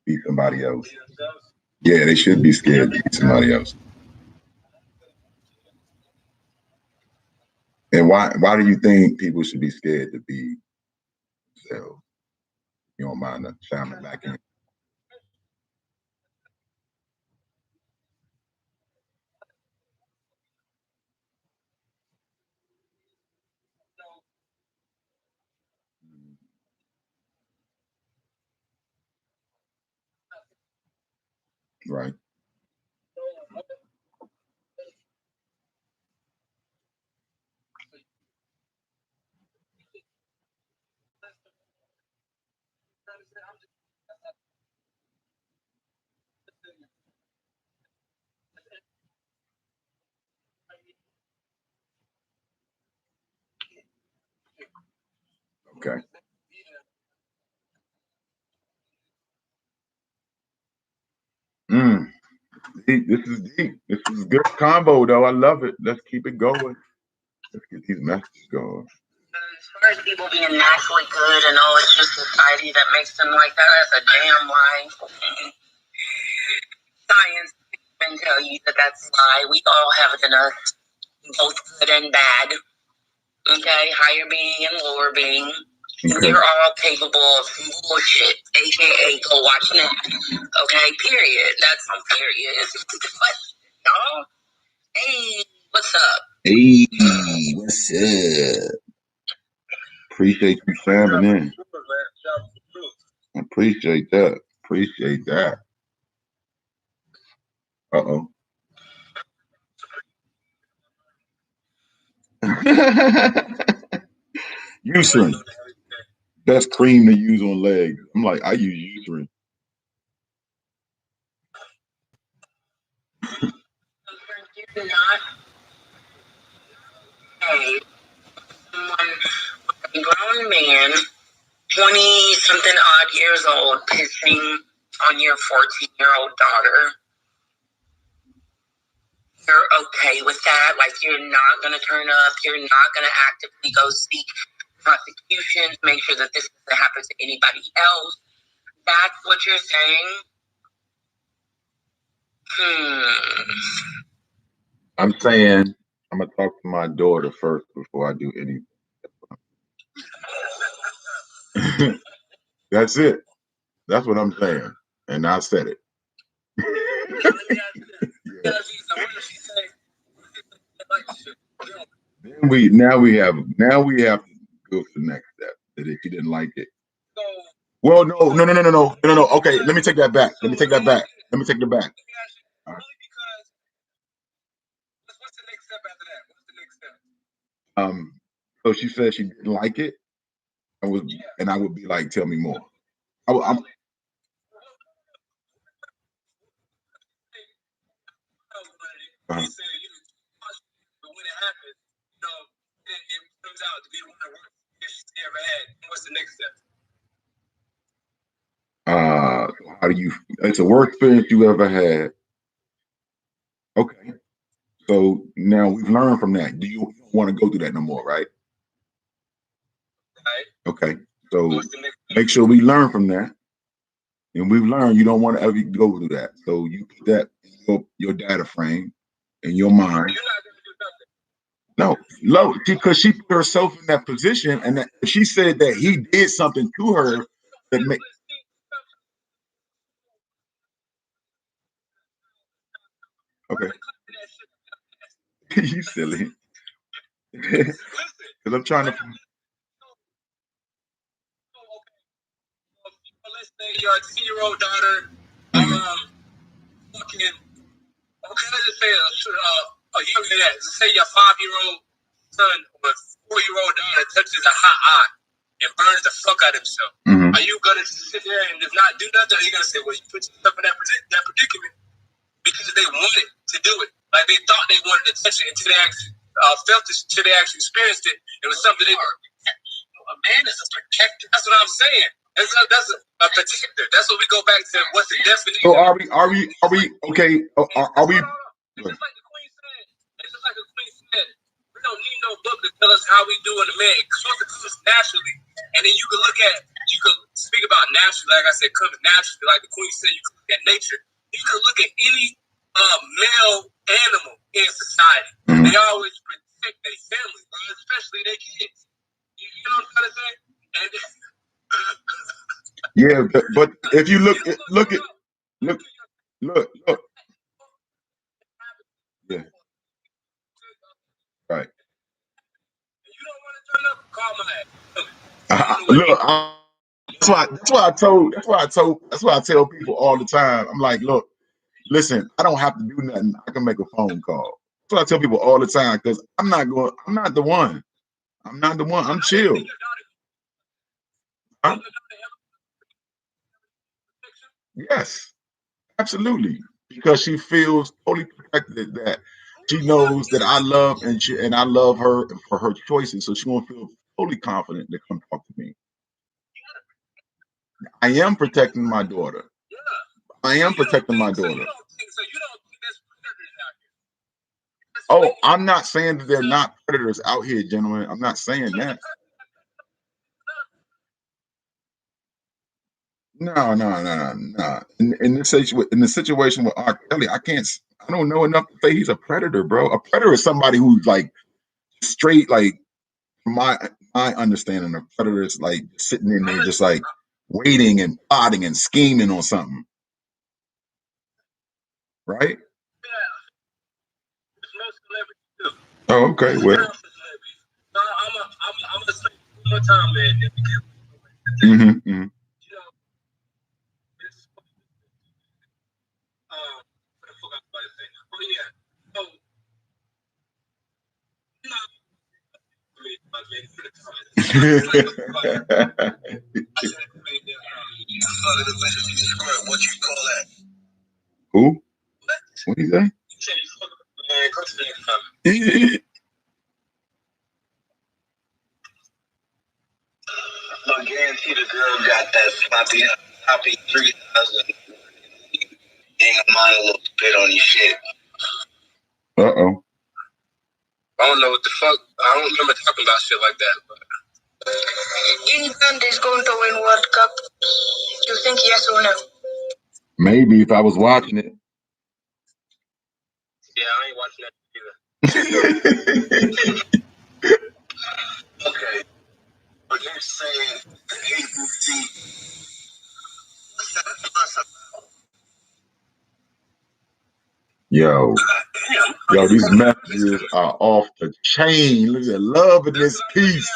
be somebody else. Yeah, they should be scared to be somebody else. And why do you think people should be scared to be themselves? You don't mind chiming back in. Right. Okay. Mm. This is deep. This is good combo though. I love it. Let's keep it going. Let's get these messages going. As far as people being naturally good and oh, it's just society that makes them like that, that's a damn lie. Science can tell you that that's a lie. We all have it in us, both good and bad. Okay, higher being and lower being. Okay. We're all capable of bullshit, aka go watch that. Okay, period. That's on period. Y'all. Hey, what's up? Hey, what's up? Appreciate you slamming in. Appreciate that. Appreciate that. Uh-oh. Eucerin. Best cream to use on legs. I'm like, I use Eucerin. You're not a grown man, 20 something odd years old, pissing on your 14-year-old daughter. You're okay with that? Like, you're not going to turn up? You're not going to actively go seek prosecution, make sure that this doesn't happen to anybody else? That's what you're saying? I'm saying I'm going to talk to my daughter first before I do anything. That's it. That's what I'm saying. And I said it. Yeah. Now we have to go to the next step. That if you didn't like it. Well, no. Okay, let me take that back. Let me take it back. All right. What's the next step after that? What's the next step? So she said she didn't like it. And I would be like, tell me more. I'm He said, but when it happens, it turns out to be one of the worst issues he ever had. What's the next step? How do you? It's a work experience you ever had. Okay, so now we've learned from that. Do you want to go through that no more, right? Right. Okay, so make sure we learn from that, and we've learned you don't want to ever go through that. So you put that in your data frame in your mind. You're not going to do nothing. No, because she put herself in that position, and that she said that he did something to her that made. Okay. You silly. Because I'm trying to. Let's say your 10-year-old daughter, fucking, okay, let's just say a younger than that. Let's say your 5-year-old son or 4-year-old daughter touches a hot eye and burns the fuck out of himself. Are you gonna just sit there and just not do nothing? Or are you gonna say, well, you put yourself in that predicament because they wanted to do it? Like they thought they wanted to touch it until they actually felt it, until they actually experienced it. It was something they were. A man is a protector. That's what I'm saying. That's a protector. That's what we go back to. What's the definition? So are we okay? Are we? It's just like the Queen said. We don't need no book to tell us how we do in a man. It comes naturally. And then you can look at You could speak about naturally, like I said, coming naturally, like the queen said. You could look at nature. You could look at any male animal in society. Mm-hmm. They always protect their family, especially their kids. You know what I'm trying to say? And yeah, but if you look. Yeah. Right. You don't want to turn up, call my ass. That's why I tell people all the time. I'm like, look, listen, I don't have to do nothing. I can make a phone call. That's what I tell people all the time, because I'm not the one. I'm chill. Huh? Yes, absolutely. Because she feels totally protected, that she knows that I love and I love her for her choices. So she won't feel totally confident to come talk to me. I am protecting my daughter. Oh, I'm not saying that they're not predators out here, gentlemen. I'm not saying that. No. In the situation with R. Kelly, I don't know enough to say he's a predator, bro. A predator is somebody who's like straight, like my understanding of predator is like sitting in there just like waiting and plotting and scheming on something. Right? Oh, okay. Well. I'm gonna say one more time, man. Mm-hmm. What you call that? Who? What did he say? I guarantee the girl got that sloppy 3000 being a mind a little bit on your shit. Uh-oh. I don't know what the fuck. I don't remember talking about shit like that. But England is going to win World Cup. You think yes or no? Maybe if I was watching it. Yeah, I ain't watching that either. Okay. But you're saying the ABC. Yo, these messages are off the chain. Look at love and this peace.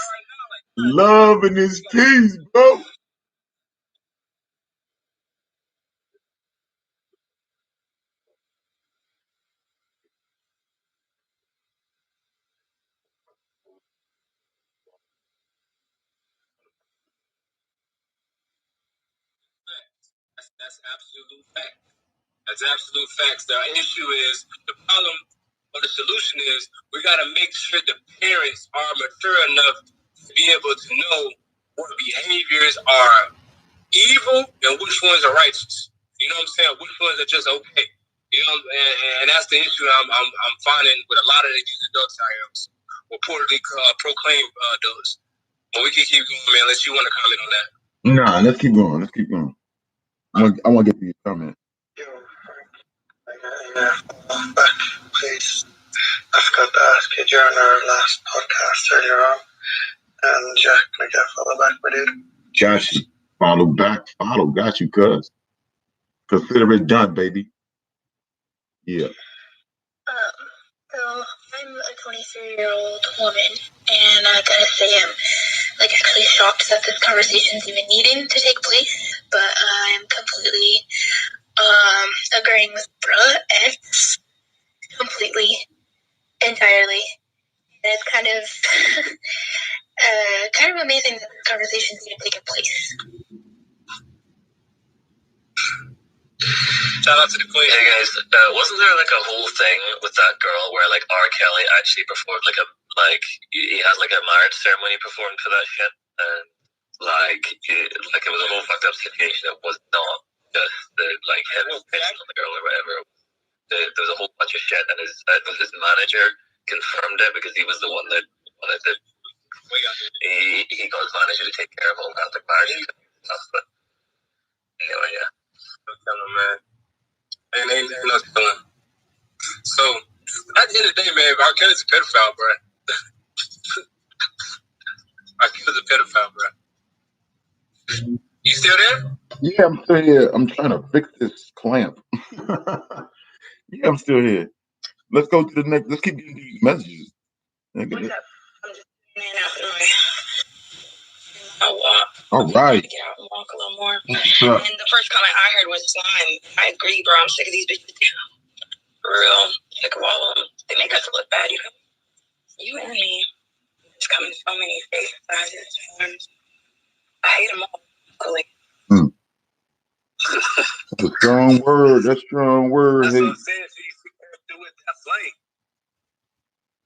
Love and this peace, bro. That's absolute fact. That's absolute facts. The issue is, the problem or the solution is, we got to make sure the parents are mature enough to be able to know what behaviors are evil and which ones are righteous. You know what I'm saying? Which ones are just okay. You know, and that's the issue I'm finding with a lot of these adults out here, reportedly proclaimed adults. But we can keep going, man. Unless you want to comment on that. Nah, let's keep going. I want to get to your comment. Please, I forgot to ask you during our last podcast earlier on, and Jack, can I get a follow back with you? Got you. Got you, cuz. Consider it done, baby. Yeah. So I'm a 23-year-old woman, and I gotta say I'm actually shocked that this conversation's even needing to take place. But I'm completely agreeing with Bruh. It's completely, entirely. And it's kind of amazing that this conversation's even taking place. Shout out to the queen. Hey guys, wasn't there a whole thing with that girl where R. Kelly actually performed he had a marriage ceremony performed for that shit, and it was a whole fucked up situation. It was not just him pissing on the girl or whatever. There was a whole bunch of shit, and his manager confirmed it because he was the one that wanted to He goes on to take care of all kinds of parties and stuff. But anyway, yeah. Tell him, man. Ain't no telling. So, at the end of the day, man, R. Kelly's a pedophile, bro. R. Kelly's a pedophile, bro. You still there? Yeah, I'm still here. I'm trying to fix this clamp. Yeah, I'm still here. Let's go to the next. Let's keep getting these messages. What's up? I'm just I walk. All right. Get out and walk a little more. And the first comment I heard was slime. I agree, bro. I'm sick of these bitches. For real. Sick of all of them. They make us look bad, you know. You and me. It's coming so many shapes, sizes, forms. I hate them all. That's a strong word. That's a strong word. That's what I'm saying. So you do with that flame.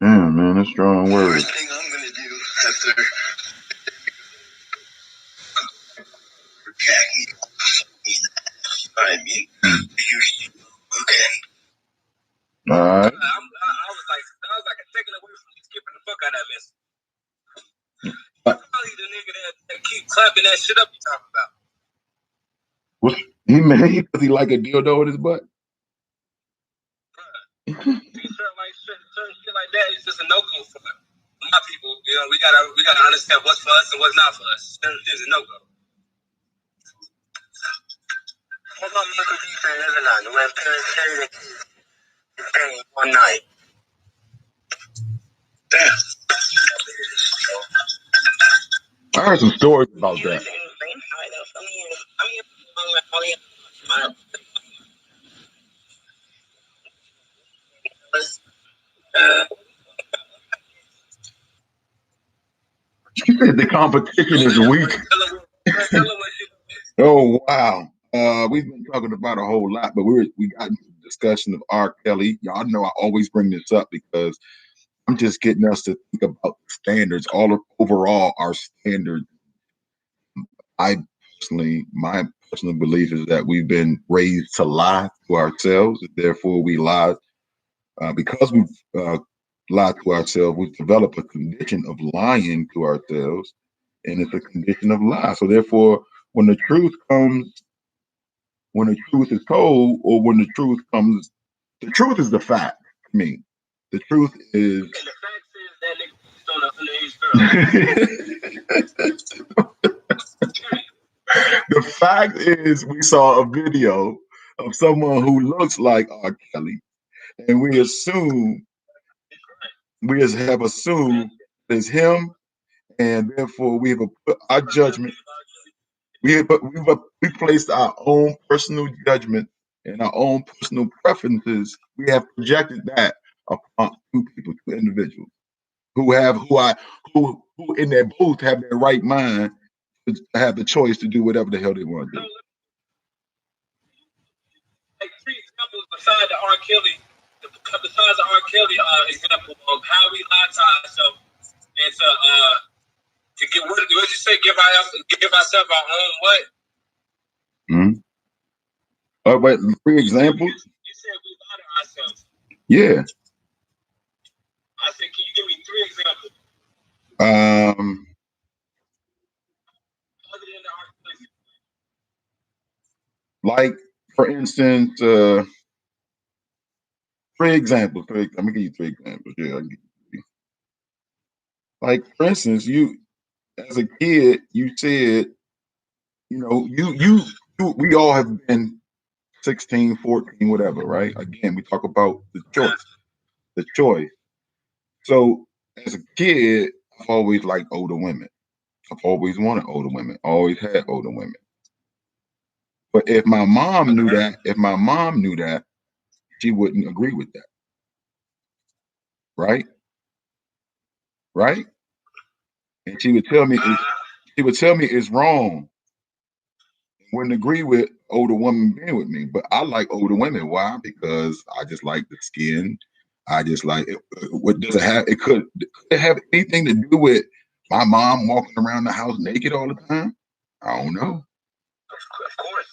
Yeah, man, that's a strong word. First thing I'm gonna do after Jackie, I mean, okay. All right. I was like a second away from skipping the fuck out of that mess. Probably the nigga that keep clapping that shit up you talking about. What he made because he like a dildo in his butt? Certain shit like that is just a no-go for my people. You know, we gotta understand what's for us and what's not for us. Certain shit is a no-go. What about Michael B. saying every night? When parents say that he's staying one night. Damn. I heard some stories about that. She said the competition is weak. Oh wow. We've been talking about a whole lot, but we got into the discussion of R. Kelly. Y'all know I always bring this up because I'm just getting us to think about the standards. Overall, our standards. My personal belief is that we've been raised to lie to ourselves. Therefore, we lie because we've lied to ourselves. We've developed a condition of lying to ourselves, and it's a condition of lie. So, therefore, when the truth is told, or when the truth comes, the truth is the fact. I mean, the truth is. And the fact is that nigga on an underage girl. The fact is, we saw a video of someone who looks like R. Kelly, and we have assumed it's him, and therefore we have put our judgment. We placed our own personal judgment and our own personal preferences. We have projected that upon two individuals who in their both have their right mind to have the choice to do whatever the hell they want to do. Like 3 examples besides the R. Kelly example of how we lie to ourselves and to get what you say, give ourselves our own what? Wait, 3 examples? You said we lie to ourselves. Yeah. I said, can you give me 3 examples? Other than the R. Kelly. Like, for instance, 3 examples. Let me give you 3 examples. Yeah, I'll give you 3. Like, for instance, you as a kid, you said, you know, we all have been 16, 14, whatever, right? Again, we talk about the choice. So as a kid, I've always liked older women. I've always wanted older women, always had older women. But if my mom knew that, she wouldn't agree with that. Right? Right? And she would tell me it's wrong. Wouldn't agree with older women being with me, but I like older women. Why? Because I just like the skin. I just like it. What does it have? Could it have anything to do with my mom walking around the house naked all the time? I don't know. Of course.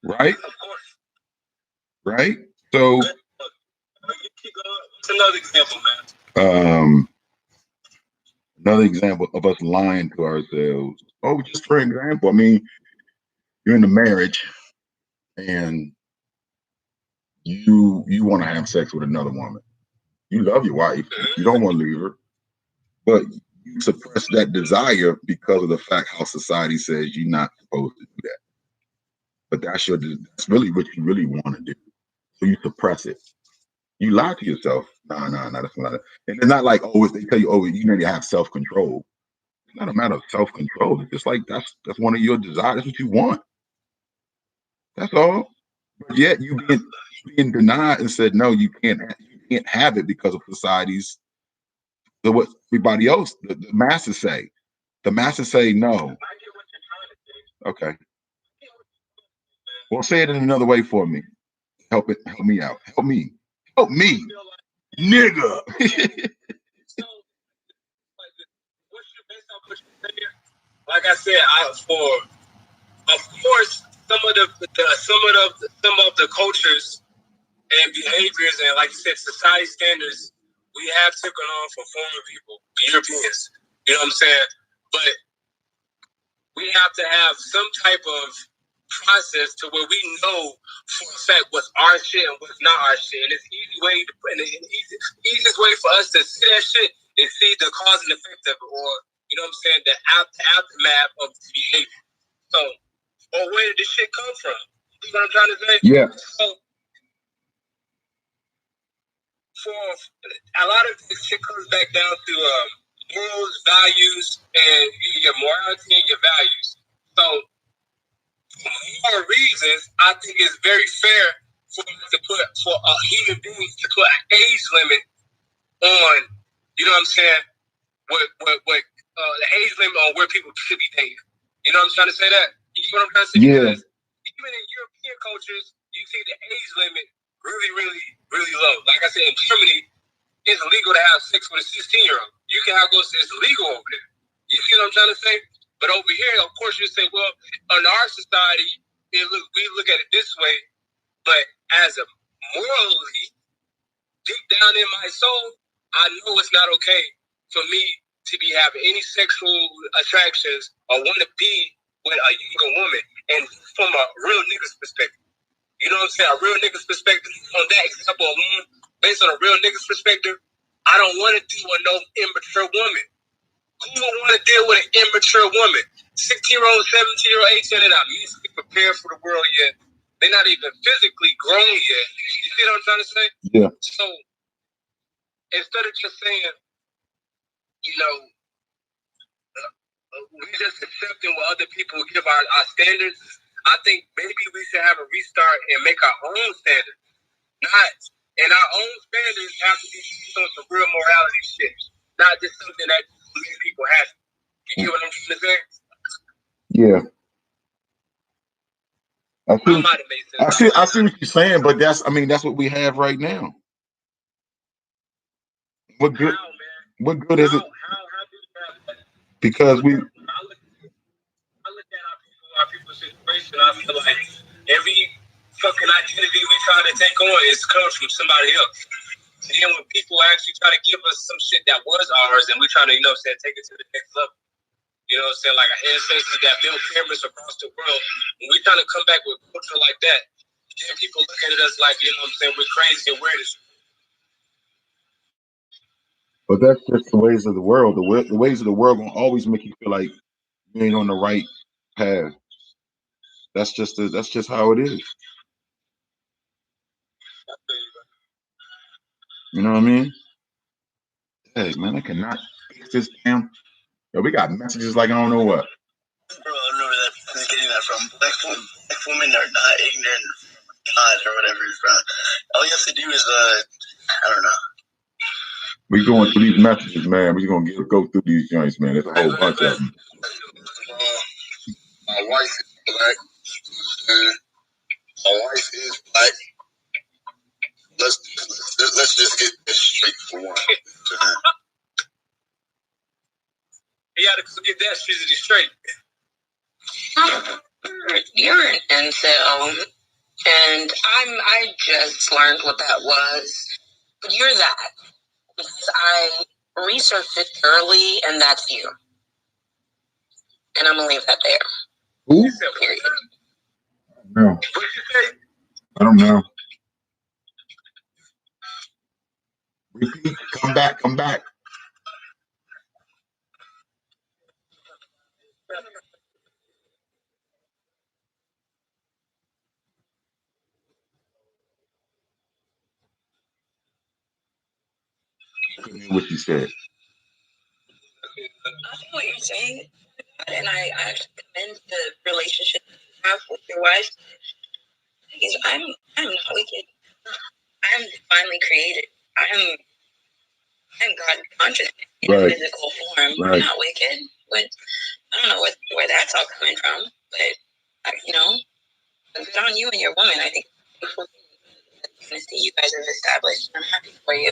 Right? Of course. Right? So what's another example, man? Another another example of us lying to ourselves. Oh, just for example, I mean, you're in a marriage and you want to have sex with another woman. You love your wife. You don't want to leave her, but you suppress that desire because of the fact how society says you're not supposed to do that. But that's really what you really want to do. So you suppress it. You lie to yourself. Nah, that's not it. And it's not like, oh, if they tell you, oh, you need to have self-control. It's not a matter of self-control. It's just like that's one of your desires. That's what you want. That's all. But yet you being denied and said, no, you can't have it because of society's what everybody else, the masses say. The masses say no. Okay. Well, say it in another way for me. Help me out. Help me, nigga. Like I said, of course, some of the cultures and behaviors and, like you said, society standards we have taken on from foreign people, Europeans. You know what I'm saying? But we have to have some type of process to where we know for a fact what's our shit and what's not our shit. And it's easiest way for us to see that shit is see the cause and effect of it, or you know what I'm saying, the aftermath of the behavior. So, or where did this shit come from? You know what I'm trying to say? Yeah. So, for a lot of this shit comes back down to morals, values, and your morality and your values. So, for more reasons, I think it's very fair for a human being to put an age limit on, you know what I'm saying, the age limit on where people should be dating. You know what I'm trying to say that? You know what I'm trying to say? Yeah. Because even in European cultures, you see the age limit really, really, really low. Like I said, in Germany, it's illegal to have sex with a 16-year-old. You can have it's legal over there. You see what I'm trying to say? But over here, of course, you say, well, in our society, we look at it this way, but as a morally, deep down in my soul, I know it's not okay for me to be having any sexual attractions or want to be with a younger woman. And from a real nigga's perspective, you know what I'm saying? A real nigga's perspective, on that example alone, based on a real nigga's perspective, I don't want to deal with no immature woman. Who would want to deal with an immature woman? 16-year-old, 17-year-old, 18, they're not mentally prepared for the world yet. They're not even physically grown yet. You see what I'm trying to say? Yeah. So instead of just saying, you know, we just accepting what other people give our standards, I think maybe we should have a restart and make our own standards. And our own standards have to be some real morality shit, not just something that makes people happy. You get what I'm trying to say? Yeah. I see what you're saying, but that's what we have right now. What good? What good is it? Because we. I look at our people's situation. I feel like every fucking identity we try to take on comes from somebody else. And then when people actually try to give us some shit that was ours, and we're trying to, take it to the next level. You know what I'm saying? Like our ancestors that built pyramids across the world. When we're trying to come back with culture like that, then people look at us like, you know what I'm saying, we're crazy and weird. But that's just the ways of the world. The ways of the world gonna always make you feel like you ain't on the right path. That's just how it is. You know what I mean? Hey man, I cannot fix this damn. Yo, we got messages like I don't know what. Bro, I don't know where that's getting that from. Black women are not ignorant of God or whatever. All you have to do is, I don't know. We going through these messages, man. We gonna go through these joints, man. There's a whole bunch of them. My wife is black. My wife is black. Let's just get this straight for one. You gotta get that shit straight. You're an incel, and I just learned what that was. But you're that because I researched it thoroughly, and that's you. And I'm gonna leave that there. Who? Period. No. I don't know. Repeat. Come back. Come back. I couldn't hear what you said. I know what you're saying, and I actually commend the relationship you have with your wife. I'm not wicked. I'm divinely created. I'm God conscious in Right. physical form. Right. I'm not wicked. But I don't know where that's all coming from. But good on you and your woman. I think it's honesty you guys have established. I'm happy for you.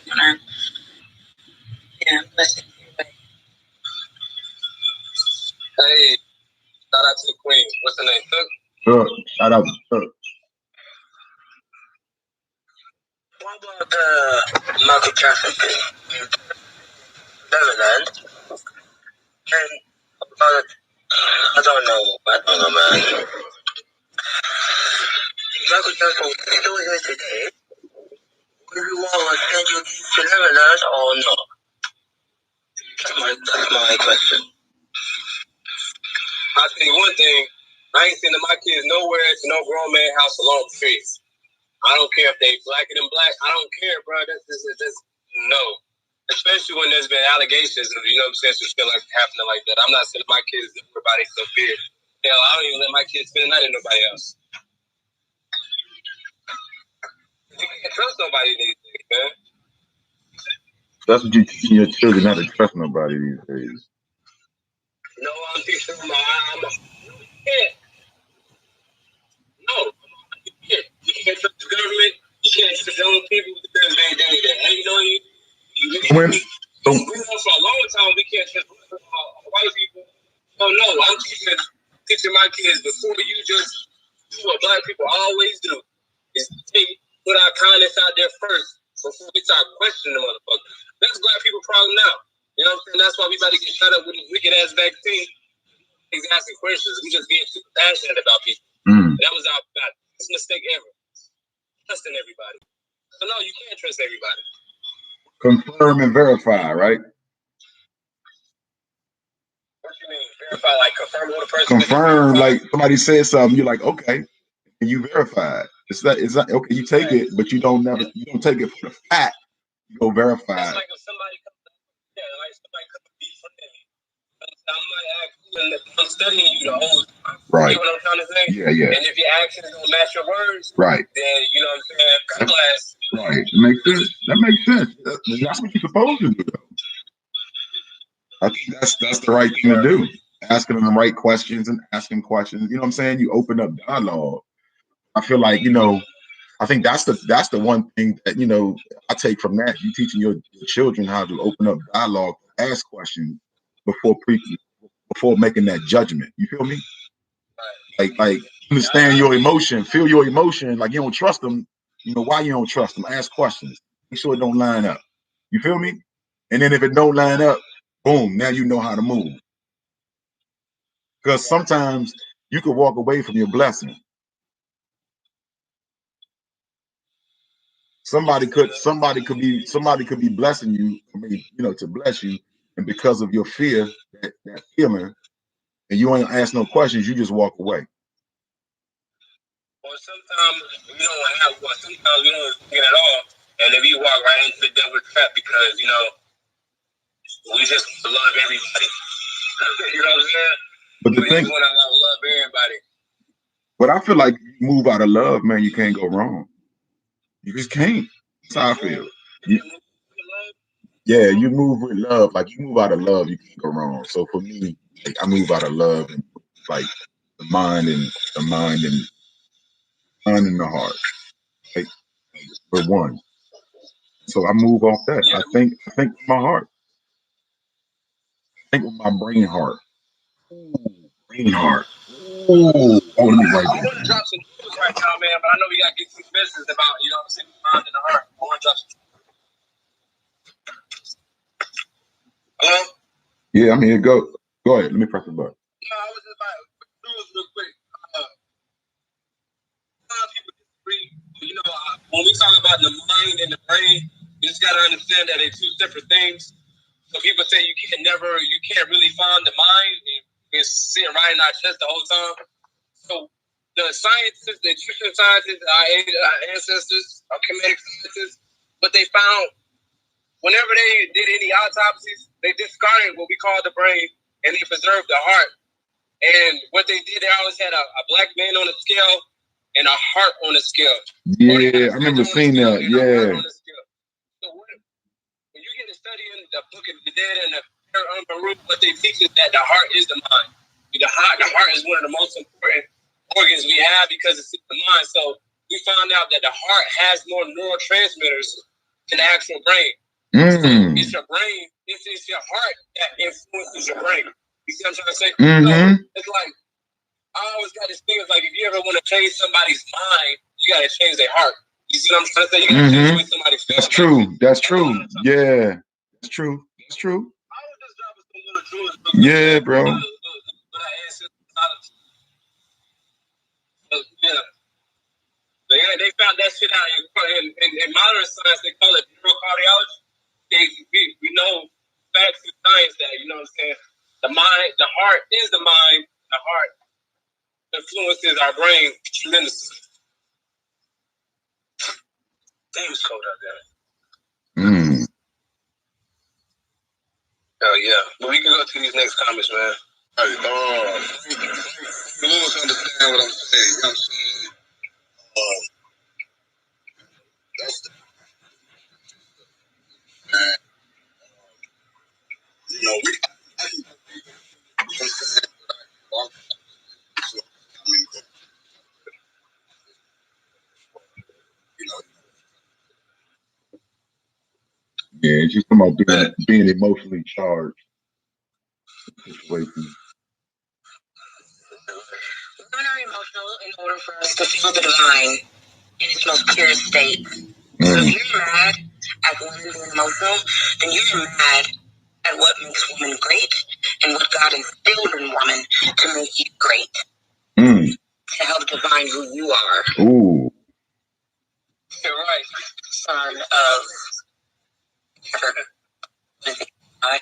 Listen. Hey, shout out to the queen. What's her name? Shout out to Cook. What about the Michael Jackson thing? Neverland. And I don't know, man. Michael Jackson is still here today. Would you want to send your kids to Neverland or no? That's my question. I'll tell you one thing. I ain't sending my kids nowhere to no grown man house alone, period. I don't care if they blacker than black. I don't care, bro. That's no. Especially when there's been allegations of, you know what I'm saying, some shit like happening like that. I'm not sending my kids to everybody so big. Hell, I don't even let my kids spend the night with nobody else. You can't trust nobody these days, man. That's what you're teaching your children, not to trust nobody these days. No, I'm teaching them. Yeah. No, you can't. You can't trust the government. You can't trust your own people because they hate on you. We know for a long time we can't trust white people. Oh no, I'm teaching my kids before you just do what black people always do is put our kindness out there first before we start questioning the motherfuckers. That's black people problem now. You know what I'm saying? That's why we about to get shut up with this wicked ass vaccine. He's asking questions. We just being super passionate about people. That was our biggest mistake ever. Trusting everybody. So no, you can't trust everybody. Confirm and verify, right? What you mean? Verify, like confirm who the person confirm, like somebody said something, you're like, okay, and you verify it. It's not okay, you take it, but you don't take it for the fact. You go verify it. That's like if somebody comes to be friendly. I might ask you, and I'm studying you the whole time. Right. You know what I'm trying to say? Yeah. And if your actions don't match your words, right, then you know what I'm saying? Cut class. Right. It makes sense. That makes sense. That's what you're supposed to do, though. I think that's the right thing to do. Asking them the right questions and asking questions. You know what I'm saying? You open up dialogue. I feel like, I think that's the one thing that, I take from that. You teaching your children how to open up dialogue, ask questions before making that judgment. You feel me? Like understand your emotion, feel your emotion. Like you don't trust them. Why you don't trust them? Ask questions. Make sure it don't line up. You feel me? And then if it don't line up, boom, now you know how to move. Because sometimes you could walk away from your blessing. Somebody could be blessing you, to bless you, and because of your fear, that feeling, and you ain't ask no questions, you just walk away. Well, sometimes we don't get at all, and if you walk right into the devil's trap because we just love everybody. You know what I'm saying? But the thing, just want to love everybody. But I feel like you move out of love, man, you can't go wrong. You just can't. That's how I feel. You move with love. Like you move out of love, you can't go wrong. So for me, like, I move out of love and like the mind and the heart. Like we're one. So I move off that. I think with my heart. I think with my brain heart. Brain heart. Ooh. Oh, let me write that. I want to drop some news right now, man, but I know we got to get some messages about, mind and the heart. I want to drop some. Yeah, I'm here. Go ahead. Let me press the button. No, I was just about real quick. A lot of people disagree. When we talk about the mind and the brain, you just gotta understand that they're two separate things. So people say you can't really find the mind and it's sitting right in our chest the whole time. So the scientists, the nutrition scientists, our ancestors, our comedic scientists, but they found whenever they did any autopsies, they discarded what we call the brain and they preserved the heart. And what they did, they always had a black man on the scale and a heart on the scale. Yeah, I remember seeing that. Yeah. So when you get to studying the Book of the Dead and the Bruhx, what they teach is that the heart is the mind. The heart is one of the most important organs we have because it's in the mind. So we found out that the heart has more neurotransmitters than the actual brain. So it's your brain, it's your heart that influences your brain. You see what I'm trying to say? So it's like, I always got this thing, it's like if you ever want to change somebody's mind, you got to change their heart. You see what I'm trying to say? You got to change the way somebody feels. That's true. That's true. Yeah. That's true. That's true. Yeah, bro. Yeah. They found that shit out in modern science. They call it neurocardiology. We know facts and science that, you know what I'm saying? The mind, the heart is the mind. The heart influences our brain tremendously. Damn, it's cold out there. Oh yeah, but we can go to these next comments, man. All right, Bruhx understand what I'm saying. You know what I'm saying? That's the man. We. Yeah, it's just about being emotionally charged situation. Women are emotional in order for us to feel the divine in its most purest state. So if you're mad at women being emotional, then you're mad at what makes women great and what God instilled in woman to make you great. To help define who you are. Ooh. You're right. Son of God.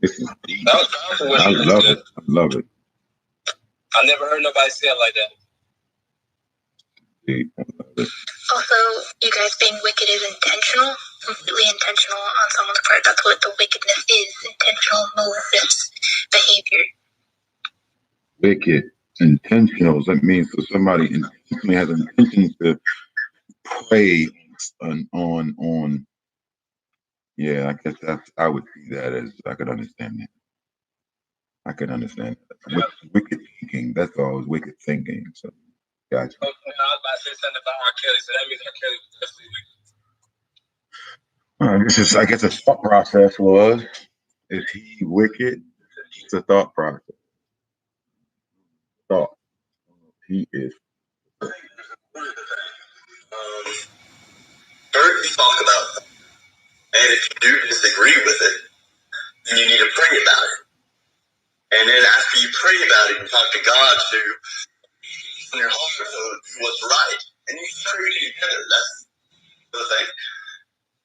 This is deep. I love it. I love it. I never heard nobody say it like that. Deep. I love it. Also, you guys being wicked is intentional, completely intentional on someone's part. That's what the wickedness is, intentional, malicious behavior. Wicked, intentional. That means so somebody intentionally has an intention to prey on. Yeah, I guess I would see that as I could understand that. I could understand that. Wicked thinking. That's all. Wicked thinking. So, gotcha. Okay, I was about to say something about R. Kelly, so that means R. Kelly was definitely wicked. I guess the thought process was, is he wicked? It's a thought process. Thought. He is. First, talk about that. And if you do disagree with it, then you need to pray about it. And then after you pray about it, you talk to God to in your heart to what's right. And you pray together. That's the thing.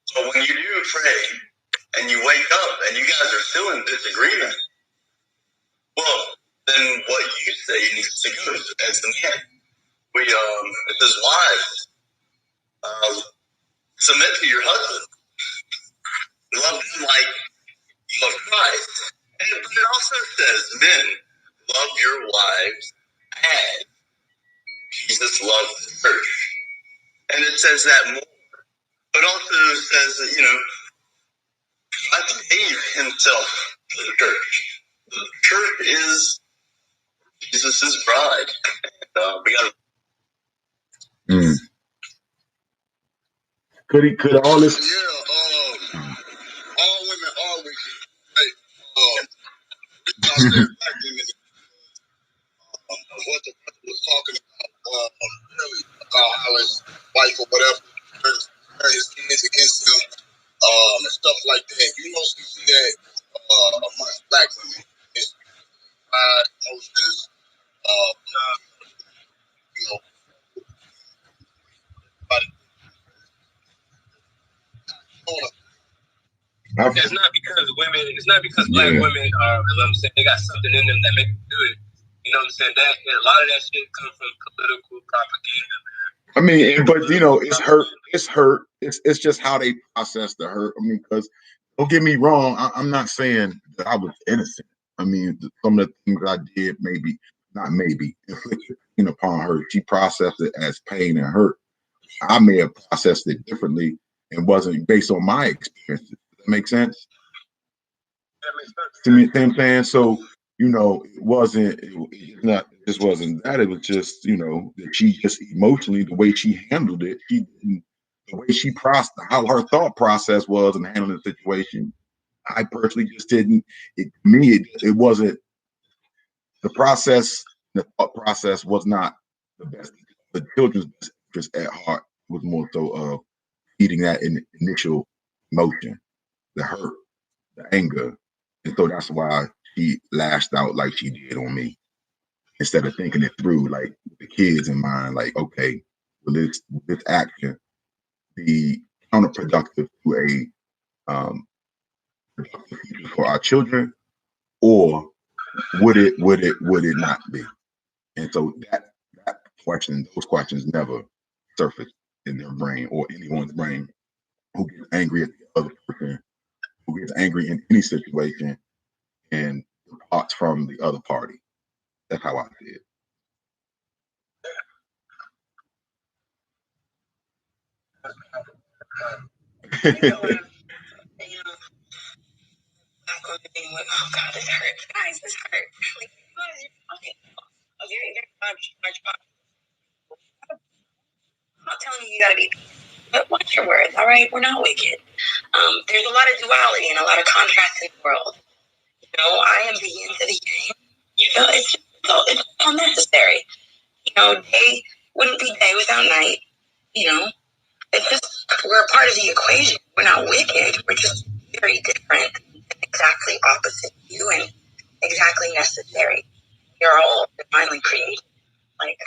So when you do pray and you wake up and you guys are still in disagreement, well, then what you say needs to go as the man. It says, wives, submit to your husband. Love him like you love Christ. But it also says, men, love your wives as Jesus loved the church. And it says that more. But also says that, Christ gave himself to the church. The church is Jesus' bride. And, we got to. Could all this? Yeah, all women are wicked. Right? Black women. What the brother was talking about earlier, about how his wife or whatever turn his kids against him, and stuff like that. You mostly see that amongst black women. It's pride, emotions, you know, it's not because women. It's not because black women are. You know what I'm saying, they got something in them that make them do it. You know what I'm saying? That a lot of that shit comes from political propaganda, man. I mean, but you know, it's hurt. It's hurt. It's just how they process the hurt. I mean, because don't get me wrong, I'm not saying that I was innocent. I mean, some of the things I did, maybe not, maybe inflicted pain upon her. She processed it as pain and hurt. I may have processed it differently and wasn't based on my experiences. Does that make sense? That makes sense. To me, I'm saying, so you know, it's not, it just wasn't that. It was just, you know, that she just emotionally, the way she handled it, the way she processed, how her thought process was in handling the situation. I personally just didn't. It wasn't the process. The thought process was not the best. The children's best interest at heart was more so of feeding that initial emotion, the hurt, the anger, and so that's why she lashed out like she did on me instead of thinking it through, like with the kids in mind. Like, okay, will this action be counterproductive to a productive future for our children, or would it not be? And so those questions never surface in their brain or anyone's brain who gets angry at the other person, who gets angry in any situation and departs from the other party. That's how I see it. Oh God, this hurts, guys. This hurts. Like, a very, very large part. I'm not telling you gotta be, but watch your words, all right? We're not wicked. There's a lot of duality and a lot of contrast in the world. You know, I am the yin to the yang. You know, it's unnecessary. You know, day wouldn't be day without night. You know, it's just, we're a part of the equation. We're not wicked. We're just very different, exactly opposite you, and exactly necessary. You're all divinely created. Like,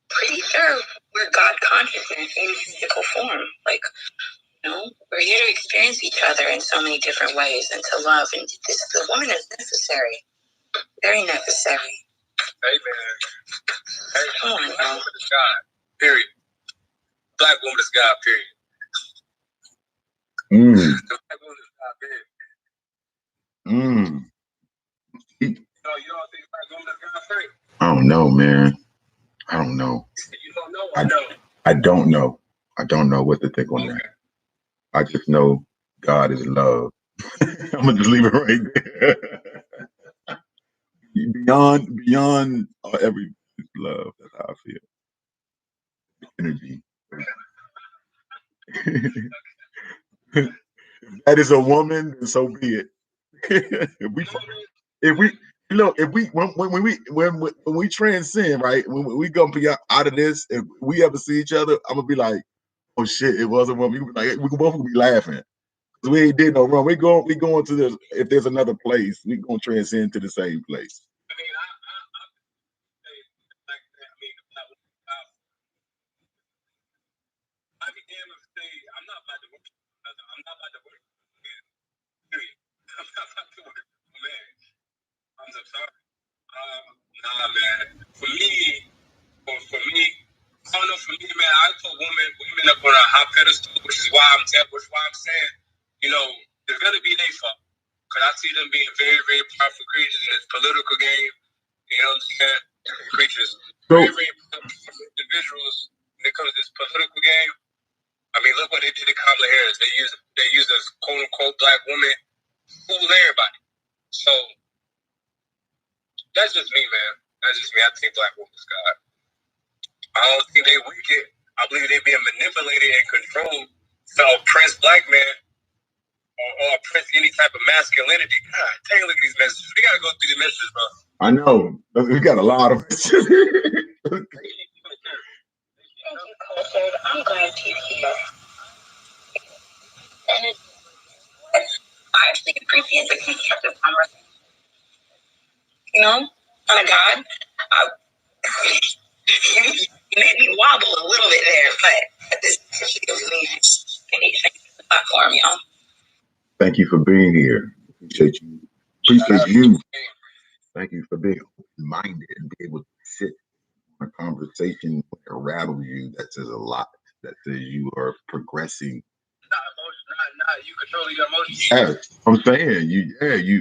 pretty sure we're God consciousness in physical form. Like, you know, we're here to experience each other in so many different ways and to love. And the woman is necessary, very necessary. Hey, man. Hey, come on, black woman is God. Period. Black woman is God. Period. Black woman is God. Period. You don't think black woman is God? Period. I don't know, man. I don't know. You don't know? I know. I don't know. I don't know what to think on that. I just know God is love. I'm gonna just leave it right there. beyond every love. That's how I feel. Energy. If that is a woman, then so be it. if we transcend, right? When we go out of this, if we ever see each other, I'm gonna be like, oh shit, it was a woman. We both gonna be laughing. We ain't did no wrong. We going to this. If there's another place, we gonna transcend to the same place. I mean, I be damn if say I'm not about to work. I'm not about to work. Period. I'm not about to work. Man, I'm so sorry. Nah, man. For me, I don't know. For me, man, I put women up on a high pedestal, which is why I'm saying, you know, there's gonna be their fault, because I see them being very, very powerful creatures in this political game. You know what I'm saying? Creatures, very, very powerful individuals when it comes to this political game. I mean, look what they did to Kamala Harris. They used a quote unquote black woman, fool everybody. So that's just me, man. That's just me. I think black women's God. I don't think they wicked. I believe they being manipulated and controlled to oppress black men or oppress any type of masculinity. God, take a look at these messages. We gotta go through the messages, bro. I know. We got a lot of messages. Thank you, Coulter. I'm glad you're here. It's a constructive conversation. You know, on a God, you made me wobble a little bit there, but this feels me platform, y'all. Thank you for being here. Appreciate you. Appreciate you. Thank you for being minded and be able to sit in a conversation that rattles you. That says a lot. That says you are progressing. Not you controlling your emotions. Yeah, I'm saying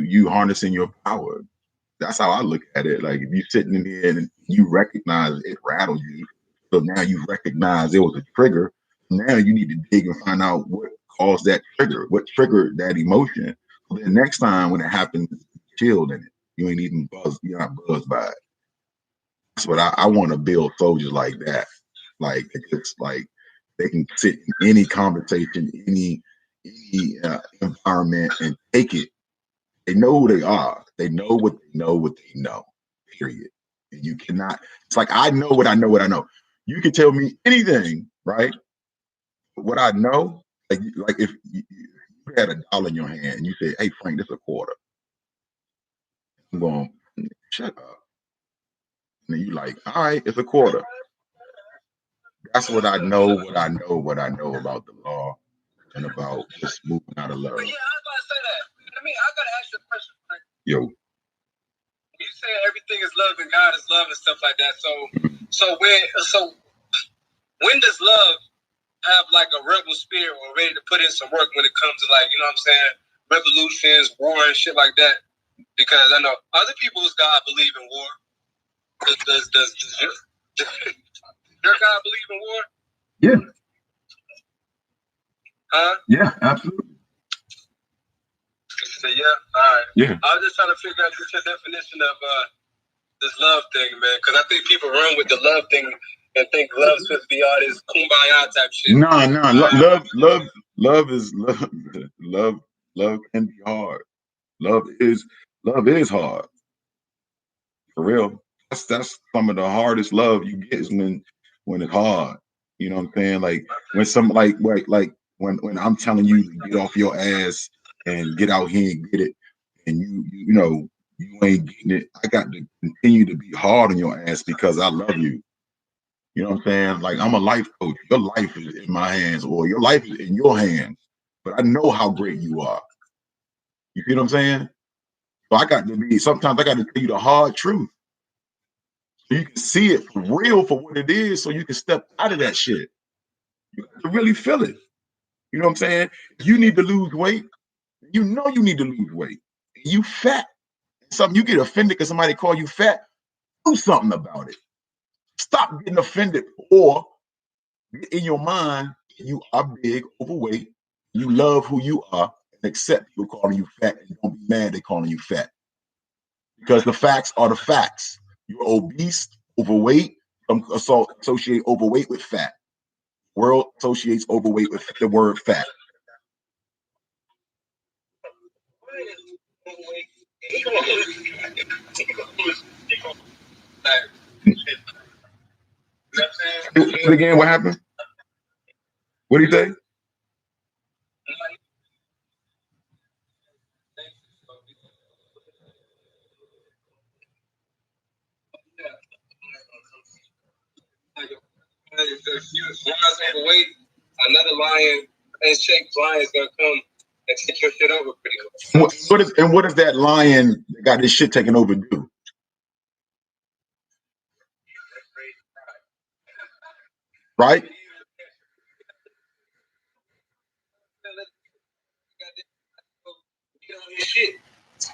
you harnessing your power. That's how I look at it. Like if you're sitting in here and you recognize it rattled you, so now you recognize it was a trigger. Now you need to dig and find out what caused that trigger, what triggered that emotion. So then next time when it happens, chilled in it. You ain't even buzzed. You're not buzzed by it. That's what I want to build soldiers like that. Like it's like they can sit in any conversation, any environment and take it. They know who they are. They know what they know, what they know, period. And you cannot, it's like, I know what I know, what I know. You can tell me anything, right? But what I know, like if you had $1 in your hand and you say, hey, Frank, this is a quarter. I'm going, shut up. And then you like, all right, it's a quarter. That's what I know, what I know, what I know about the law and about just moving out of love. Yeah, I was about to say that. I got to ask you a question, Frank. Yo. You say everything is love and God is love and stuff like that. So when does love have like a rebel spirit or ready to put in some work when it comes to like, you know what I'm saying, revolutions, war and shit like that? Because I know other people's God believe in war. Does your God believe in war? Yeah. Huh? Yeah, absolutely. So, yeah, all right. Yeah. I was just trying to figure out your definition of this love thing, man, because I think people run with the love thing and think love's supposed to be all this kumbaya type shit. No. Love is love. Love can be hard. Love is hard. For real. That's some of the hardest love you get is when it's hard. You know what I'm saying? Like when some like when I'm telling you to get off your ass and get out here and get it, and you know you ain't getting it. I got to continue to be hard on your ass because I love you. You know what I'm saying? Like I'm a life coach. Your life is in my hands, or your life is in your hands. But I know how great you are. You feel what I'm saying? So sometimes I got to tell you the hard truth. So you can see it for real for what it is, so you can step out of that shit. You got to really feel it. You know what I'm saying? If you need to lose weight, you know you need to lose weight. You fat. Something you get offended because somebody call you fat, do something about it. Stop getting offended, or in your mind, you are big, overweight, you love who you are, and accept people calling you fat, and don't be mad they're calling you fat. Because the facts are the facts. You're obese, overweight, associate overweight with fat. World associates overweight with the word fat. Again, what happened? What did he say? If you overweight, another lion and shaped lion is gonna come and take your shit over pretty much. What does that lion that got this shit taken over do? Right?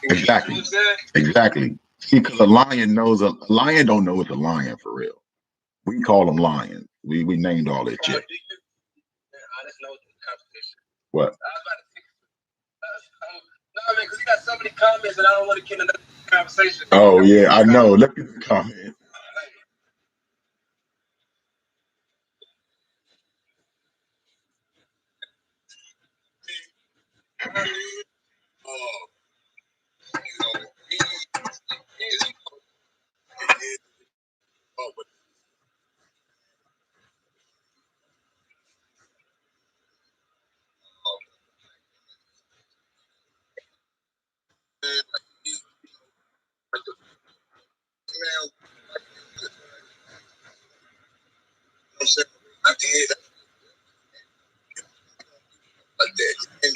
Exactly. See, because a lion don't know it's a lion for real. We call them lions. We named all that shit. What? No, man, because you got so many comments and I don't want to get another conversation. Oh yeah, I know. Let me comment. did like that. And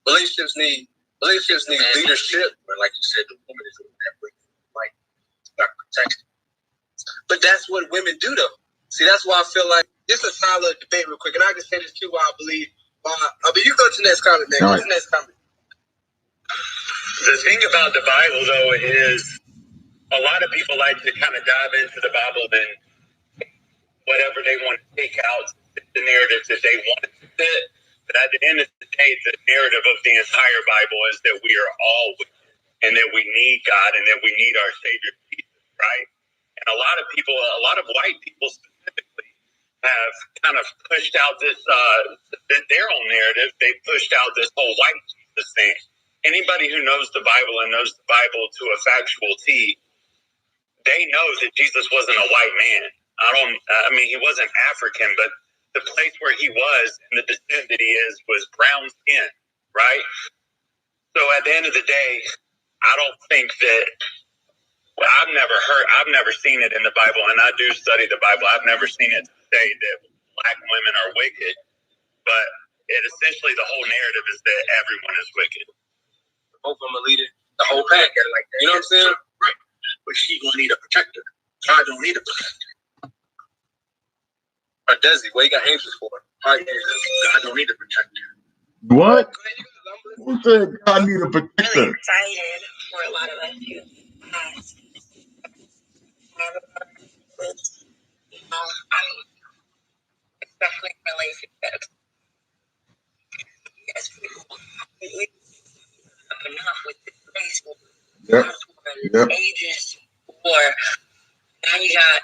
relationships need leadership, or like you said, the woman is like protection. But that's what women do, though. See, that's why I feel like this is a solid debate, real quick, and I can say this too. Why I believe. You go to the next comment, man. Go to the next comment. The thing about the Bible, though, is a lot of people like to kind of dive into the Bible and whatever they want to take out, the narrative that they want to fit. But at the end of the day, the narrative of the entire Bible is that we are all wicked and that we need God and that we need our Savior Jesus, right? And a lot of people, a lot of white people specifically, have kind of pushed out this their own narrative. They pushed out this whole white Jesus thing. Anybody who knows the Bible and knows the Bible to a factual T, they know that Jesus wasn't a white man. I mean, he wasn't African, but the place where he was and the descent that he is was brown skin, right? So at the end of the day, I don't think that. Well, I've never seen it in the Bible, and I do study the Bible. I've never seen it say that black women are wicked, but essentially the whole narrative is that everyone is wicked. Both of them are leading the whole pack. Like that. You know what I'm saying? Right. But she gonna need a protector. God don't need a protector. Or does he? What he got angels for? God don't need a protector. What? Who said God need a protector? I'm really excited for a lot of us to ask. Especially in relationships. Yes, we enough with the race war, ages war. Now you got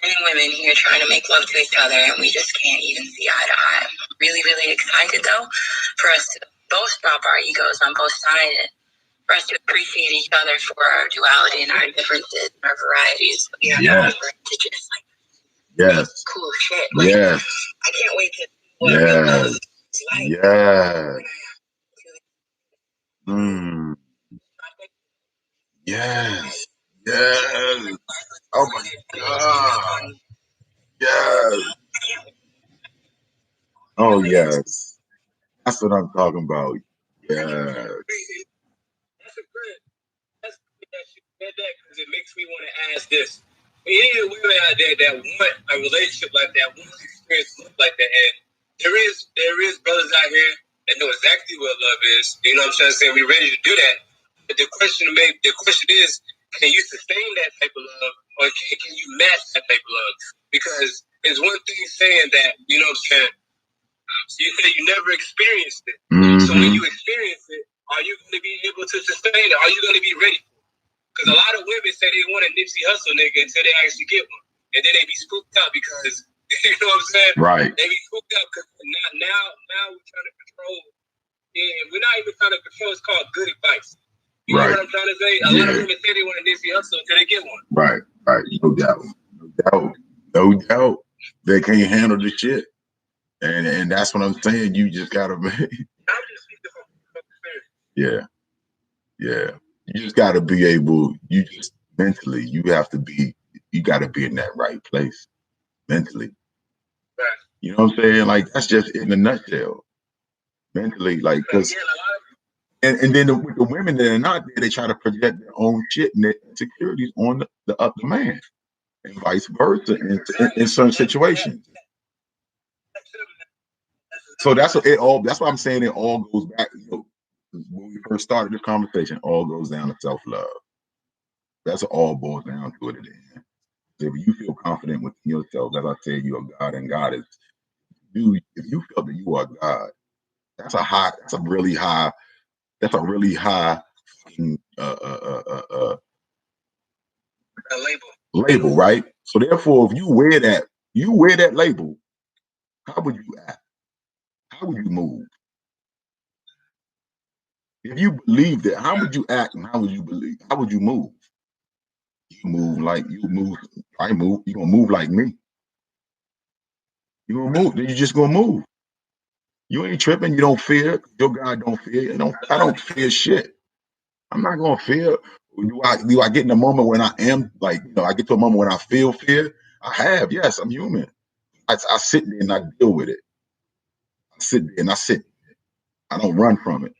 men and women here trying to make love to each other, and we just can't even see eye to eye. I'm really, really excited though for us to both drop our egos on both sides and for us to appreciate each other for our duality and our differences and our varieties. We have to just like cool shit. Like, I can't wait to what it's like. Yes. Oh my God. Yes. Oh yes. That's what I'm talking about. Yeah. That's a good. That's good that you said that because it makes me want to ask this. Any women out there that want a relationship like that, want to experience love like that, and there is brothers out here that know exactly what love is. You know what I'm trying to say? We're ready to do that. But the question is, can you sustain that type of love, or can you match that type of love? Because it's one thing saying that, you know what I'm saying. So you say you never experienced it. So when you experience it, are you going to be able to sustain it? Are you going to be ready? Because a lot of women say they want a Nipsey Hussle nigga until they actually get one. And then they be spooked out because, you know what I'm saying? Right. They be spooked out because now we're trying to control. Yeah, we're not even trying to control. It's called good advice. You know what I'm trying to say? A lot of women say they want a Nipsey Hussle until they get one. Right. No doubt. They can't handle the shit. And that's what I'm saying. You just gotta Yeah. You just gotta be able, mentally, you gotta be in that right place. Mentally. Right. You know what I'm saying? Like that's just in a nutshell. Mentally, like because and then with the women that are not there, they try to project their own shit and their insecurities on the other man. And vice versa in certain situations. So that's why I'm saying it all goes back, when we first started this conversation, all goes down to self-love. That's what all boils down to it at the end. So if you feel confident within yourself, as I said, you are God and God is you. If you feel that you are God, that's a really high label, right? So therefore, if you wear that label, how would you act? How would you move? If you believe that, how would you act and how would you believe? How would you move? You're gonna move like me. You're gonna move, then you're just gonna move. You ain't tripping, you don't fear, your God don't fear. I don't fear shit. I'm not gonna fear. Do I get in a moment when I am like, I get to a moment when I feel fear? I have, yes, I'm human. I sit there and I deal with it. I sit there and I sit. I don't run from it.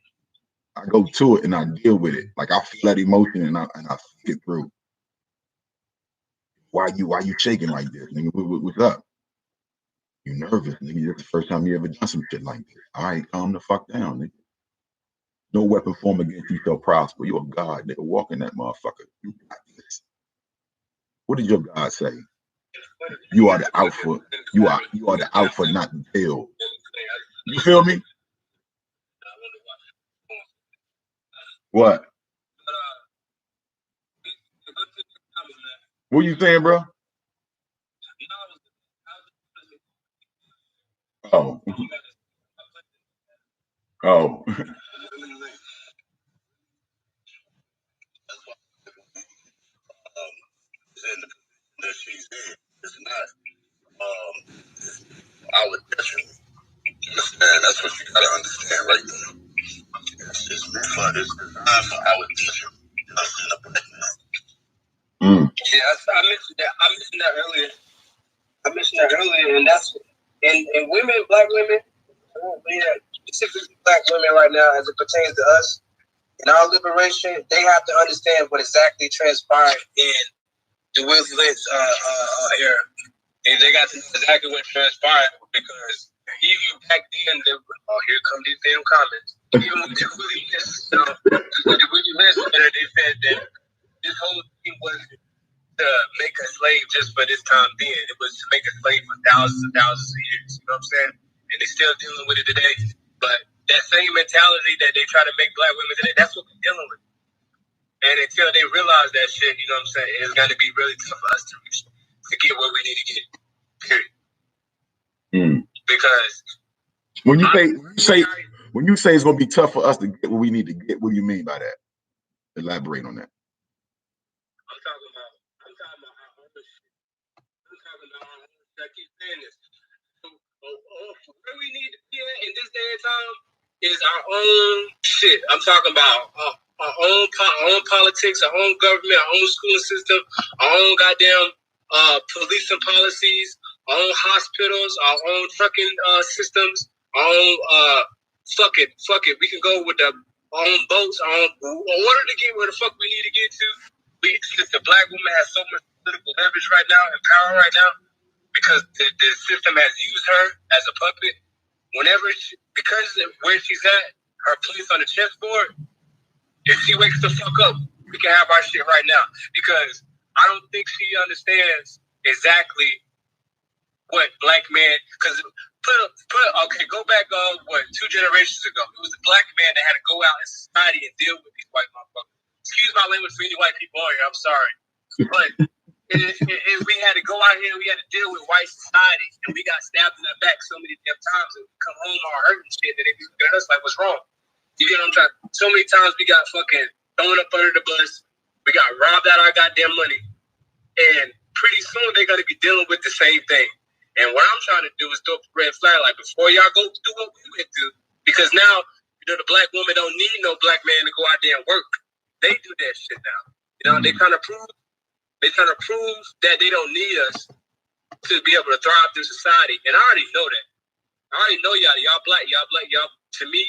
I go to it and I deal with it. Like I feel that emotion and I think it through. Why you shaking like this? Nigga, what's up? You nervous, nigga. That's the first time you ever done some shit like this. All right, calm the fuck down, nigga. No weapon formed against you shall prosper. You're a God, nigga. Walk in that motherfucker. You got this. What did your God say? You are the alpha. You are the alpha, not the tail. You feel me? What? What you saying, bro? Oh. Oh. That she's in. It's not our detriment. And that's what you gotta understand right now. It's designed for our detriment. Us in the black man. Yeah, I mentioned that. I mentioned that earlier, and that's and women, black women, specifically black women right now, as it pertains to us in our liberation, they have to understand what exactly transpired in the Willie Lynch era. And they got to know exactly what transpired because even back then, here come these damn comments. Even with the Willie Lynch era, they said that this whole thing wasn't to make a slave just for this time being. It was to make a slave for thousands and thousands of years. You know what I'm saying? And they're still dealing with it today. But that same mentality that they try to make black women today, that's what we're dealing with. And until they realize that shit, you know what I'm saying, it's going to be really tough for us to get where we need to get. Period. Because when you say it's going to be tough for us to get where we need to get, what do you mean by that? Elaborate on that. I'm talking about our own shit. I'm talking about our own shit. I keep saying this. Where we need to be at in this day and time is our own shit. I'm talking about our own politics, our own government, our own schooling system, our own goddamn police and policies, our own hospitals, our own trucking systems, our own fuck it. We can go with our own boats, in order to get where the fuck we need to get to. Since the black woman has so much political leverage right now and power right now, because the system has used her as a puppet. Because where she's at, her place on the chessboard, if she wakes the fuck up, we can have our shit right now. Because I don't think she understands exactly what black man. Because go back 2 generations ago, it was a black man that had to go out in society and deal with these white motherfuckers. Excuse my language for any white people on here. I'm sorry, but. If we had to go out here, we had to deal with white society, and we got stabbed in the back so many damn times, and we come home all hurt and shit, and they be looking at us like, what's wrong? You get what I'm trying? So many times we got fucking thrown up under the bus, we got robbed out of our goddamn money, and pretty soon they're gonna be dealing with the same thing. And what I'm trying to do is throw up a red flag, like before y'all go through what we went through, because now the black woman don't need no black man to go out there and work. They do that shit now. They trying to prove. They're trying to prove that they don't need us to be able to thrive through society. And I already know that. I already know y'all. Y'all black. To me,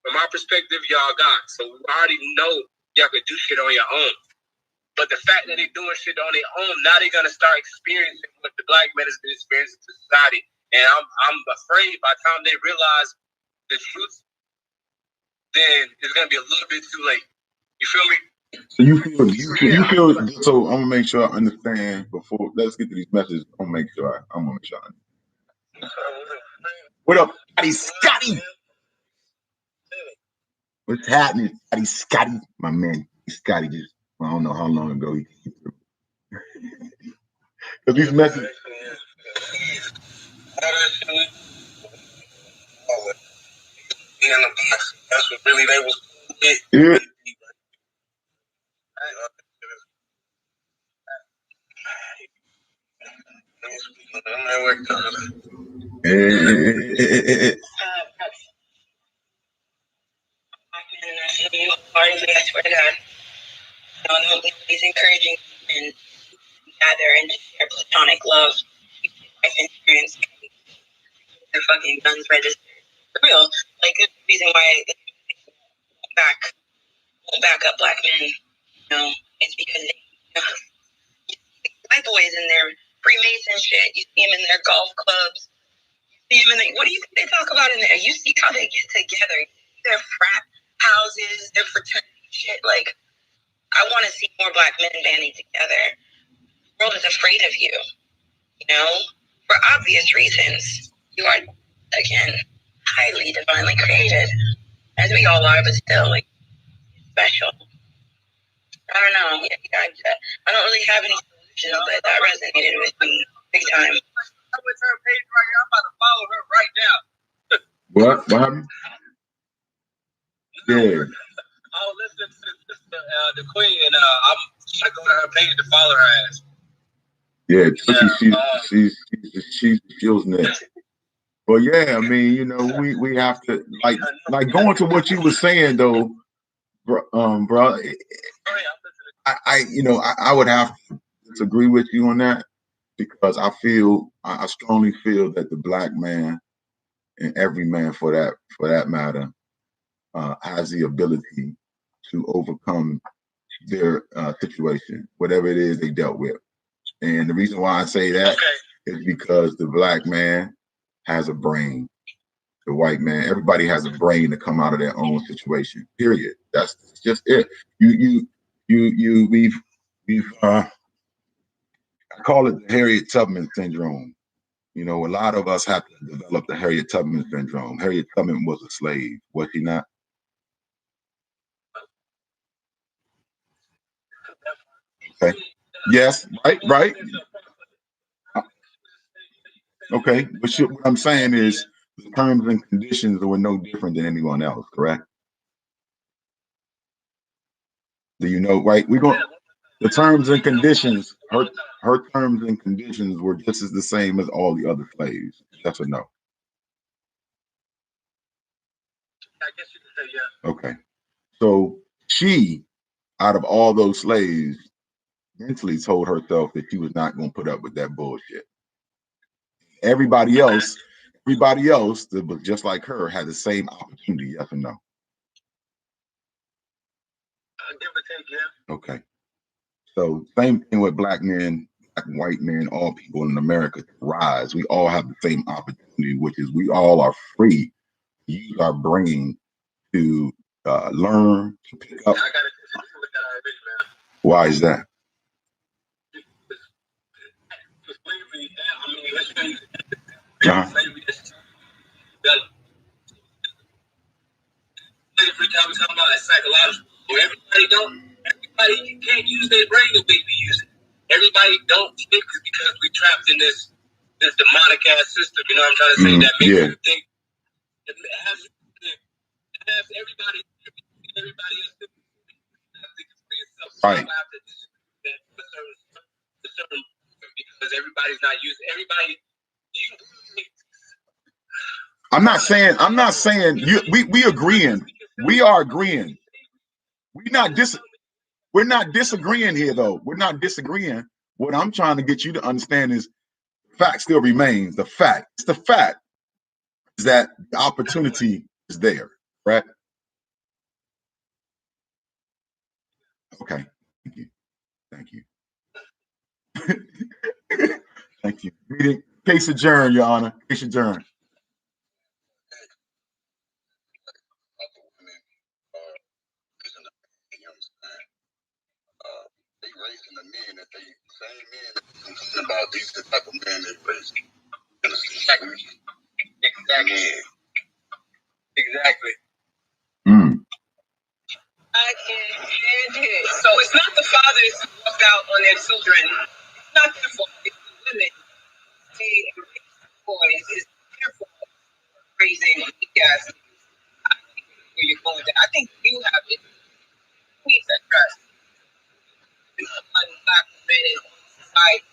from my perspective, y'all God. So I already know y'all can do shit on your own. But the fact that they're doing shit on their own, now they're going to start experiencing what the black man has been experiencing in society. And I'm afraid by the time they realize the truth, then it's going to be a little bit too late. You feel me? So you feel so I'm gonna make sure I understand before let's get to these messages. I'm gonna make sure I understand. What up, Scotty? What's happening, Scotty? My man, Scotty just I don't know how long ago he came through. Cause these messages. That's what really they was. Yeah. I swear to God. He's encouraging and gather and their platonic love, life insurance, their fucking guns registered. For real. Like, the reason why won't back up black men, you know, it's because they, you know, white boys in their Freemason shit, you see them in their golf clubs, you see them in what do you think they talk about in there? You see how they get together, their frat houses, their fraternity shit. Like, I want to see more black men banding together. The world is afraid of you, you know, for obvious reasons. You are, again, highly divinely created, as we all are, but still, like, special. I don't know. I don't really have any solutions, but that resonated with me big time. I'm with her page right now. I'm about to follow her right now. What happened? Yeah. I was listening to the Queen, and I'm trying to go to her page to follow her ass. Yeah, she's skills net. But yeah, I mean, you know, we have to like going to what you were saying though, bro. I would have to disagree with you on that because I strongly feel that the black man and every man for that matter has the ability to overcome their situation, whatever it is they dealt with. And the reason why I say that is because the black man has a brain. The white man, everybody has a brain to come out of their own situation. Period. That's just it. We've I call it the Harriet Tubman syndrome. You know, a lot of us have to develop the Harriet Tubman syndrome. Harriet Tubman was a slave, was she not? Okay. Yes. Right. Okay. But what I'm saying is the terms and conditions were no different than anyone else, correct? Do you know, right? The terms and conditions, her terms and conditions were just as the same as all the other slaves. Yes or no? I guess you could say yeah. Okay. So she, out of all those slaves, mentally told herself that she was not going to put up with that bullshit. Everybody else that was just like her had the same opportunity. Yes or no? Give or take, yeah. Okay. So same thing with black men, black and white men, all people in America to rise. We all have the same opportunity, which is we all are free to use our brain to learn, to pick up. I got to disagree with that already, man. Why is that? Slavery, I mean, slavery is slavery time we're talking about is psychological. Everybody can't use their brain the way we use it. Everybody don't think because we trapped in this demonic ass system. You know what I'm trying to say? That makes you think. It has everybody else thinking for yourself. So right. I have to disagree with that certain because everybody's not using everybody. I'm not saying we agreeing. We are agreeing. We're not disagreeing here though. We're not disagreeing. What I'm trying to get you to understand is the fact still remains. The fact is that the opportunity is there, right? Okay. Thank you. Thank you. Meeting case adjourned, Your Honor. Case adjourned. They raising the men that they same men that about these type of men they raising. Exactly. I can't stand it. So it's not the fathers who walk out on their children. It's not their fault. It's the women. They raise boys. It's their fault. Raising yes. Where you're going to. I think you have it. Who needs that trust? It's black men in society.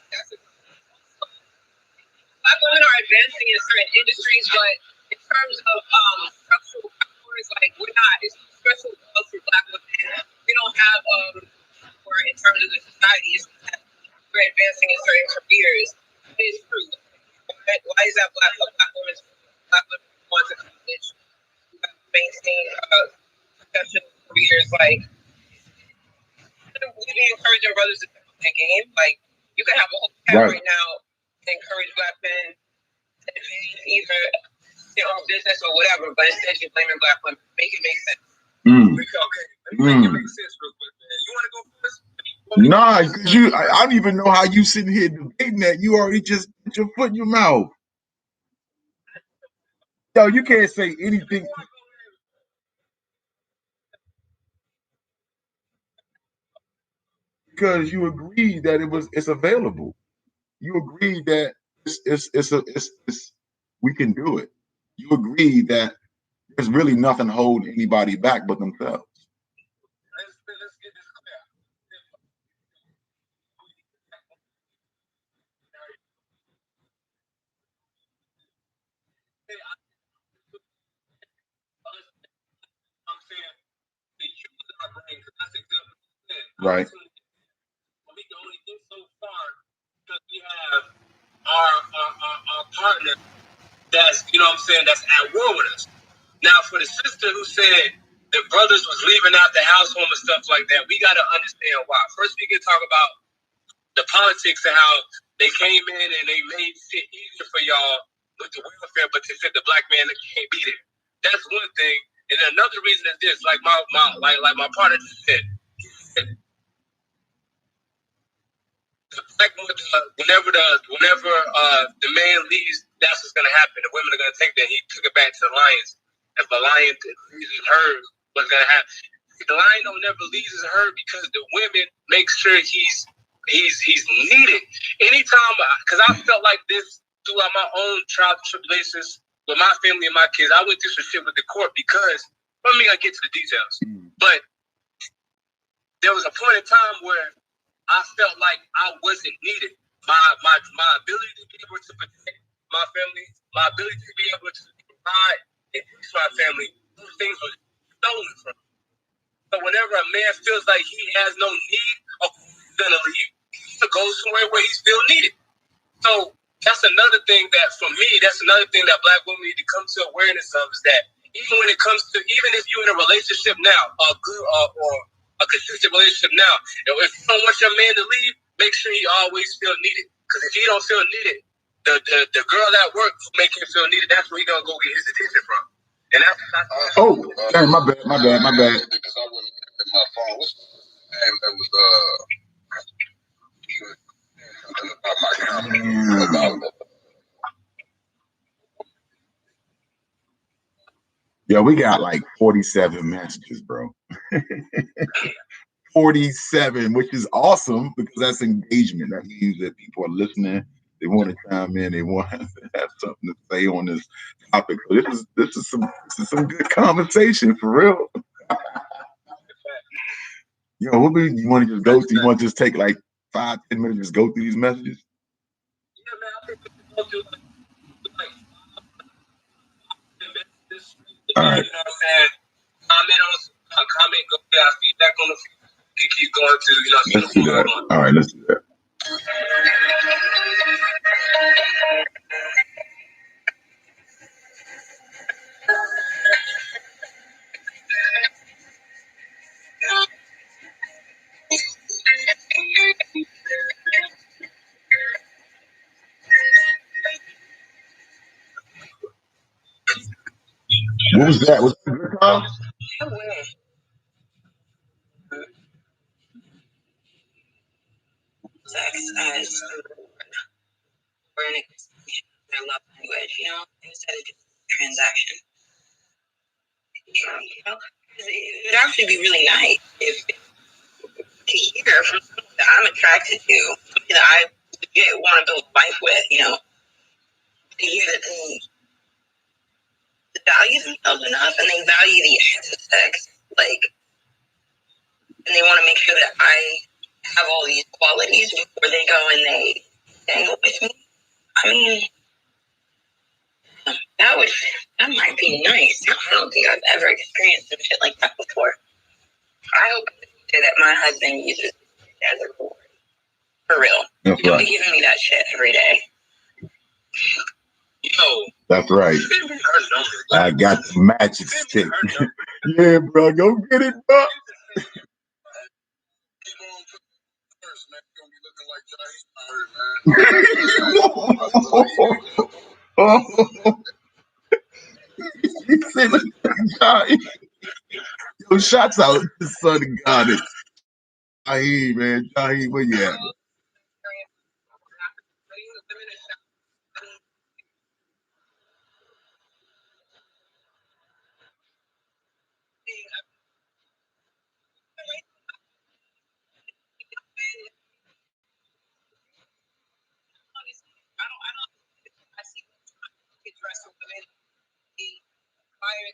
Black women are advancing in certain industries, but in terms of structural powers, like we're not. It's special for black women. We don't have or in terms of the society, it's we're advancing in certain careers. It is true. Why is that black women want to college, maintain professional careers? Like, we be encouraging brothers to step up their game. Like, you can have a whole camp right now to encourage black men to advance either their own business or whatever, but instead you're blaming black women. Make it make sense. Okay, make it make sense real quick, man. You want to go first? Nah, because I don't even know how you sitting here debating that. You already just put your foot in your mouth. Yo, you can't say anything. Because you agreed that it's available. You agreed that it's we can do it. You agreed that there's really nothing holding anybody back but themselves. Let's get this clear. I'm saying they use our brain because that's exactly what you said. Right. We can only get so far because we have our partner that's, you know what I'm saying, that's at war with us. Now, for the sister who said the brothers was leaving out the household and stuff like that, we got to understand why. First, we can talk about the politics and how they came in and they made shit easier for y'all with the welfare, but they said the black man can't be there. That's one thing. And then another reason is this, like my partner just said, whenever the man leaves, that's what's gonna happen. The women are gonna take that. He took it back to the lions. If the lion leaves hers, what's gonna happen? The lion don't never leaves his herd because the women make sure he's needed. Anytime, because I felt like this throughout my own trials and tribulations with my family and my kids. I went through some shit with the court because, let me get to the details. But there was a point in time where I felt like I wasn't needed. My ability to be able to protect my family, my ability to be able to provide and teach my family, those things were stolen from me. So whenever a man feels like he has no need, of course he's gonna leave. To go somewhere where he's still needed. So that's another thing that, for me, that's another thing that black women need to come to awareness of, is that even when it comes to, even if you're in a relationship now, a good or a consistent relationship now, if you don't want your man to leave, make sure he always feel needed. Because if he don't feel needed, the girl at work will make him feel needed. That's where he gonna go get his attention from. And that's dang, my bad. Because I wasn't at my phone. What's the name that was about my comment? Yo, we got like 47 messages, bro. 47, which is awesome because that's engagement. That means that people are listening. They want to chime in. They want to have something to say on this topic. So this is some good conversation for real. Yo, you want to just go through? You want to just take like 5-10 minutes, just go through these messages? Yeah, man. I think we can go through like 5 minutes. All right. You know what I'm saying? Comment, go get feedback on the feedback. You keep going to, you know. Let's do that. All right, let's do that. What was that? Was that a good call? Sex as their love language, you know, instead of just transaction. You know, it would actually be really nice if to hear from someone that I'm attracted to, that I legit want to build life with, you know, to hear that they value themselves enough and they value the act of sex, like, and they want to make sure that I have all these qualities before they go and they dangle with me. I mean, that might be nice. I don't think I've ever experienced some shit like that before. I hope that my husband uses it as a reward. For real. That's Don't be giving me that shit every day. Yo. That's right. I got the magic stick. Yeah, bro. Go get it, bro. Yo, shots out to the son of God. Jaheem, man. Jaheem, where you at?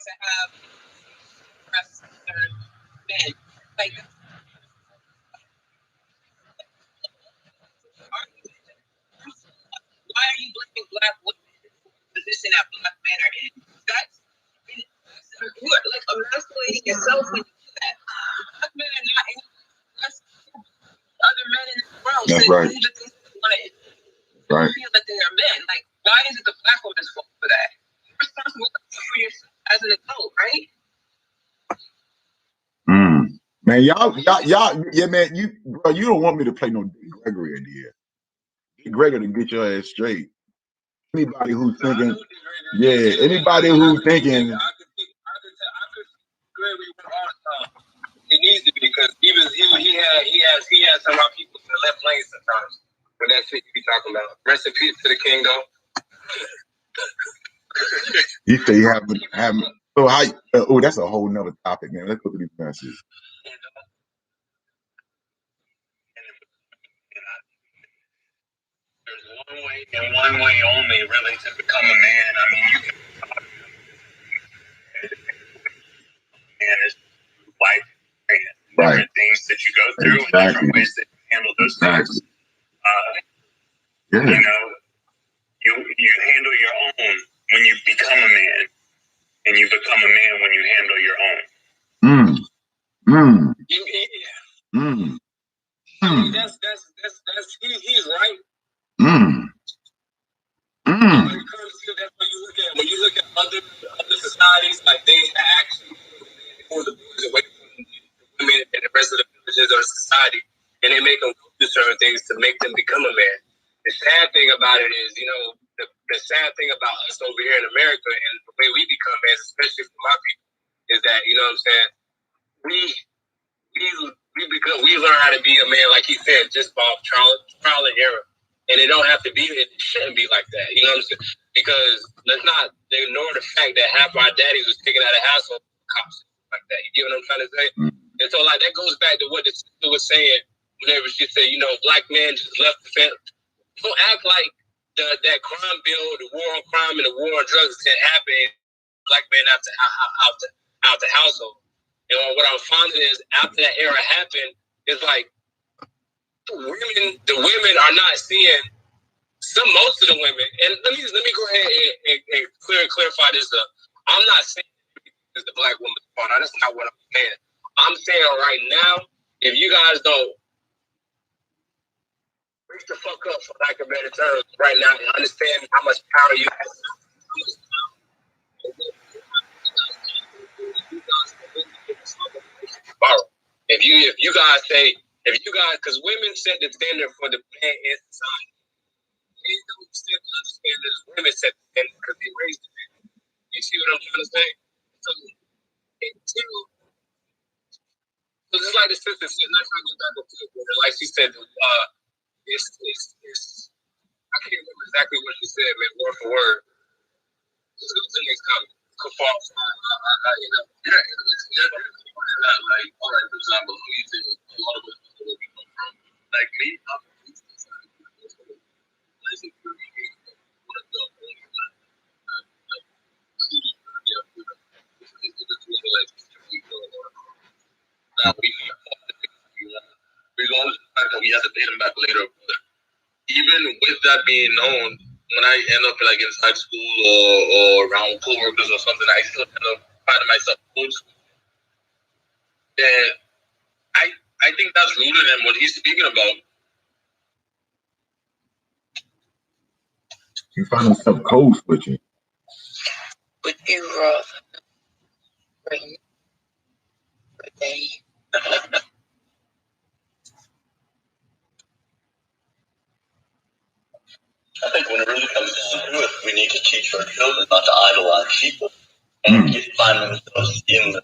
To have men. Like, why are you blaming black women for the position that black men are in? That's like emasculating yourself when you do that. Black men are not any less other men in this world. That's right. Right. Feel that they are men. Like, why is it the black woman's fault for that? You're responsible for yourself as an adult, right? Man, y'all, yeah, man, you don't want me to play no Gregory in here. Gregory to get your ass straight. Anybody who's thinking, anybody who's thinking. It needs to be because he has some of our people to the left lane sometimes. When that shit you be talking about. Rest in peace to the king, though. You say you haven't. So how? That's a whole nother topic, man. Let's go to these messages. There's one way and one way only, really, to become a man. I mean, you can. Man, it's life experience, different things that you go through, and different ways that you handle those things. You know, you handle your own when you become a man, and you become a man when you handle your own. I mean, he's right. When you look at other societies, like they actually pull the boys away from women and the rest of the villages of society, and they make them do certain things to make them become a man. The sad thing about it is, you know, the sad thing about us over here in America and the way we become men, especially for my people, is that, you know what I'm saying, we learn how to be a man, like he said, just by trial and error. And it shouldn't be like that. You know what I'm saying? Because let's not ignore the fact that half our daddies was taken out of household cops like that. You get what I'm trying to say? And so like that goes back to what the sister was saying whenever she said, you know, black men just left the family. Don't act like that crime bill, the war on crime and the war on drugs didn't happen. Black men out the household. And what I'm finding is after that era happened, it's like the women are not seeing most of the women. And let me go ahead and clarify this up. I'm not saying it's the black woman's fault. That's not what I'm saying. I'm saying right now, if you guys don't reach the fuck up, for lack of better terms, right now, and understand how much power you have. If you guys say, because women set the standard for the man in society. They don't understand that women set the standard because they raised the man. You see what I'm trying to say? So just like the sister said, like she said, it's I can't remember exactly what she said, man, word for word. Just go to the next comment. Like, all right, for example, you think a lot of us where we come from. Like me, I'm we have to pay them back later. But even with that being known, when I end up like in high school or around coworkers or something, I still end up finding myself old school. And I think that's rooted in what he's speaking about. You find yourself code switching. Would you rather bring a day? I think when it really comes down to it, we need to teach our children not to idolize people and find themselves in the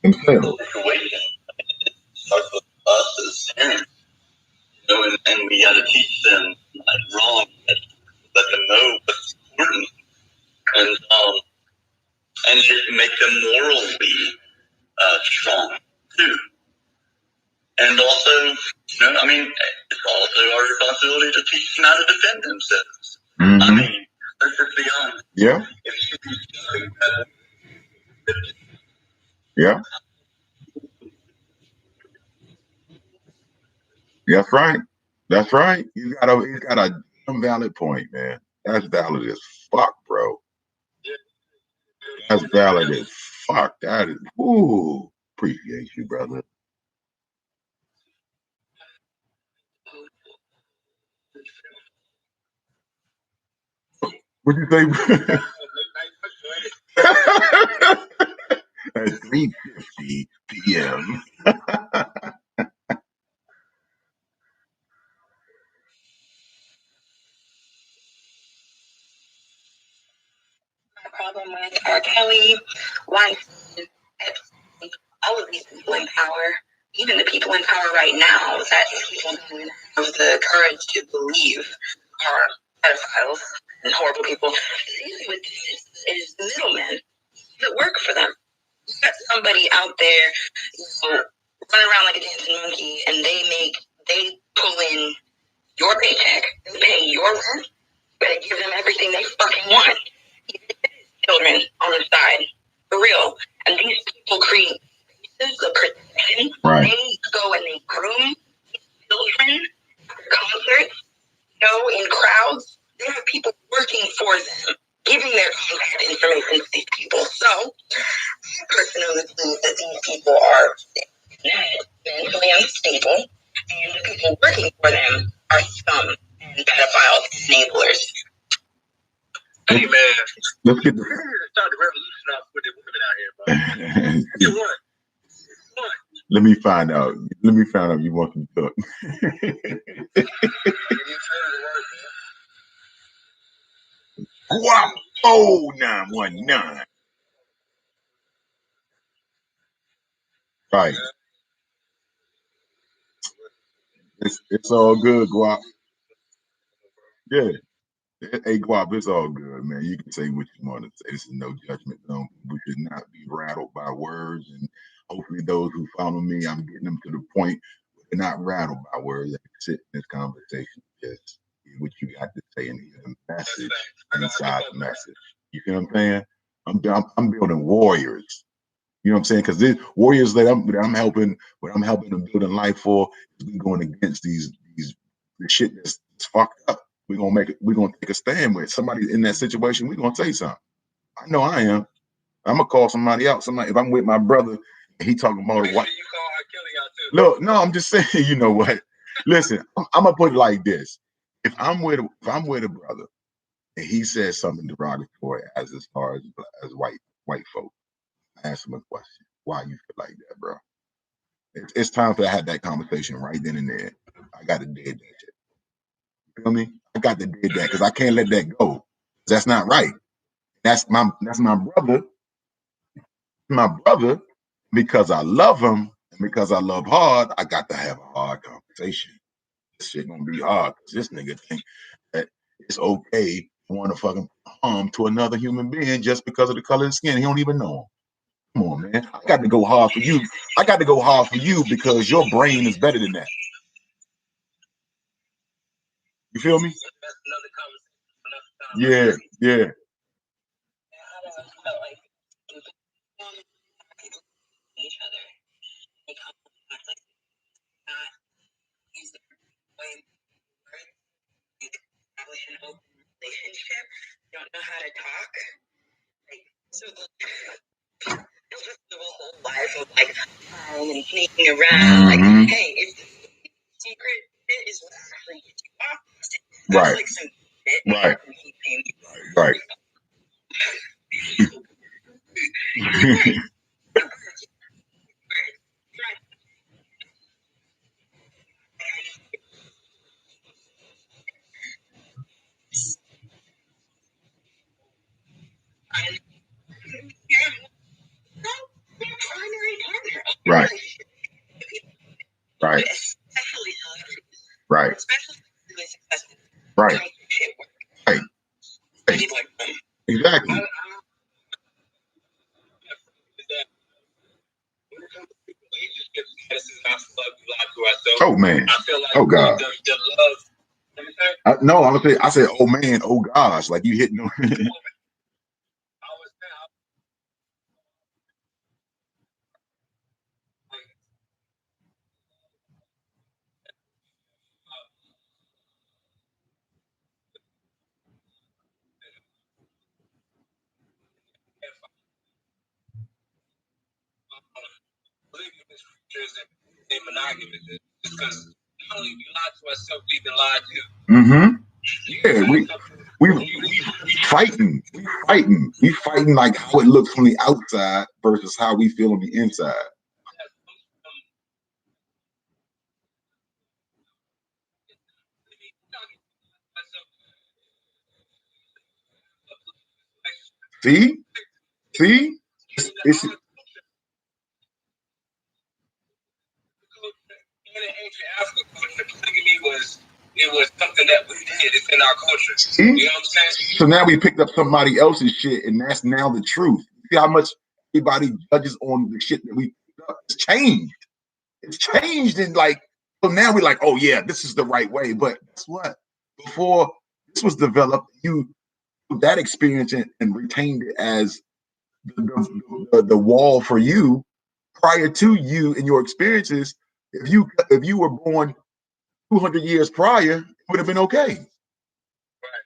situation. It starts with us as parents, and we got to teach them wrong, let them know what's important, and just make them morally strong too. And also, it's also our responsibility to teach them how to defend themselves. I mean, let's just be honest. Yeah. Yeah. That's right. That's right. You got a valid point, man. That's valid as fuck, bro. That's valid as fuck. That is, ooh, appreciate you, brother. What'd you say? At 3:50 p.m. Problem with R. Kelly, Weinstein, Epstein, all of these people in power, even the people in power right now that people don't have the courage to believe are pedophiles and horrible people. The issue with this is the middlemen that work for them. You got somebody out there, running around like a dancing monkey, and they pull in your paycheck, they pay your rent, you better give them everything they fucking want. Children on the side, for real. And these people create spaces of protection. Right. They go and they groom children after concerts, in crowds. They have people working for them, giving their contact information to these people. So, I personally believe that these people are mentally unstable, and the people working for them are scum and pedophiles and enablers. Hey man, let's get start the revolution off with the women out here, bro. Get one. Let me find out. You want some cook. Wow. Oh, 919. Right. It's all good, Guap. Yeah. Hey, Guap, it's all good, man. You can say what you want to say. This is no judgment zone. We should not be rattled by words. And hopefully those who follow me, I'm getting them to the point where they're not rattled by words. They can sit in this conversation, just hear what you got to say and hear the message inside the message. You feel what I'm saying? I'm building warriors. You know what I'm saying? Because these warriors that I'm helping, what I'm helping them build in life for, is we going against the shit that's fucked up. We're gonna take a stand with somebody in that situation. We're gonna say something. I know I am. I'm gonna call somebody out. Somebody, if I'm with my brother and he talking about what. You call R. Kelly out too. Look, no, I'm just saying, you know what? Listen, I'm gonna put it like this. If I'm with a brother and he says something derogatory as far as white folk, I ask him a question. Why you feel like that, bro? It's time to have that conversation right then and there. I got to dead that shit. You feel me? I got to dead that because I can't let that go. That's not right. That's my brother. My brother, because I love him and because I love hard, I got to have a hard conversation. This shit gonna be hard because this nigga think that it's okay to want to fucking harm to another human being just because of the color of his skin. He don't even know him. Come on, man. I got to go hard for you. I got to go hard for you because your brain is better than that. You feel me? Yeah, yeah. Relationship, don't know how to talk. So they'll just live a whole life of and sneaking around. Hey, if the secret is what actually gets you off, right. Right. Right. Right. Right. Right. Right. Right. Right. Exactly. Oh man. Oh God. No, I said, oh man, oh gosh, like you hitting. Because not only we lie to ourselves, we've been lied to. Mm-hmm. Yeah, we fighting like how it looks from the outside versus how we feel on the inside. See, it's in ancient Africa culture, polygamy was something that we did. It's in our culture. See? You know what I'm saying? So now we picked up somebody else's shit, and that's now the truth. See how much everybody judges on the shit that we picked up? It's changed. It's changed, and like so now we're like, oh yeah, this is the right way. But guess what? Before this was developed, you took that experience and retained it as the wall for you. Prior to you and your experiences, if you were born 200 years prior, it would have been okay. Right.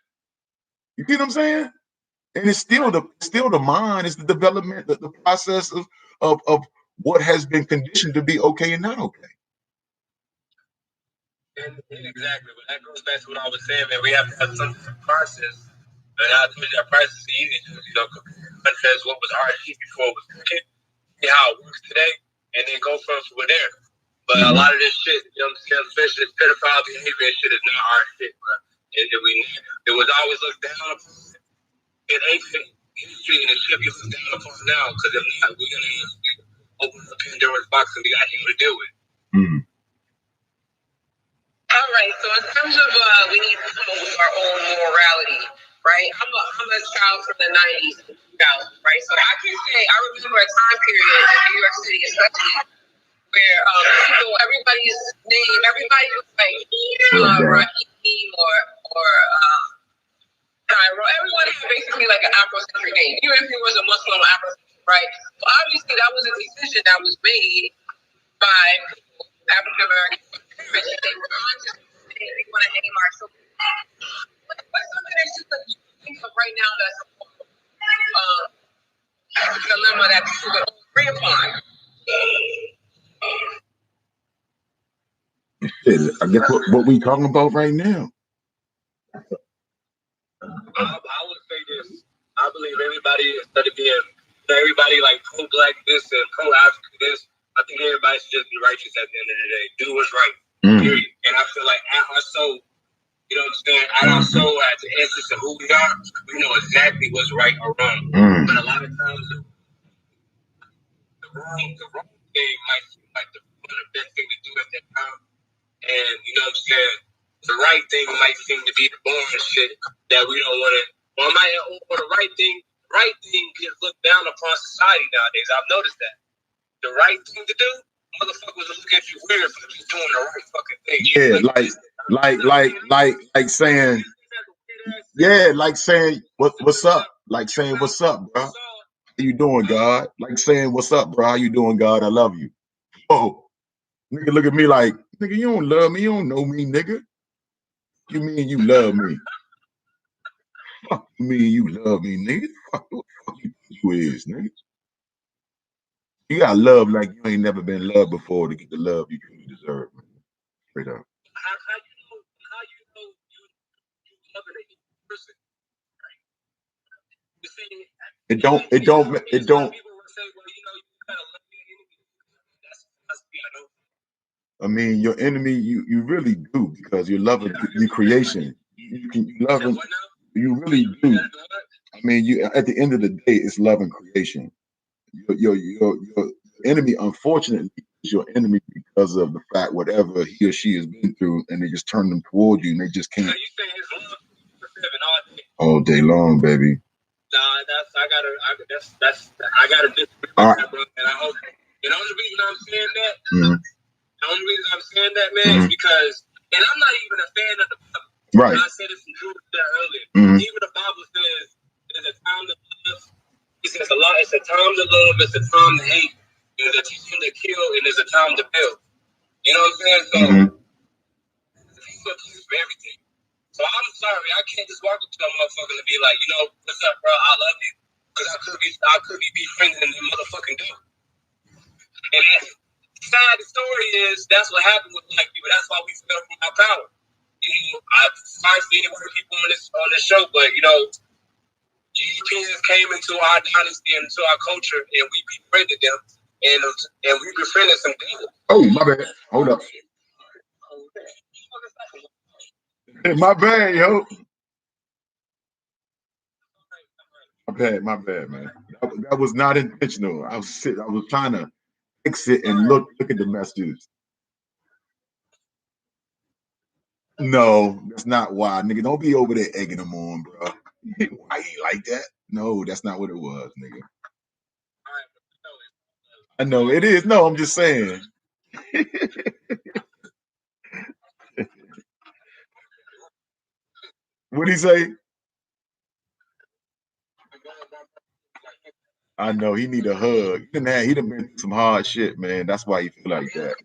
You get what I'm saying? And it's still the mind, it's the development, the process of what has been conditioned to be okay and not okay. And exactly, but that goes back to what I was saying, man. We have to have some process, and I think that process is easy to, contrast what was hard before it was cooking, see how it works today, and then go from there. But a lot of this shit, you know what I'm saying, especially this pedophile behavior and shit is not our shit, bro. It was always looked down upon in ancient history, and it should be looked down upon now, because if not, we're going to open the Pandora's box and we got him to deal with. Mm. All right, so in terms of we need to come up with our own morality, right? I'm a child from the 90s, right? So I can say I remember a time period in New York City, especially where everybody was like Raheem or Cairo. Everyone had basically like an Afrocentric name, even if he was a Muslim Afrocentric, right? So obviously that was a decision that was made by African American parents. They were conscious. They want to name our children. What's something that you could think of right now that's a dilemma that people would agree upon? I guess what we talking about right now. I would say this. I believe everybody, instead of being everybody like pro-black this and pro-African this, I think everybody should just be righteous at the end of the day. Do what's right. Period. And I feel like at our soul, you know what I'm saying? At our soul, at the essence of who we are, we know exactly what's right or wrong. But a lot of times, the wrong thing might seem like the best thing to do at that time. And you know what I'm saying? The right thing might seem to be the boring shit that we don't want to. Or the right thing gets looked down upon society nowadays. I've noticed that. The right thing to do, motherfuckers will look at you weird for just doing the right fucking thing. Yeah, like saying, yeah, like saying what's up? Like saying what's up, bro? How you doing, God? Like saying what's up, bro? How you doing, God? I love you. Oh, nigga, look at me like, nigga, you don't love me, you don't know me, nigga. You mean you love me? Fuck you mean you love me, nigga? Fuck you is, nigga. You got love like you ain't never been loved before to get the love you truly deserve, man. Straight up. How you know you loving a person? It don't. People will say, well, you know, you gotta love your enemy. That's philosophy, I know. I mean, your enemy, you really do, because you're loving the creation. You loving. You really do. I mean, you at the end of the day, it's loving creation. Your enemy, unfortunately, is your enemy because of the fact whatever he or she has been through, and they just turn them toward you, and they just can't. So you say his love all day? All day long, baby. Nah, I gotta disagree with that, bro. And I hope. And the only reason I'm saying that, man, is because, and I'm not even a fan of the Bible. Right. I said this in Drew earlier. Even the Bible says there's a time to love. It says a lot. It's a time to love. It's a time to hate. There's a time to kill, and there's a time to build. You know what I'm saying? So there's a place for everything. So I'm sorry, I can't just walk up to a motherfucker and be like, you know, what's up, bro? I love you, because I could be befriending them motherfucking dude. And that's sad. The story is that's what happened with black people. That's why we fell from our power. You know, I'm sorry for any white people on this show, but you know, Europeans came into our dynasty and into our culture, and we befriended them, and we befriended some people. Oh, my bad. Hold up. My bad, yo. My bad, man. That was not intentional. I was trying to fix it and look at the messages. No, that's not why, nigga. Don't be over there egging them on, bro. Why you like that? No, that's not what it was, nigga. I know it is. No, I'm just saying. What'd he say? I know he need a hug. He done been through some hard shit, man. That's why he feel like that.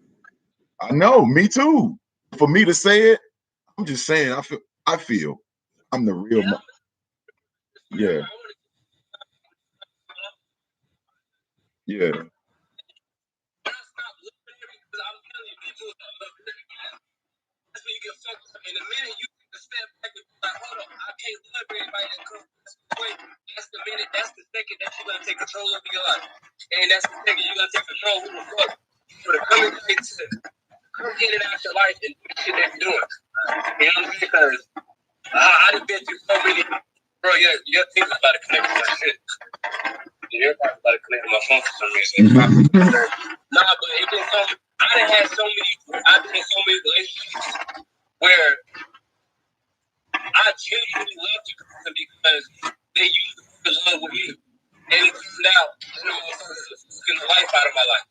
I know, me too. For me to say it, I'm just saying. I feel I'm the real. Yeah. Yeah. In a minute, you can step back and be like, hold on, I can't love everybody that comes this way. That's the minute, that's the second that you're going to take control of your life. And that's the second you're going to take control of who the fuck. For the coming days to come in and out your life and do the shit that you're doing. You know what I'm saying? Because I done been through so many, bro, your thing's about to connect with my shit. You're about to connect with my phone for some reason. Nah, but it been so, I've been in so many relationships where I genuinely love the person because they used to love with me. And it turned out, you know, fucking the life out of my life.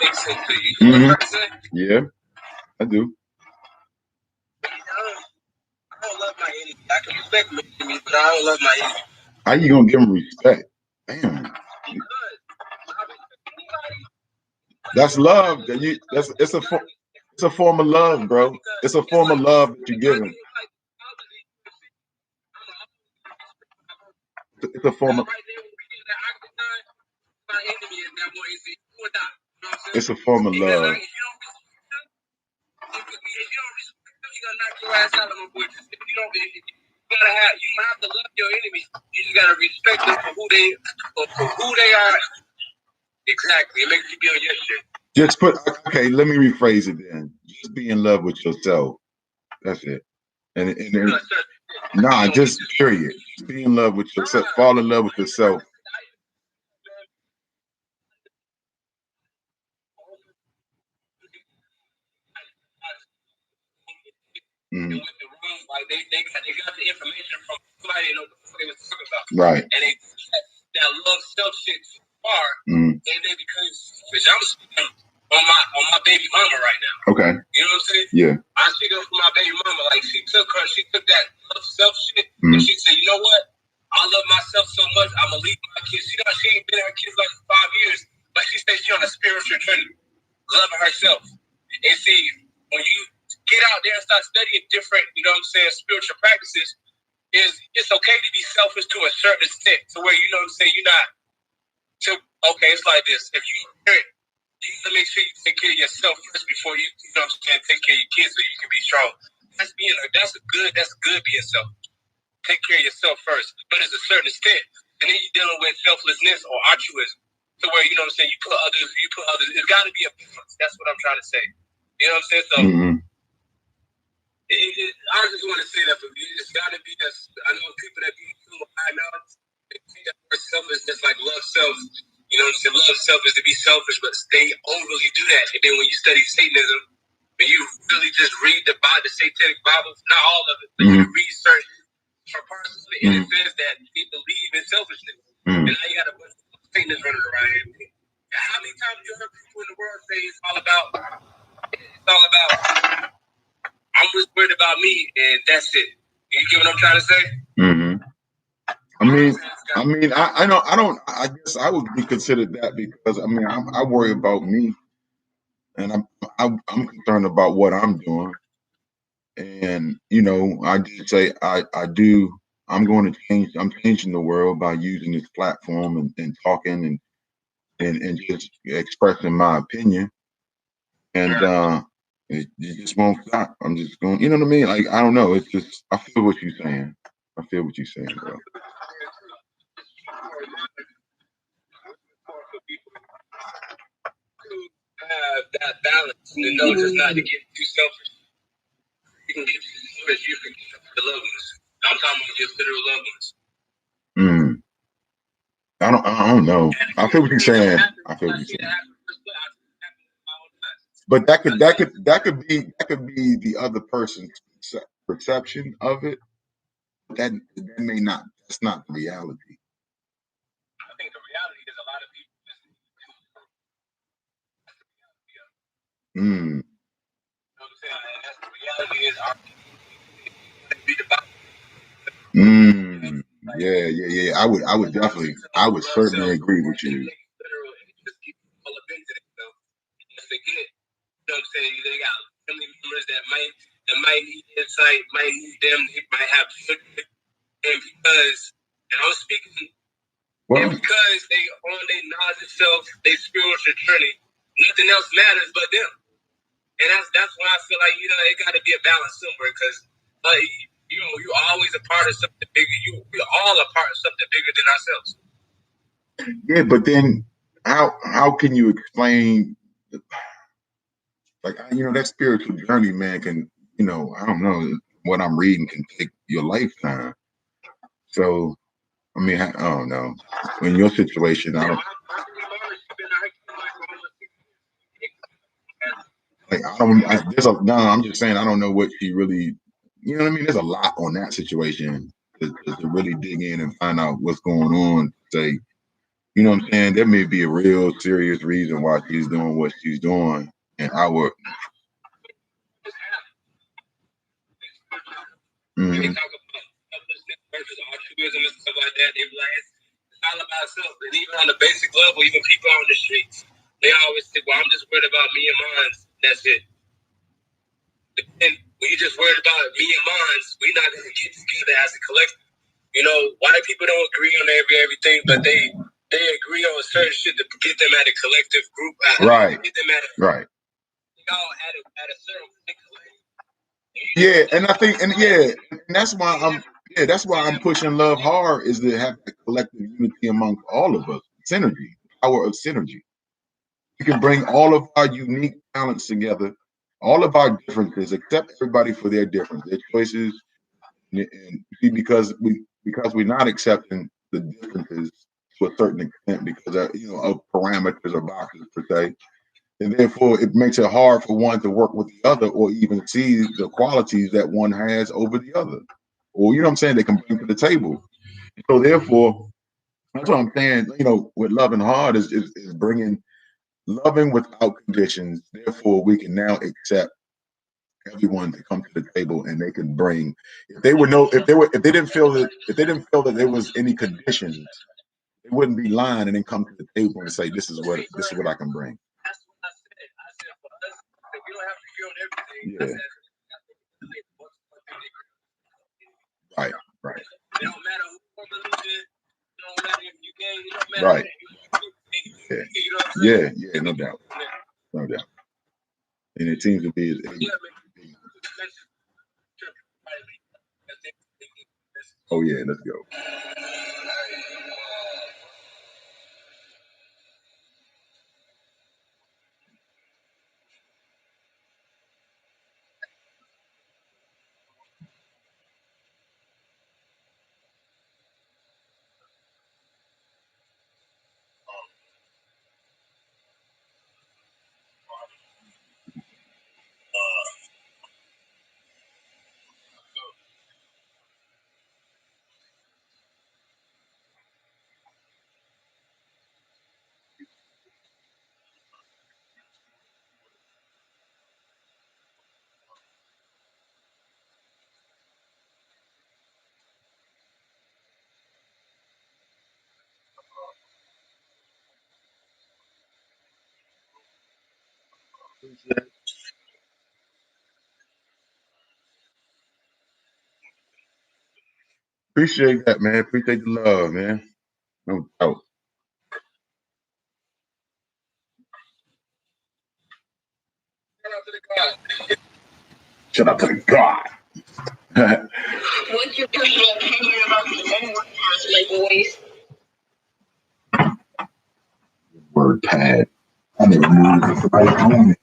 Makes sense to you. You know what I'm saying? Yeah, I do. I don't love my enemy. I can respect my enemy, but I don't love my enemy. How you gonna give him respect? Damn. That's love. It's a form of love, bro. It's a form of love that you're giving. It's a form of. It's a form of love. You have to love your enemy. You just gotta respect them for who they are. Exactly. It makes you feel your shit. Okay, let me rephrase it then. Just be in love with yourself. That's it. And nah, just period. Just be in love with yourself. Fall in love with yourself. Like they got the information from somebody they know what they was talking about. Right. And they that love self shit too far, and they become selfish. I'm speaking on my baby mama right now. Okay. You know what I'm saying? Yeah. I speak up for my baby mama. Like she took that love self shit, and she said, you know what? I love myself so much. I'm gonna leave my kids. She ain't been her kids like 5 years, but she said she's on a spiritual journey, loving herself. And see, when you get out there and start studying different, you know what I'm saying, spiritual practices, it's okay to be selfish to a certain extent, to where, you know what I'm saying, you're not okay, it's like this. If you gotta make sure you take care of yourself first before you know what I'm saying, take care of your kids so you can be strong. That's good being selfish. Take care of yourself first. But it's a certain extent. And then you're dealing with selflessness or altruism, to where, you know what I'm saying, you put others. It's got to be a balance. That's what I'm trying to say. You know what I'm saying? So I just want to say that it's got to be this. I know people that be cool high now, they see that word selflessness like love self. You know what I'm saying? Love self is to be selfish, but they overly do that. And then when you study Satanism, when you really just read the Satanic Bible, not all of it, but you read certain parts of it, and it says that they believe in selfishness. And now you got a bunch of Satanists running around here. How many times you heard people in the world say it's all about I'm just worried about me, and that's it. You get what I'm trying to say? I guess I would be considered that because I worry about me, and I'm concerned about what I'm doing, and I did say I'm going to change. I'm changing the world by using this platform and talking and just expressing my opinion, and it just won't stop. I'm just going. You know what I mean? Like I don't know. It's just I feel what you're saying. Bro. Have that balance and know just not to get too selfish. You can get too selfish, you can get the loved ones. I'm talking about your literal loved ones. I don't know. I feel what you're saying. But that could be the other person's perception of it. That may not. That's not the reality. I think the reality is a lot of people You know what I'm saying? And that's the reality is our be the Yeah. I would certainly agree with you. You know what I'm saying? They got family members that might need insight, might need them, they might have children. And I'm speaking, and because they on their knowledge itself, their spiritual journey, nothing else matters but them. And that's why I feel like, it got to be a balance somewhere, because you're always a part of something bigger. We're all a part of something bigger than ourselves. Yeah, but then how can you explain that spiritual journey, man, can, I don't know, what I'm reading can take your lifetime. So, I don't know. In your situation, I'm just saying, I don't know what she really, you know what I mean? There's a lot on that situation to really dig in and find out what's going on. Say, you know what I'm saying? There may be a real serious reason why she's doing what she's doing. And I would. They talk about selflessness versus altruism and stuff like that. They be like, it's all about self. And even on the basic level, even people on the streets, they always say, well, I'm just worried about me and mine. That's it. And when you just worried about me and mine, we're not going to get together as a collective. White people don't agree on everything, but they agree on certain shit to get them at a collective group. Right. Get them at a, right. All at a certain collective. Yeah, and I think, and that's why I'm pushing love hard, is to have the collective unity amongst all of us. Synergy, power of synergy. We can bring all of our unique talents together, all of our differences, accept everybody for their difference, their choices, and see, because we're not accepting the differences to a certain extent because of parameters or boxes per se. And therefore, it makes it hard for one to work with the other or even see the qualities that one has over the other. Or, you know what I'm saying, they can bring to the table. So therefore, that's what I'm saying, with loving hard is bringing loving without conditions. Therefore, we can now accept everyone to come to the table, and they can bring, if they didn't feel that there was any conditions, they wouldn't be lying and then come to the table and say, this is what I can bring. Yeah. Right. It don't matter who religion, it don't matter if you gay, it don't matter. Right. Yeah. Yeah, no doubt. And it seems to be oh yeah, let's go. Appreciate that, man. Appreciate the love, man. No doubt. Shout out to the God. What's your personal opinion about the N-word past my boys? Word pad. I never knew it was right on it.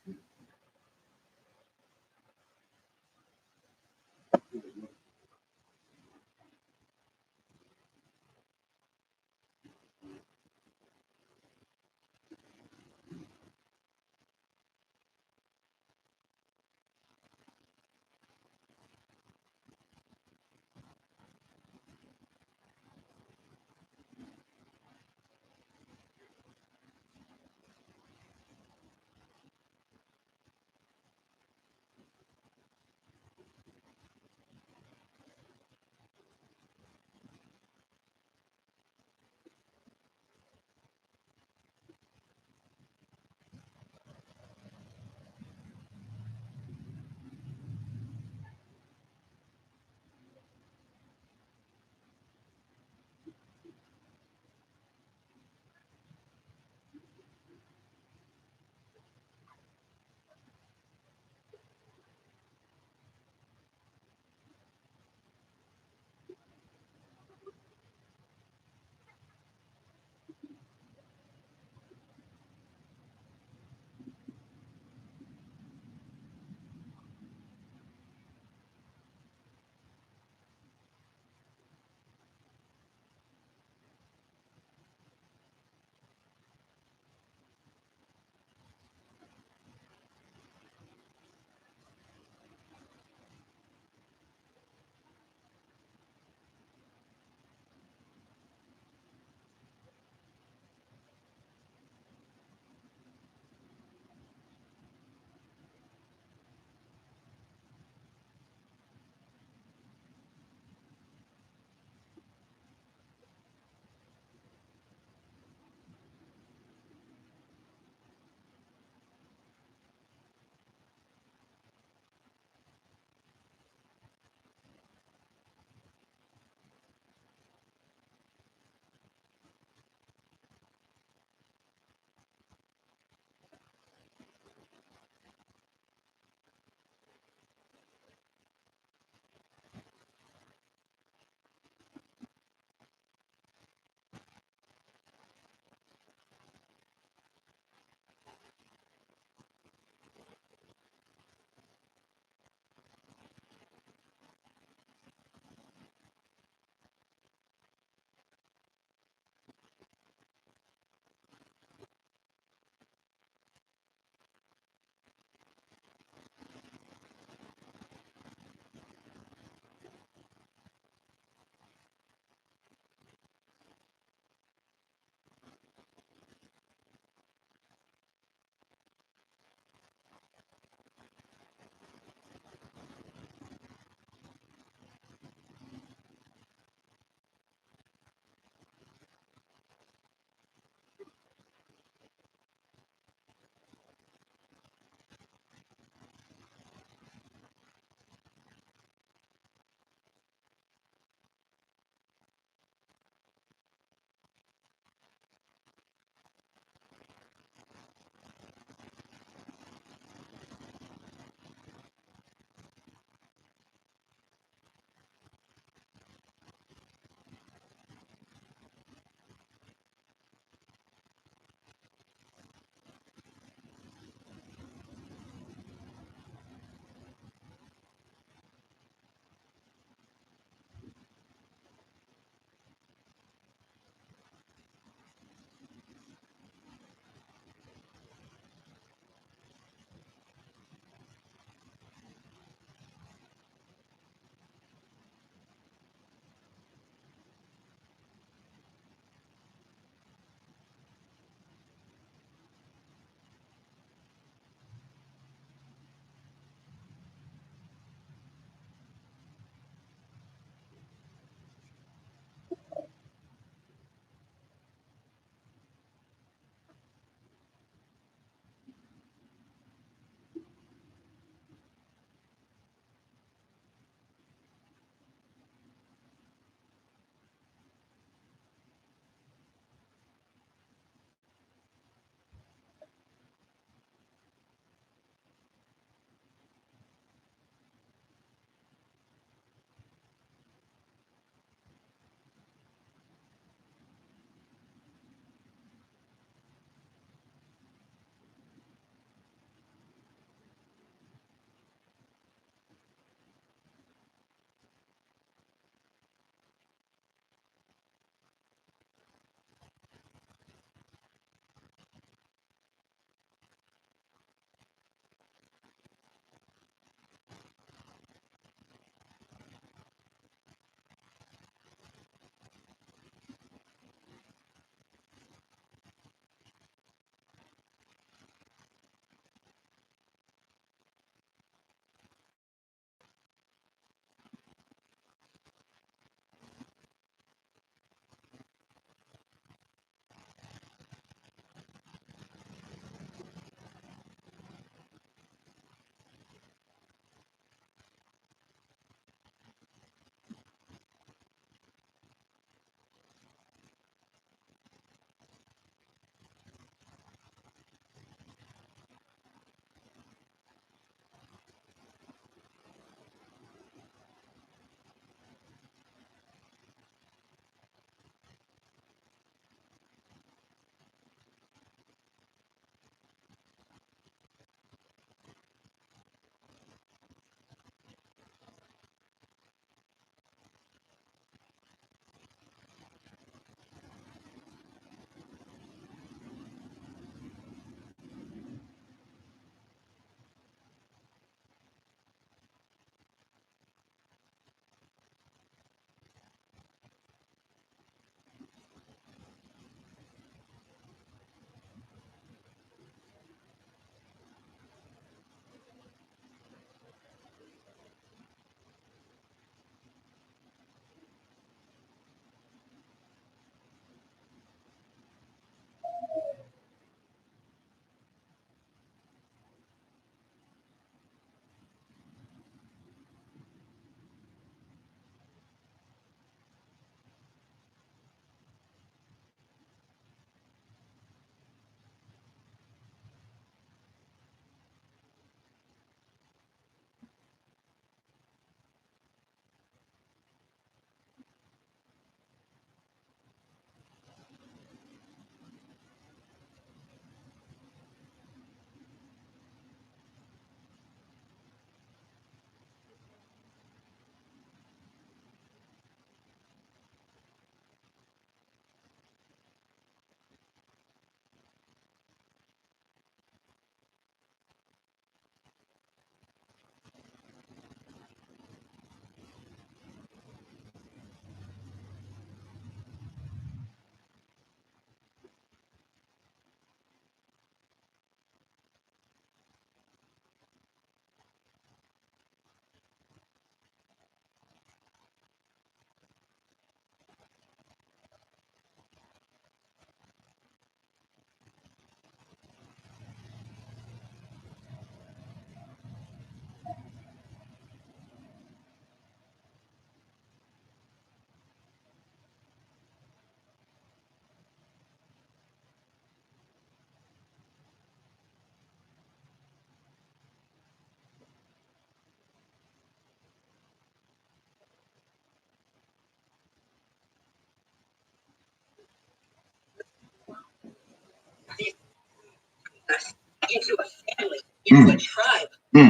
into a tribe. Do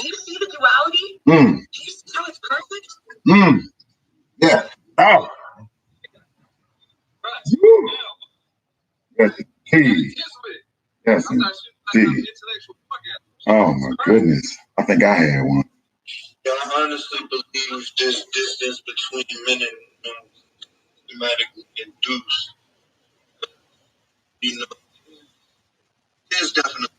you see the duality? Do you see how it's perfect? Yeah. Oh. That's the key. That's the key. Oh my goodness. I think I had one. I honestly believe this distance between men and women is systematically induced. You know, there's definitely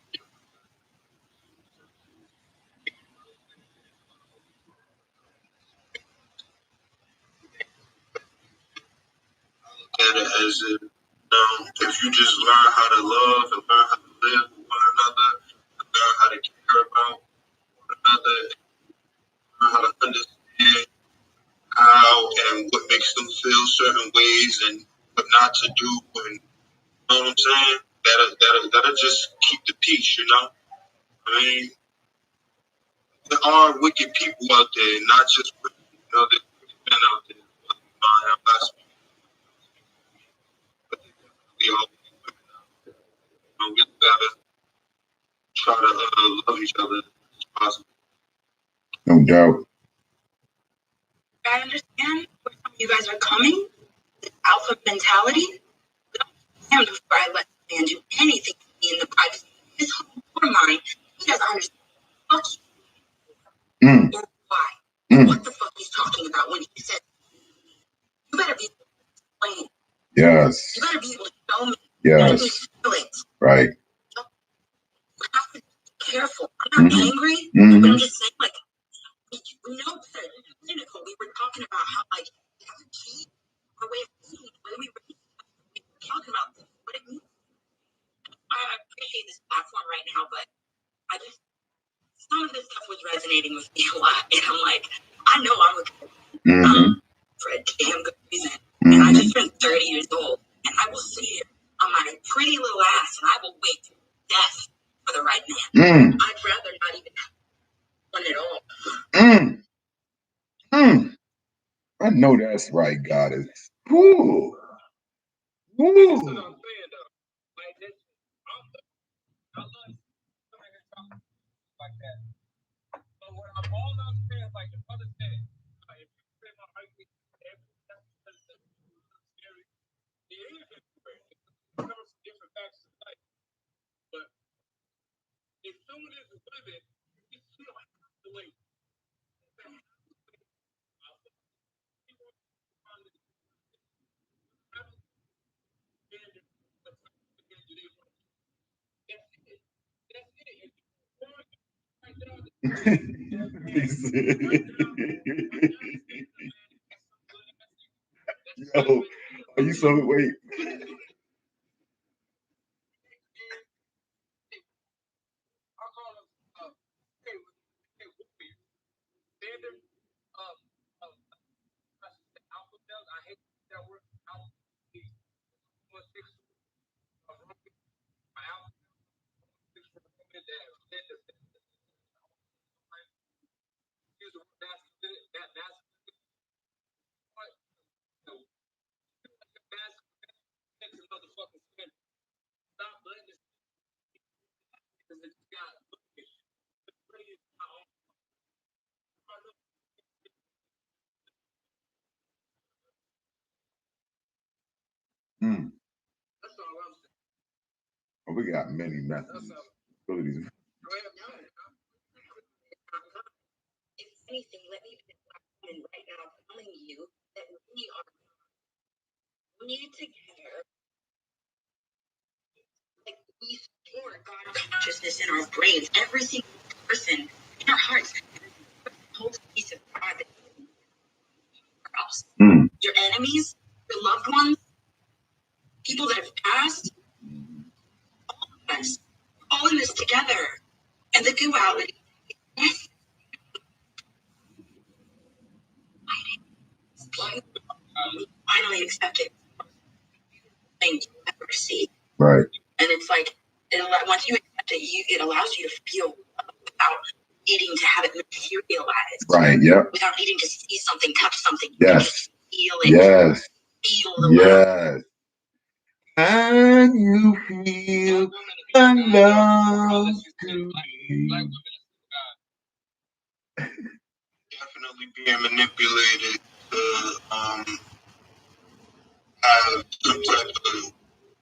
at it as if, if you just learn how to love and learn how to live with one another, and learn how to care about one another, learn how to understand how and what makes them feel certain ways and what not to do, and you know what I'm saying? That'll just keep the peace, you know? I mean, there are wicked people out there, not just women, you know, there's wicked men out there. But, I'm not speaking, but they are wicked women out there. You know, we gotta try to love each other as possible. No doubt. I understand where some of you guys are coming. This alpha mentality. And before I let the man do anything to me in the privacy of his home or mine, he doesn't understand or why. What the fuck he's talking about when he says, you better be able to explain. Yes. You better be able to show me. Yes. Feel it. Right. You have to be careful. I'm not angry, but I'm just saying, like, we know better. Cynical. We were talking about how, like, we have to change our way of thinking, the way we were talking about this, what it means. I appreciate this platform right now, but I just, some of this stuff was resonating with me a lot. And I'm like, I know I'm a good for a damn good reason. And I just turned 30 years old. And I will sit here on my pretty little ass and I will wait to death for the right man. I'd rather not even have one at all. I know that's right, Goddess. Woo. Woo. Like that. But what I'm all I'm saying, like the brother said, if you say my right, it is everywhere. It comes from different facts of life. But as soon as you live it, you still have to wait. Yo, are you so wait? I hate that word. That's all I'm saying. Well, we got many methods. Abilities. If anything, let me be right now telling you that we are together. Like we store God consciousness in our brains. Every single person in our hearts holds a piece of God that us. Your enemies, your loved ones, people that have passed, all of us, all in this together. And the duality. Yes. Finally accepted thing you ever see. Right. And it's like, once you accept it, it allows you to feel without needing to have it materialized. Right. Yep. Without needing to see something, touch something. Yes. Feel it. Yes. Feel the love. and you feel the love to be. Definitely being manipulated to have some type of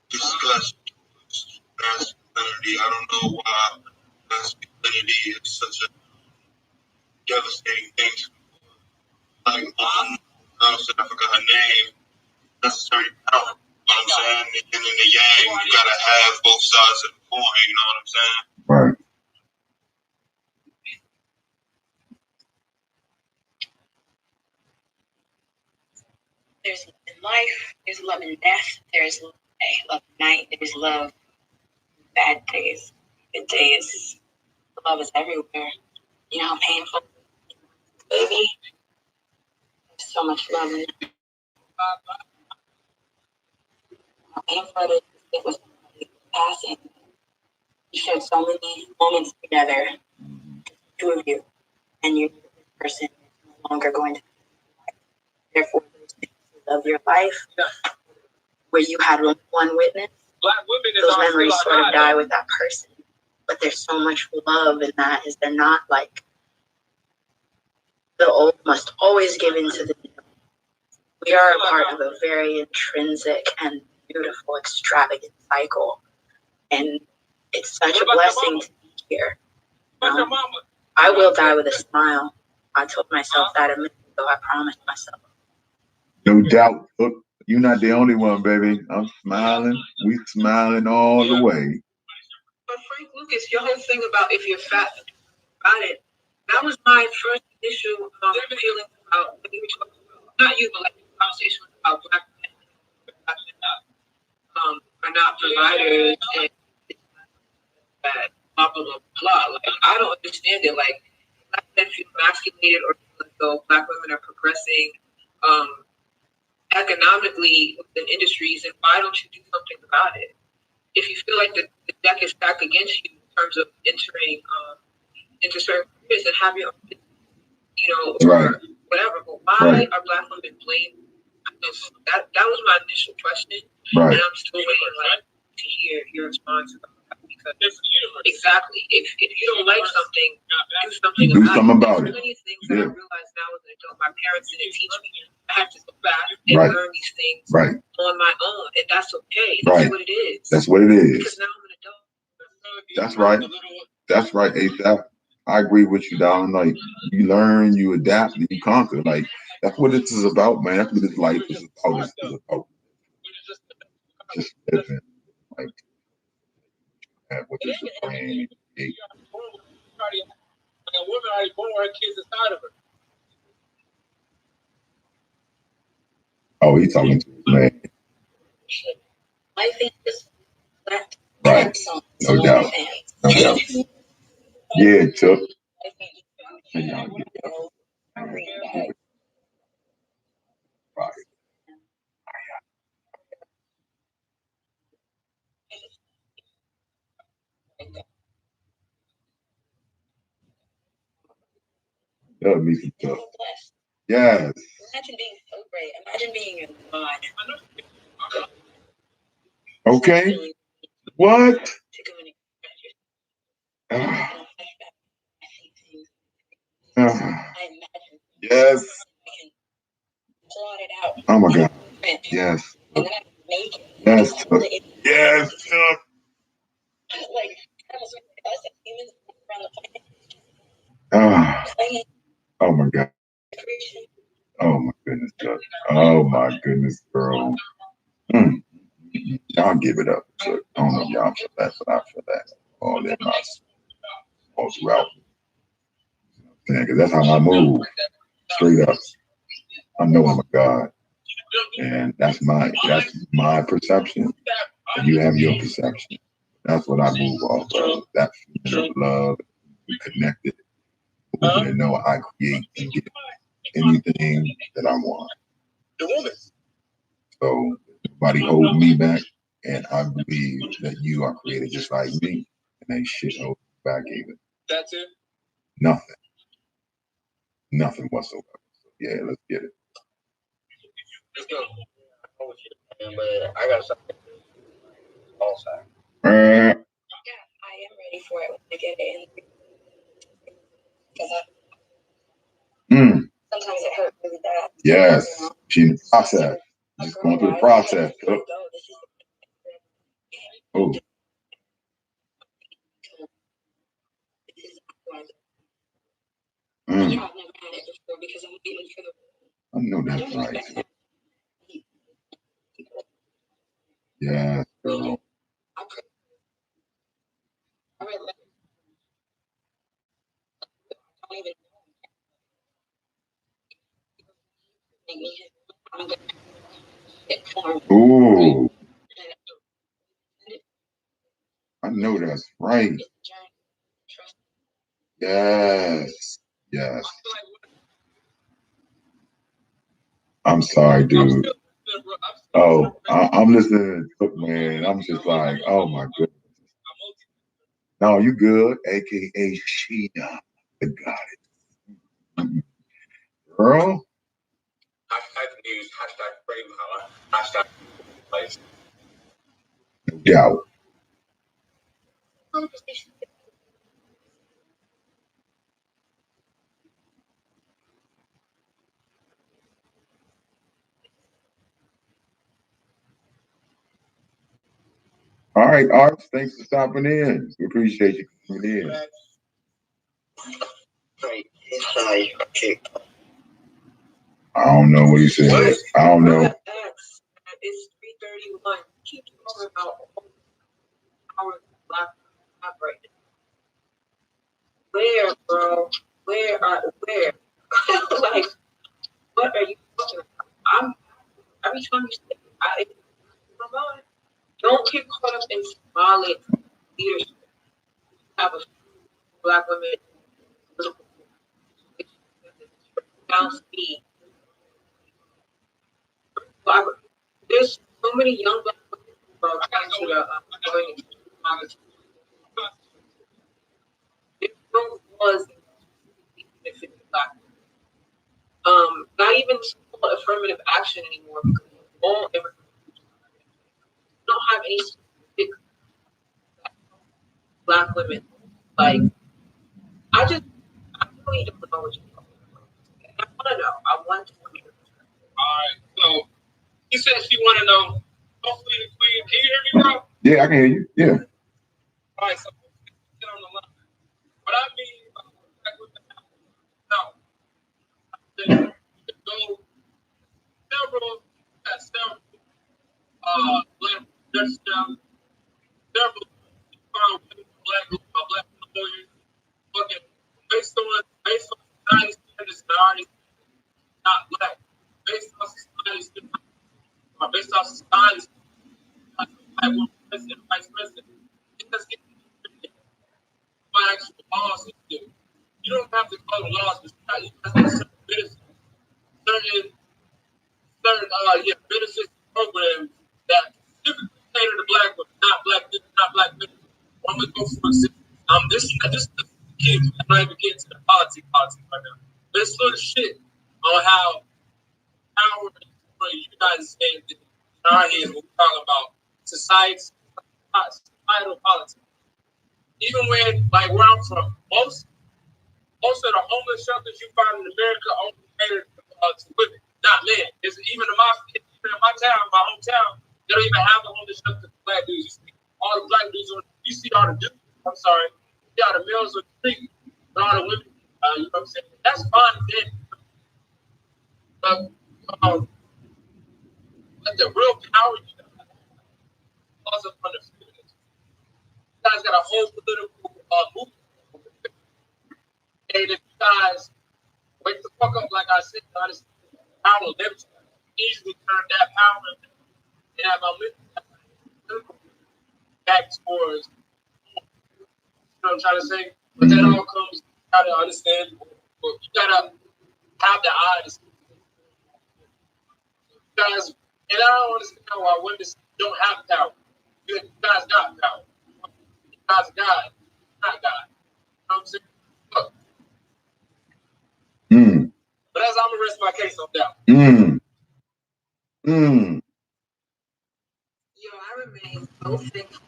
disgust towards masculinity. I don't know why masculinity is such a devastating thing to me. Like, I forgot her name. Necessary power. You know what I'm saying? The yin and the yang. You gotta have both sides of the coin. You know what I'm saying? Right. There's love in life, there's love in death, there's love in night, there's love in bad days, good days. Love is everywhere. You know how painful, baby? There's so much love in it. How painful it was passing. You shared so many moments together, two of you, and you, this person is no longer going to be. Therefore, those pieces of your life where you had one witness, those memories sort of die with that person. But there's so much love in that. Is there not? Like, the old must always give into the new. We are a part of a very intrinsic and beautiful, extravagant cycle. And it's such a blessing to be here. I will die with a smile. I told myself that a minute ago. I promised myself. No doubt. Look, you're not the only one, baby. I'm smiling. We smiling all the way. But Frank Lucas, your whole thing about if you're fat, about it, that was my first initial feeling about, not you, but like the conversation about black men are not providers and that blah, blah, blah, blah. Like, I don't understand it. Like, black men feel emasculated or feel as though black women are progressing economically within industries, and why don't you do something about it? If you feel like the deck is stacked against you in terms of entering into certain careers, and have your own, you know, right, or whatever. But why are black women blamed? That was my initial question, right. And I'm still waiting to hear your response about that, because exactly, if you don't like something, do something about it. There's many things that I realize now as an adult, my parents didn't teach me. I have to go back and learn these things on my own, and that's okay. That's what it is. That's what it is. Because now I'm an adult. That's right. That's right, ASAP. I agree with you, darling. Like, you learn, you adapt, and you conquer. Like, that's what this is about, man. That's what this life is about. It's about just living, like, at what is the brain. A woman already born with her kids inside of her. Oh, he's talking to his man. I think this black right. No doubt. No doubt. Yeah, Chuck. Right. That would be some stuff. Yes. Imagine being so great. Imagine being a god. Okay. What? Yes. Oh my God. Yes. Yes. Yes. Oh my God. Oh my goodness, Chuck. Oh my goodness, girl. Y'all give it up, Chuck. I don't know if y'all feel that, but I feel that all in my all throughout. Because that's how I move. Straight up. I know I'm a God. And that's my perception. And you have your perception. That's what I move off of. That feeling of love, connected. And know I create and get anything that I want. So nobody hold me back, and I believe that you are created just like me, and ain't shit hold back either. That's it. Nothing whatsoever. So yeah, let's get it. Let's go. But I got something. Yeah, I am ready for it when I get it. Sometimes it hurt really bad. Yes, she's in the process. Just going through the process. Oh. I know that's right. Yeah, girl. Ooh. I know that's right. Yes. Yes. I'm sorry, dude. Oh, I'm listening to Cook, man. I'm just like, oh my goodness. No, you good? AKA Sheena. I got it. Girl. Hashtag news, hashtag frame power, hashtag place. No doubt. All right, Arts, thanks for stopping in. We appreciate you coming in. I don't know what he said. What? I don't know. It's 3:31. Keep talking about our black right now. Where, bro? Where? Like, what are you talking about? Every time you say, come on. Don't get caught up in symbolic leadership. Have a black women bounce me. There's so many young black women who are trying to going into Congress. There was black. Not even affirmative action anymore because all don't have any specific black women. Like, I really don't know what you're talking about. I want to know. I want to know. All right. So, he said she want to know. Hopefully, the queen. Can you hear me, bro? Yeah, I can hear you. Yeah. All right. So, get on the line. What I mean, no. Go several, there's several black lawyers, okay, based on society standards, already not black, based on society standards, or based on society standards, president, vice president, it doesn't get what actual laws to do. You don't have to follow laws, but you have to certain benefits programs that typically cater to black women, not black men. I'm gonna go for example. This kid, I'm not even getting to the politics right now. Let's look shit on how power for you guys saying in our heads when we're talking about societal politics. Even when, like where I'm from, most of the homeless shelters you find in America only cater to women, not men. It's even in my town, my hometown, they don't even have a homeless shelter for black dudes. You see all the black dudes you see all the dudes. I'm sorry, you see all the males on the street, but all the women. You know what I'm saying? That's fine then. But the real power you got also from the feminists. You guys got a whole political movement. And if you guys wake the fuck up, like I said, honestly, power lives. Easily turn that power and have a back towards, you know what I'm trying to say? But that all comes, you gotta understand, you gotta have the eyes. You guys, and I don't understand why women don't have power. You guys got power. You guys are God, not God. You know what I'm saying? Look. But as I'm gonna rest my case on that. Yo, I remain so thankful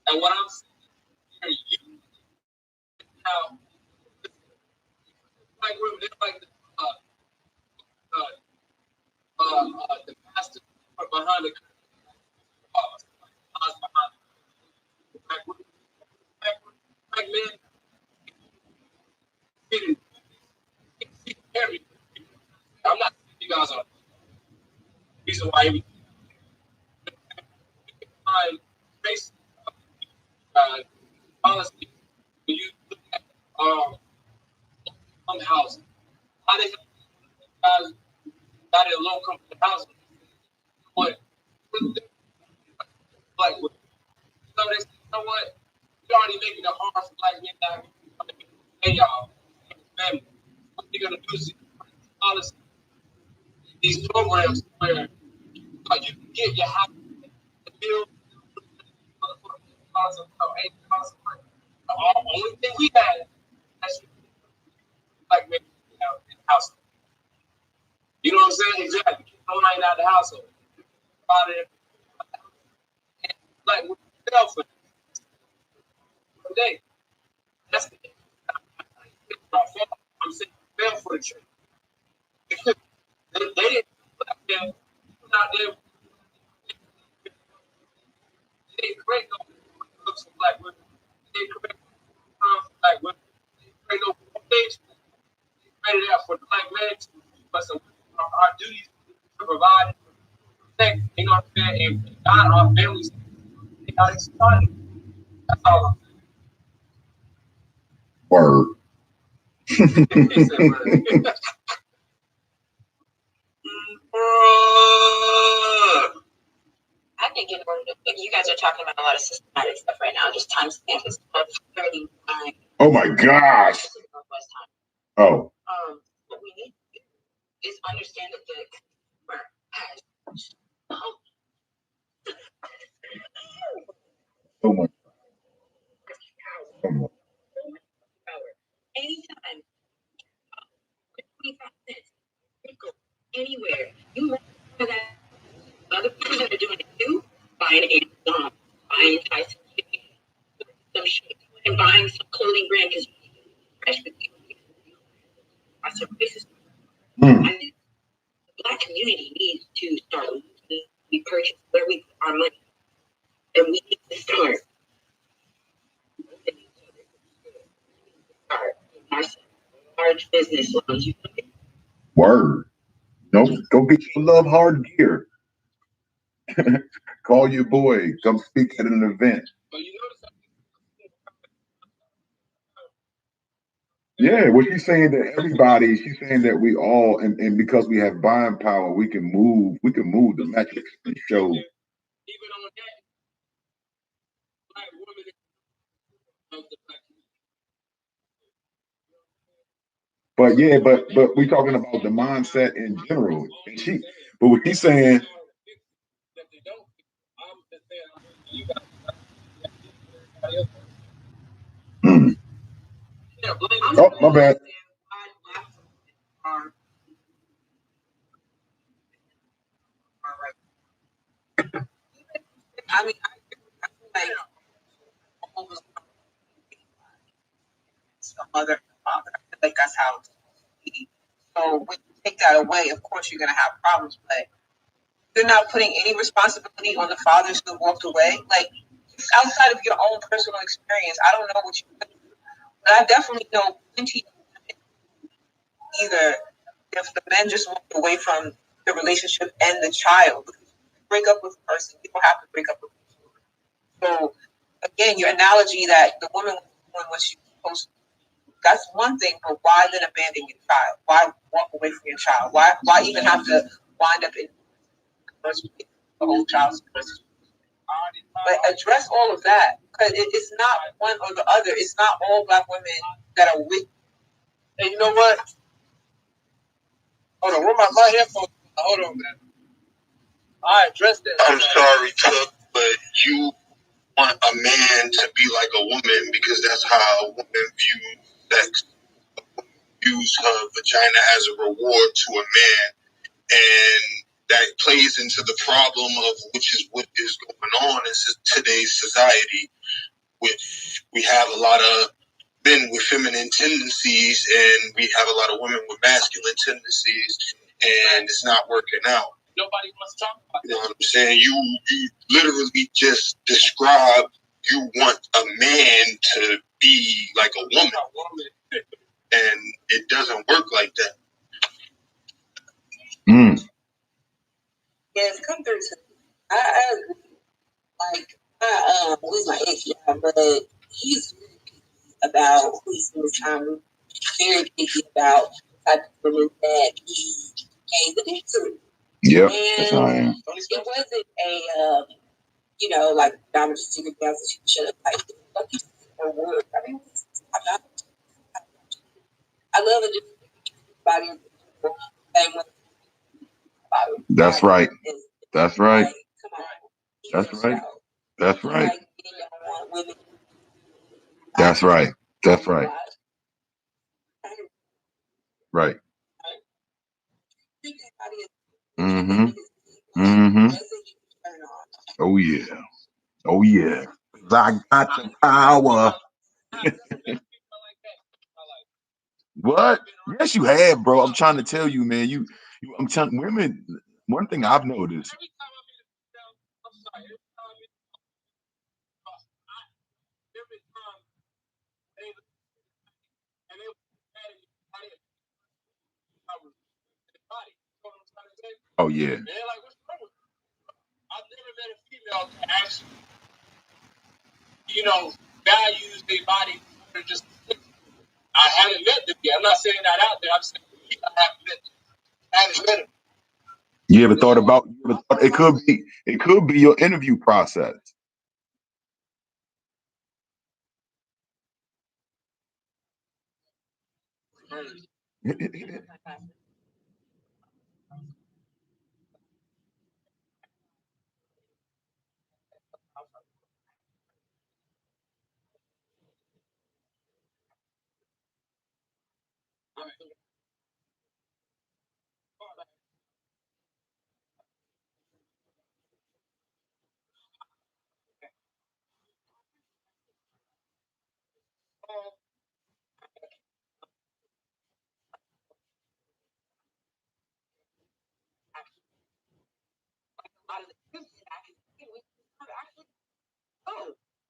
And what I'm saying, you now, like women, they're like the pastor behind the black men, I'm not saying you guys are the reason why we find race policy when you look at housing. How they guys got in low income housing, but like, so they say, you know what? You're already making it hard for black men now. Hey, y'all, family, what you're gonna do is policy, these programs where you can get your house built. The only thing we had, that's like men in the house. You know what I'm saying? Exactly. No night out of the household. Like we fell for today. That's the I'm saying fell for the church. They didn't put out there. They didn't create no looks for black women. They didn't create black women. They didn't create no foundation. They created that for the black men to but some our duties to provide, protect, you know what I'm saying, and guide our families. They got it started. That's all I'm saying. Word. I think you guys are talking about a lot of systematic stuff right now. Just timestamp is 12:39. Oh my gosh. Oh. What we need is understand that the customer has so much power. Anytime, 25 cents, you go anywhere. You let that other people that are doing it too, buying Amazon, buying Tyson, some shit, and buying some clothing brand because that's a racist. I think the black community needs to start looking, we purchase where we put our money, and we need to start our large business loans. Word. Don't go get your love hard gear. Call your boy. Come speak at an event. Yeah, what she's saying that everybody, she's saying that we all, and because we have buying power, we can move the metrics and show. Even on that, black women of the black community. But we talking about the mindset in general. And but what she's saying. Oh, my bad. I mean, a mother and father. I feel like that's how it's supposed to be. So when you take that away, of course you're gonna have problems, but you're not putting any responsibility on the fathers who walked away. Like outside of your own personal experience, I don't know what you do, but I definitely know plenty of women, either if the men just walk away from the relationship and the child, break up with a person, you don't have to break up with them. So again, your analogy that the woman was doing what she was supposed to do, that's one thing, but why then abandon your child? Why walk away from your child? Why even have to wind up in the first place, the whole child's person? But address all of that, because it's not one or the other. It's not all Black women that are with. And you know what? Hold on, where my headphones? Hold on, man. I addressed that. I'm sorry, Cook, but you want a man to be like a woman because that's how women view sex. Use her vagina as a reward to a man, and that plays into the problem of which is what is going on in today's society. Which we have a lot of men with feminine tendencies, and we have a lot of women with masculine tendencies, and it's not working out. Nobody wants to talk about that. You know what I'm saying? You literally just described you want a man to be like a woman. And it doesn't work like that. Yes, come through. I agree. Like, I lose my ex, yeah, but he's really picky about who he spends time with. Very picky about the type of women that he gave the dick to. Yep, and that's how I am. It wasn't a, like, I'm just taking down so she should have, like, fuck you, or word. I mean, I'm not. I love it. Body same way. That's right. That's right. Like, come on. That's right. That's right. Like, women. That's right. That's right. Right. Mm-hmm. Mm-hmm. Oh yeah. Oh yeah. I got the power. What? Yes, you have, bro. I'm trying to tell you, man. I'm telling women. One thing I've noticed. Oh yeah. They're like, what's wrong with you? I've never met a female that actually, values their body more than just. I haven't met them yet. I'm not saying that out there. I'm saying I haven't met them. I haven't met them. You ever thought about it could be your interview process.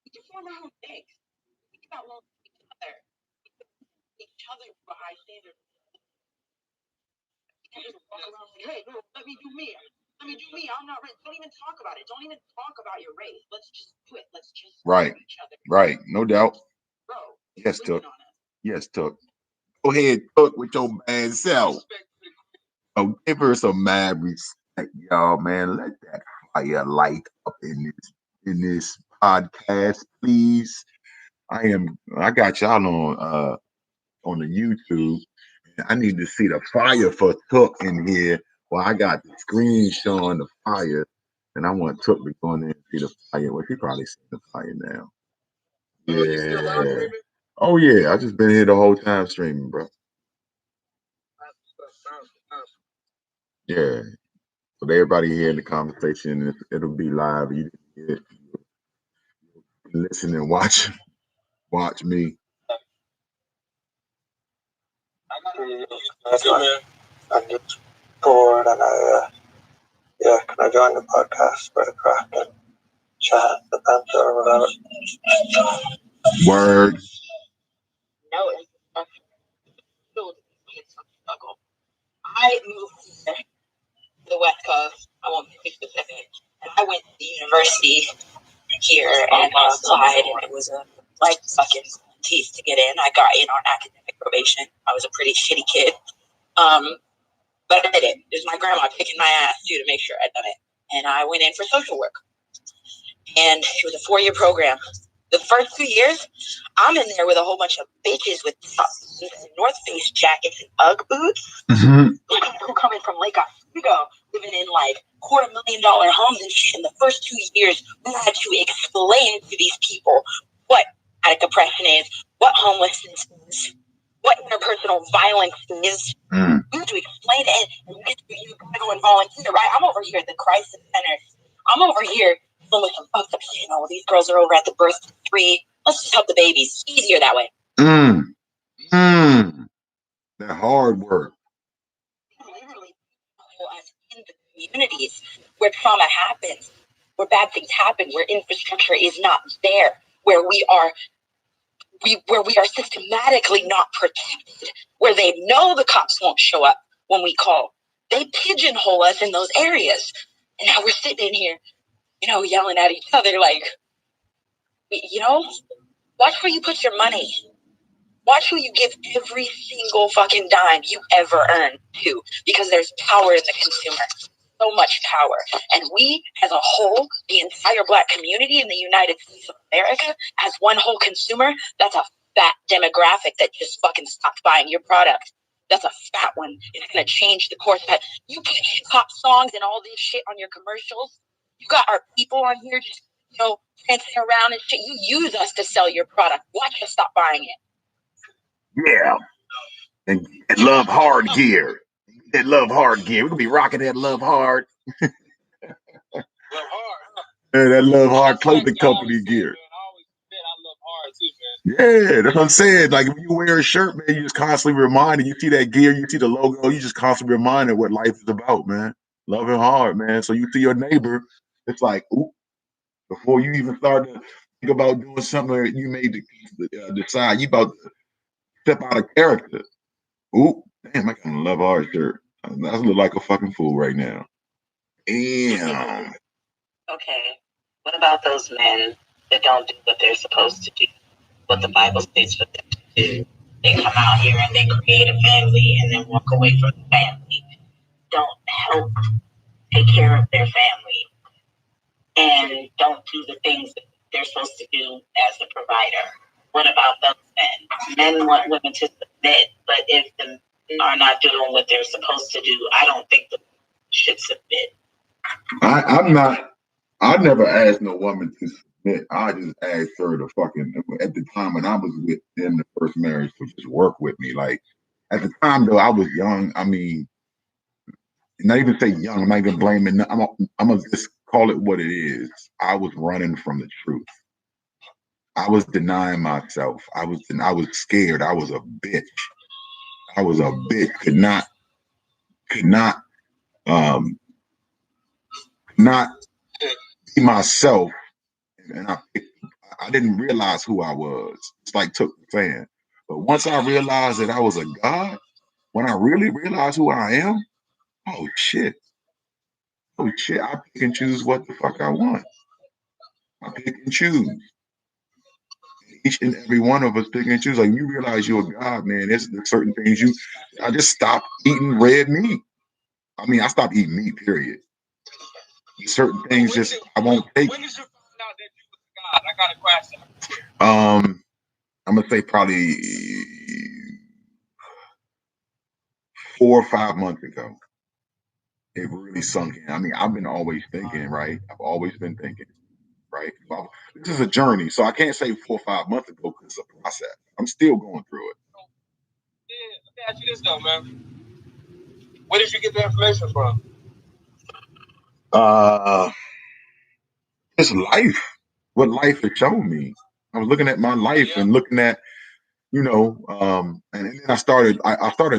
We can form our own things. We got one each other for high standards. You can't just walk around and say, hey, no, let me do me. Let me do me. I'm not ready. Don't even talk about it. Don't even talk about your race. Let's just do it. Let's just Right. each other. Right. No doubt. Bro, yes, Tuck. Yes, Tuck. Go ahead, Tuck, with your bad self. Oh, give her some mad respect, y'all, man. Let that fire light up in this podcast, please. I got y'all on the YouTube. I need to see the fire for Tuck in here. Well, I got the screen showing the fire, and I want Tuck to go in there and see the fire. Well, he probably seen the fire now. Yeah. Oh yeah, I just been here the whole time streaming, bro. Yeah. So everybody hearing the conversation, it'll be live. You can listen and watch me. That's fine. I'm just bored, and can I join the podcast for the crack and chat, the Panther or whatever. Word. No, it's a struggle. I moved to the West Coast. I won't be specific. And I went to the university here and applied, and it was a like fucking teeth to get in. I got in on academic probation. I was a pretty shitty kid. But I did it. It was my grandma kicking my ass too to make sure I'd done it. And I went in for social work. And it was a 4-year program. The first 2 years, I'm in there with a whole bunch of bitches with North Face jackets and Ugg boots. Mm-hmm. Who come in from Lake Oswego, living in like $250,000 homes and shit. In the first 2 years, we had to explain to these people what addict depression is, what homelessness is, what interpersonal violence is. We have to explain it, and you gotta go and volunteer, right? I'm over here at the crisis center. I'm over here dealing with some fucked up shit. You know, these girls are over at the birth 3. Let's just help the babies. Easier that way. That hard work. Literally, us in the communities where trauma happens, where bad things happen, where infrastructure is not there, where we are systematically not protected, where they know the cops won't show up when we call. They pigeonhole us in those areas. And now we're sitting in here, you know, yelling at each other like, you know, watch where you put your money. Watch who you give every single fucking dime you ever earn to, because there's power in the consumer. So much power. And we, as a whole, the entire Black community in the United States of America, as one whole consumer, that's a fat demographic that just fucking stopped buying your product. That's a fat one. It's going to change the course of that. You put hip-hop songs and all this shit on your commercials. You got our people on here just, you know, dancing around and shit. You use us to sell your product. Watch us stop buying it. Yeah. And Love Hard gear. That Love Hard gear. We're going to be rocking that Love Hard. Love Hard, huh? Yeah, that Love Hard clothing company gear. Yeah, that's what I'm saying. Like, if you wear a shirt, man, you just constantly reminded. You see that gear, you see the logo, you just constantly reminded what life is about, man. Loving hard, man. So you see your neighbor, it's like, ooh, before you even start to think about doing something, you may decide you about to step out of character. Ooh, damn, I got a Love Hard shirt. I look like a fucking fool right now. Damn. Okay, what about those men that don't do what they're supposed to do? What the Bible states for them to do. They come out here and they create a family and then walk away from the family. Don't help take care of their family and don't do the things that they're supposed to do as the provider. What about those men? Men want women to submit, but if the men are not doing what they're supposed to do, I don't think the women should submit. I never asked no woman to submit. I just asked her to fucking, at the time when I was in the first marriage, to just work with me. Like, at the time though, I was young. I mean, not even say young, I'm not even blaming. I'm gonna just call it what it is. I was running from the truth. I was denying myself. I was scared. I was a bitch. I was a bitch. Could not be myself. And I didn't realize who I was. It's like Took saying. But once I realized that I was a God, when I really realized who I am, oh shit, I pick and choose what the fuck I want. I pick and choose. Each and every one of us pick and choose. Like, you realize you're a God, man. There's certain things I just stopped eating red meat. I mean, I stopped eating meat, period. Certain things I won't take. When did you find out that you was God? I got a question. I'm gonna say probably 4 or 5 months ago. It really sunk in. I mean, I've been always thinking, right? I've always been thinking, right? Well, this is a journey, so I can't say 4 or 5 months ago because it's a process. I'm still going through it. Yeah, let me ask you this though, man. Where did you get the information from? It's life. What life has shown me. I was looking at my life and looking at, you know, and then I started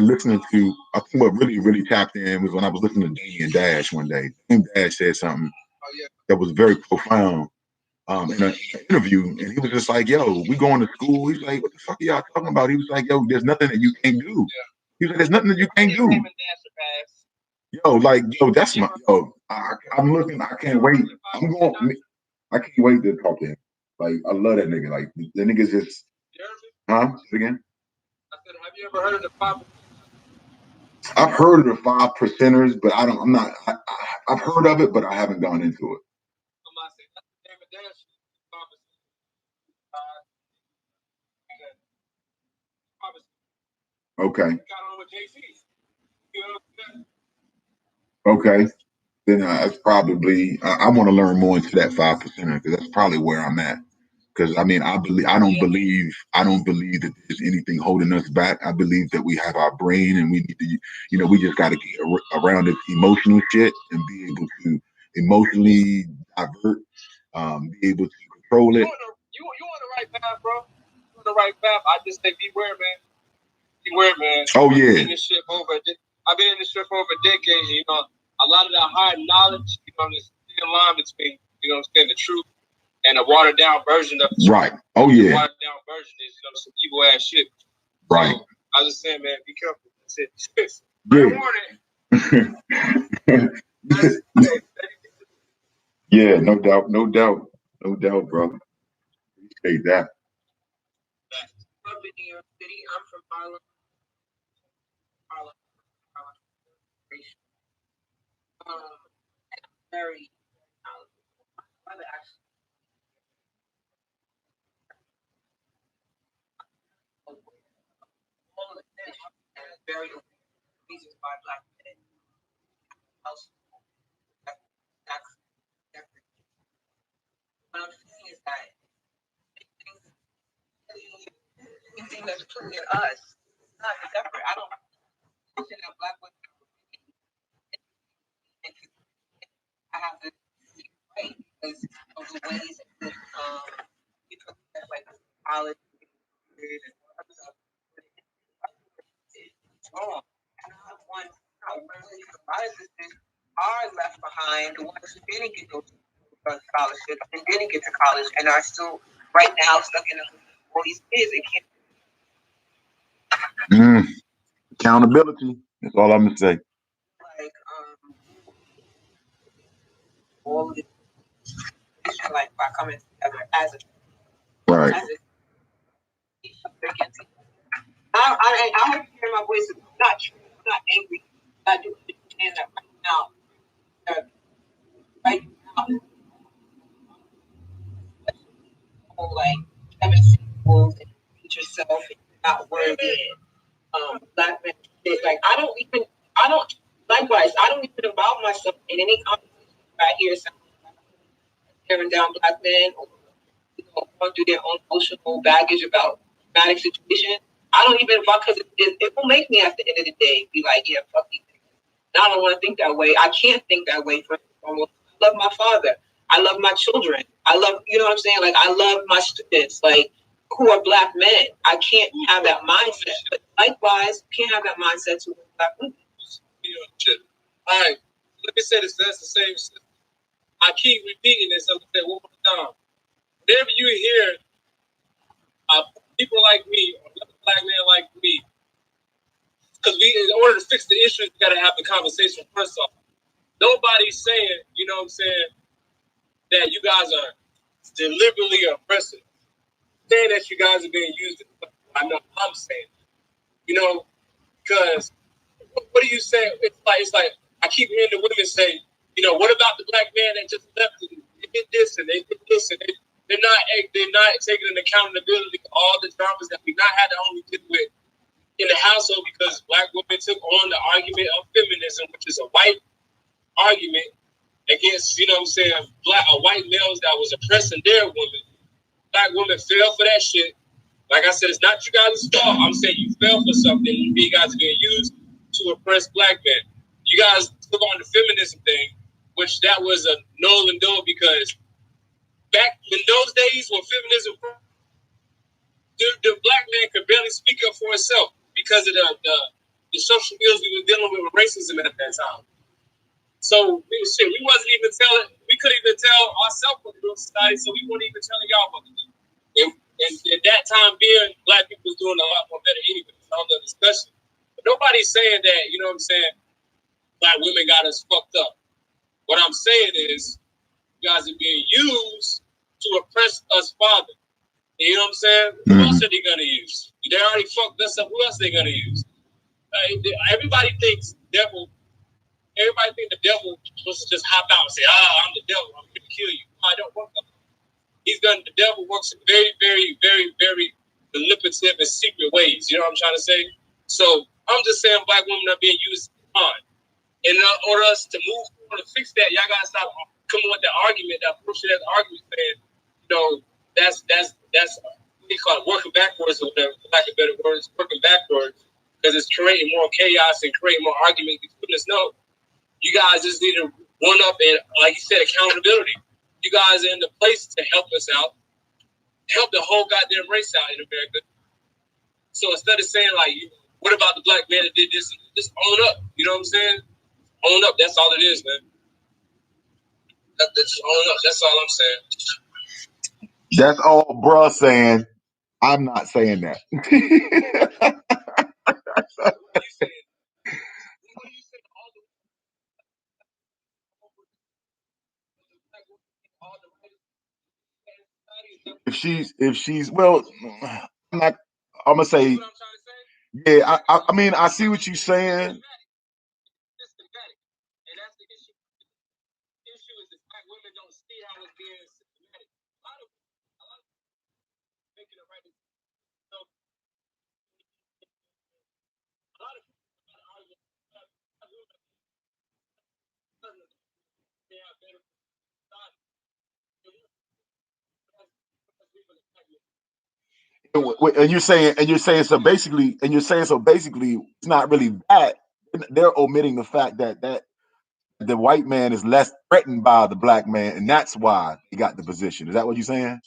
listening to, I think what really tapped in was when I was listening to Dame Dash one day. Dame Dash said something that was very profound. in an interview, and he was just like, "Yo, we going to school." He's like, "What the fuck are y'all talking about?" He was like, "Yo, there's nothing that you can't do." Yeah. He was like, "There's nothing that you can't do." Yo, like, yo, that's my yo. I'm looking. I can't wait. I can't wait to talk to him. Like, I love that nigga. Like, the nigga's just. Huh? Say it again. I said, have you ever heard of the 5%? I've heard of the 5%ers, but I'm not. I've heard of it, but I haven't gone into it. Okay. Okay. Then that's probably. I want to learn more into that 5%er because that's probably where I'm at. Because I mean, I don't believe that there's anything holding us back. I believe that we have our brain, and we need to, we just got to get around this emotional shit and be able to emotionally divert, be able to control it. You on the right path, bro. You on the right path. I just say beware, man. Beware, man. Oh yeah. I've been in this shit for over a decade. You know, a lot of that hard knowledge. You know, there's a thin line between, the truth and a watered down version of the truth. Right. Oh yeah. The watered down version is, some evil ass shit. Right. So, I was just saying, man, be careful. That's it. Yeah. Yeah, no doubt, bro. Appreciate that. I'm in New York City. I'm from Harlem. Very very reasons why black men what I'm saying is that anything that's put in us, not separate. I don't think that black women I have to right because of the ways that people like college and other stuff. It's wrong. A lot of sisters are left behind, the ones who didn't get those scholarships and didn't get to college and are still right now stuck in all these kids. It can't. Accountability. That's all I'm gonna say. Like all of this, like by coming together as a right. I hope you hear my voice. I'm not angry. I do understand that right now, like having symbols and teach yourself and not worthy. Black men, like I don't likewise, I don't even involve myself in any conversation I hear something tearing down black men or going through their own emotional baggage about traumatic situation. I don't even because it will make me at the end of the day be like, yeah, fuck you. And I don't want to think that way. I can't think that way. For almost, I love my father. I love my children. I love, you know what I'm saying? Like I love my students, like who are black men. I can't have that mindset. But likewise, can't have that mindset to black women. All right. Let me say this. That's the same. I keep repeating this. I'm say one more time. Whenever you hear people like me, or black men like me, because in order to fix the issues, we got to have the conversation first off. Nobody's saying, you know what I'm saying, that you guys are deliberately oppressive. Saying that you guys are being used. I know I'm saying, because what do you say? It's like I keep hearing the women say, what about the black man that just left and they did this and they did this and they're not taking an accountability for all the dramas that we not had to only deal with in the household because black women took on the argument of feminism, which is a white argument against, white males that was oppressing their women. Black women fell for that shit. Like I said, it's not you guys' fault. I'm saying you fell for something. You guys are being used to oppress black men. You guys took on the feminism thing, which that was a null and dull because back in those days when feminism, the black man could barely speak up for himself because of the social ills we were dealing with racism at that time. So we wasn't even telling. We couldn't even tell ourselves what to do in society, so we weren't even telling y'all what to do. And at that time being, black people was doing a lot more better anyway. It's on the discussion. But nobody's saying that, you know what I'm saying, black women got us fucked up. What I'm saying is, you guys are being used to oppress us fathers. You know what I'm saying? Who else are they gonna use? They already fucked us up. Who else are they gonna use? Everybody thinks devil. Everybody think the devil was to just hop out and say, I'm the devil. I'm gonna kill you. No, I don't work like that. The devil works in very, very, very, very manipulative and secret ways. You know what I'm trying to say? So I'm just saying black women are being used on. In order us to move forward and fix that, y'all gotta stop coming with the argument, that bullshit ass argument saying, you know, that's what they call it, working backwards, or whatever, for lack of better words, working backwards, because it's creating more chaos and creating more arguments between us. No, you guys just need to one up and, like you said, accountability. You guys are in the place to help us out, help the whole goddamn race out in America. So instead of saying like, what about the black man that did this? Just own up. You know what I'm saying? Own up. That's all it is, man. Just own up. That's all I'm saying. That's all bruh saying. I'm not saying that. What are you saying? If she's well, I'm gonna say, yeah. I mean, I see what you're saying. And you're saying so basically, it's not really that. They're omitting the fact that the white man is less threatened by the black man, and that's why he got the position. Is that what you're saying?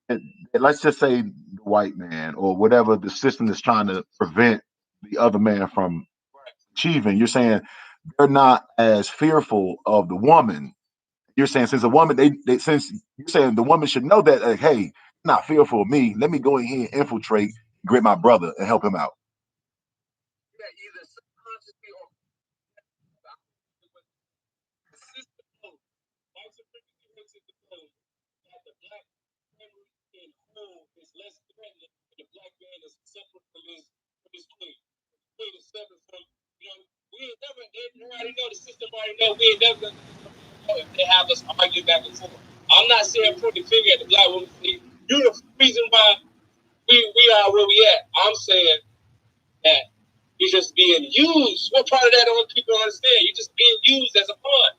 And let's just say the white man or whatever the system is trying to prevent the other man from achieving. You're saying they're not as fearful of the woman. You're saying since the woman, since you're saying the woman should know that, like, hey, not fearful of me. Let me go in here and infiltrate, grab my brother, and help him out. They have us argue back and forth. I'm not saying put the finger at the black woman. You're the reason why we are where we at. I'm saying that you're just being used. What part of that don't people understand? You're just being used as a pawn.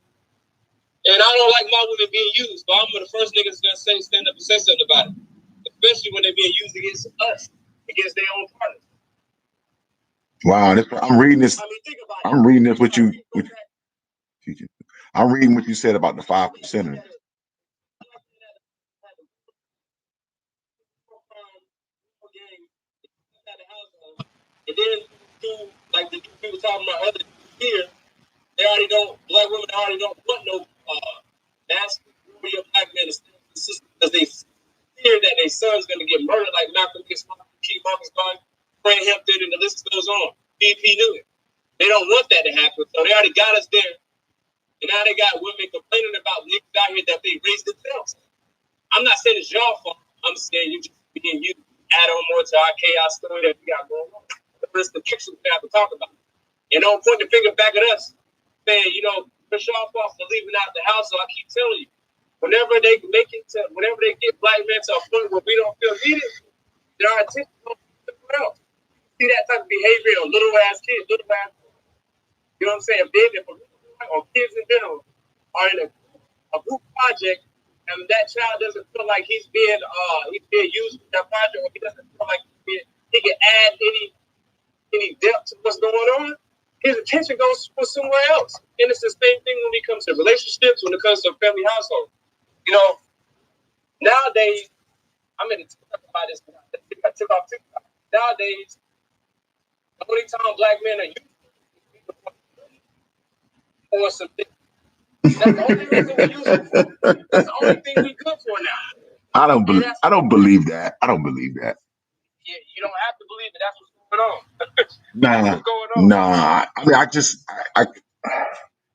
And I don't like my women being used, but I'm the first nigga that's gonna stand up and say something about it. Especially when they're being used against us, against their own partners. Wow, I'm reading this. I mean, think about I'm reading this what you. I'm reading what you said about the 5%. And then, like the people talking about other here, they already don't. Black women already don't want no master warrior black men because they fear that their son's gonna get murdered, like Malcolm X, King Marcus Garvey, Fred Hampton, and the list goes on. BP knew it. They don't want that to happen, so they already got us there. And now they got women complaining about niggas out here that they raised themselves. I'm not saying it's your fault. I'm saying you just being used to add on more to our chaos story that we got going on. That's the pictures we have to talk about. And don't point the finger back at us, saying, you know, it's your fault for leaving out the house. So I keep telling you, whenever they get black men to a point where we don't feel needed, their attention goes somewhere else. See that type of behavior on little ass kids, you know what I'm saying? Big or kids in general are in a group project, and that child doesn't feel like he's being used for that project, or he doesn't feel like he can add any depth to what's going on. His attention goes somewhere else. And it's the same thing when it comes to relationships, when it comes to a family household. You know, nowadays, I'm going to talk about this. I took off TikTok. Nowadays, the only time black men are used for something. Now That's the only reason we use it. That's the only thing we good for now. I don't believe that. I don't believe that. Yeah, you don't have to believe it. That's what's going on. Nah, what's going on. Nah. I mean,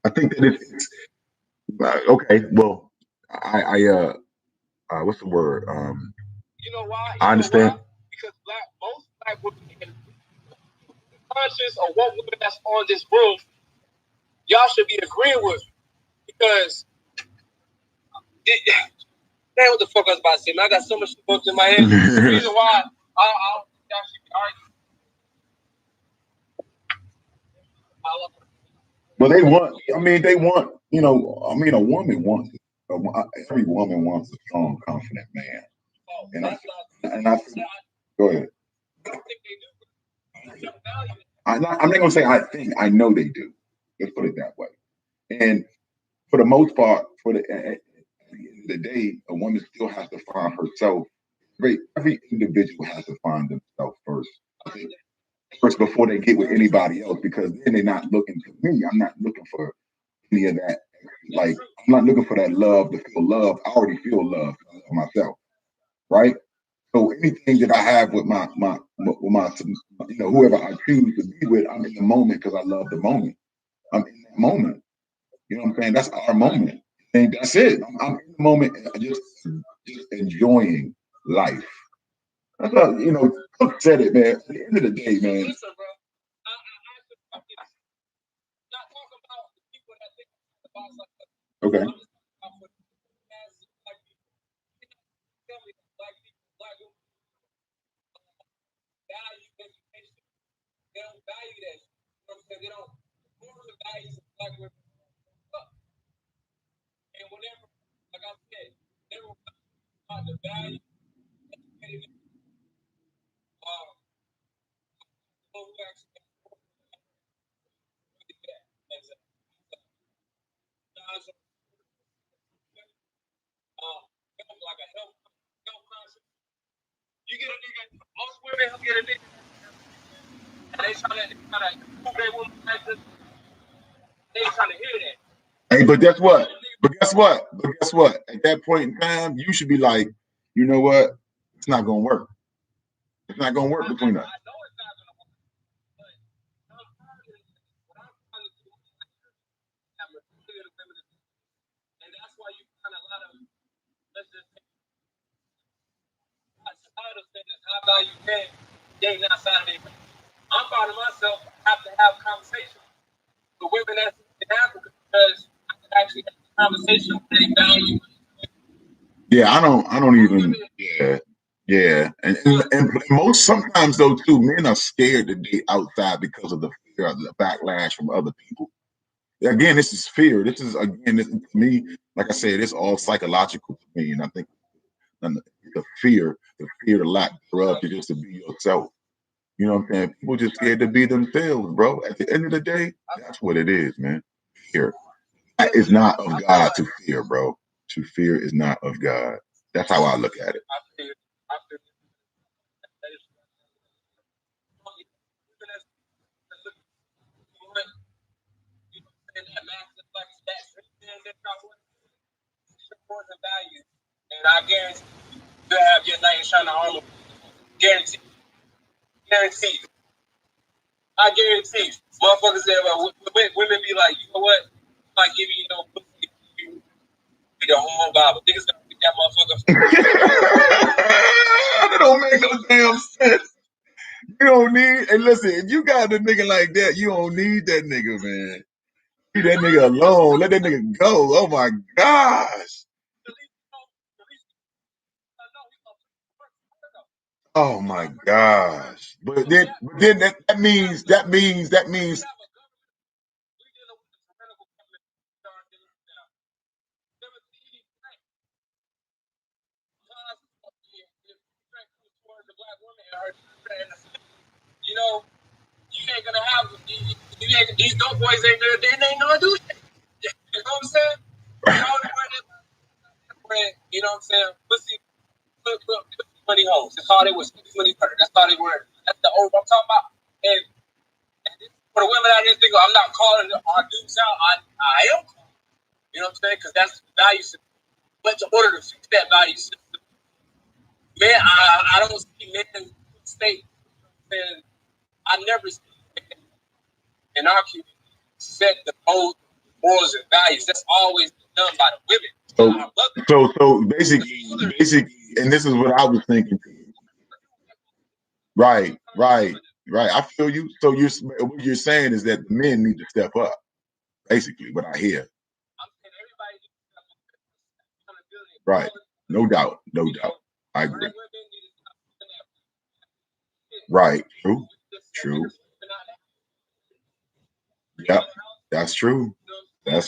I think that it's okay. Well, what's the word? You know why? I understand. Why? Because most black women, conscious of what women that's on this roof, y'all should be agreeing with, because damn, what the fuck I was about to say, man. I got so much stuff in my head. The reason why I don't think y'all should be arguing. Well, they want. I mean, they want. You know, I mean, a woman wants. Every woman wants a strong, confident man. And I think, go ahead. I'm not gonna say I think. I know they do. Let's put it that way. And for the most part, at the end of the day, a woman still has to find herself. Every individual has to find themselves first. First, before they get with anybody else, because then they're not looking to me. I'm not looking for any of that. Like, I'm not looking for that love to feel love. I already feel love for myself, right? So anything that I have with my whoever I choose to be with, I'm in the moment because I love the moment. I'm in that moment. You know what I'm saying? That's our moment, and that's it. I'm in the moment, just enjoying life. That's what, Cook said it, man. At the end of the day, man. Listen, bro. I'm not talking about the people that think about like that. Okay. Value education. They don't value that. You know what I'm saying? They don't value black women. And whenever, like I said, they were about the value educated who actually like a health concept. You get a nigga, most women who get a nigga, and they trying to prove they woman like this. They trying to hear that. Hey, but guess what? At that point in time, you should be like, you know what? It's not gonna work. It's not gonna work between us. I know it's not gonna work, but what I'm trying to do is have a clear women, and that's why you find a lot of let's just say outside of saying this high value men, they ain't outside of their. I'm finding myself have to have conversations with women that's in Africa because I can actually have a conversation with they value. Yeah, I don't even. Yeah, and most sometimes though too, men are scared to date outside because of the fear of the backlash from other people. Again, this is fear. This is to me, like I said, it's all psychological to me, and I think the fear, the lack thereof, to just to be yourself. You know what I'm saying? People just scared to be themselves, bro. At the end of the day, that's what it is, man. Fear. That is not of God to fear, bro. To fear is not of God. That's how I look at it. And I guarantee you have your name shining armor. Guarantee. I guarantee. Motherfuckers say about women be like, you know what? I'm not giving you no pussy. You be the whole Bible. Niggas gonna pick that motherfucker. That don't make no damn sense. You don't need, and listen, if you got a nigga like that, you don't need that nigga, man. Leave that nigga alone. Let that nigga go. Oh my gosh. Oh my gosh. But then that means you know, you ain't gonna have these dope boys ain't gonna do shit. You know what I'm saying? You know what I'm saying? Pussy money hoes. That's all they was. Money murder. That's all they were. That's the old I'm talking about. And for the women out here think I'm not calling our dudes out. I am. You know what I'm saying? Because that's the value system. But in order to fix that value system, man, I don't see men state saying I never see men in our community set the morals and values. That's always been done by the women. So basically, and this is what I was thinking. Right. I feel you. So what you're saying is that the men need to step up. Basically, what I hear. Right. No doubt. I agree. Right. True. Yep. That's true. Like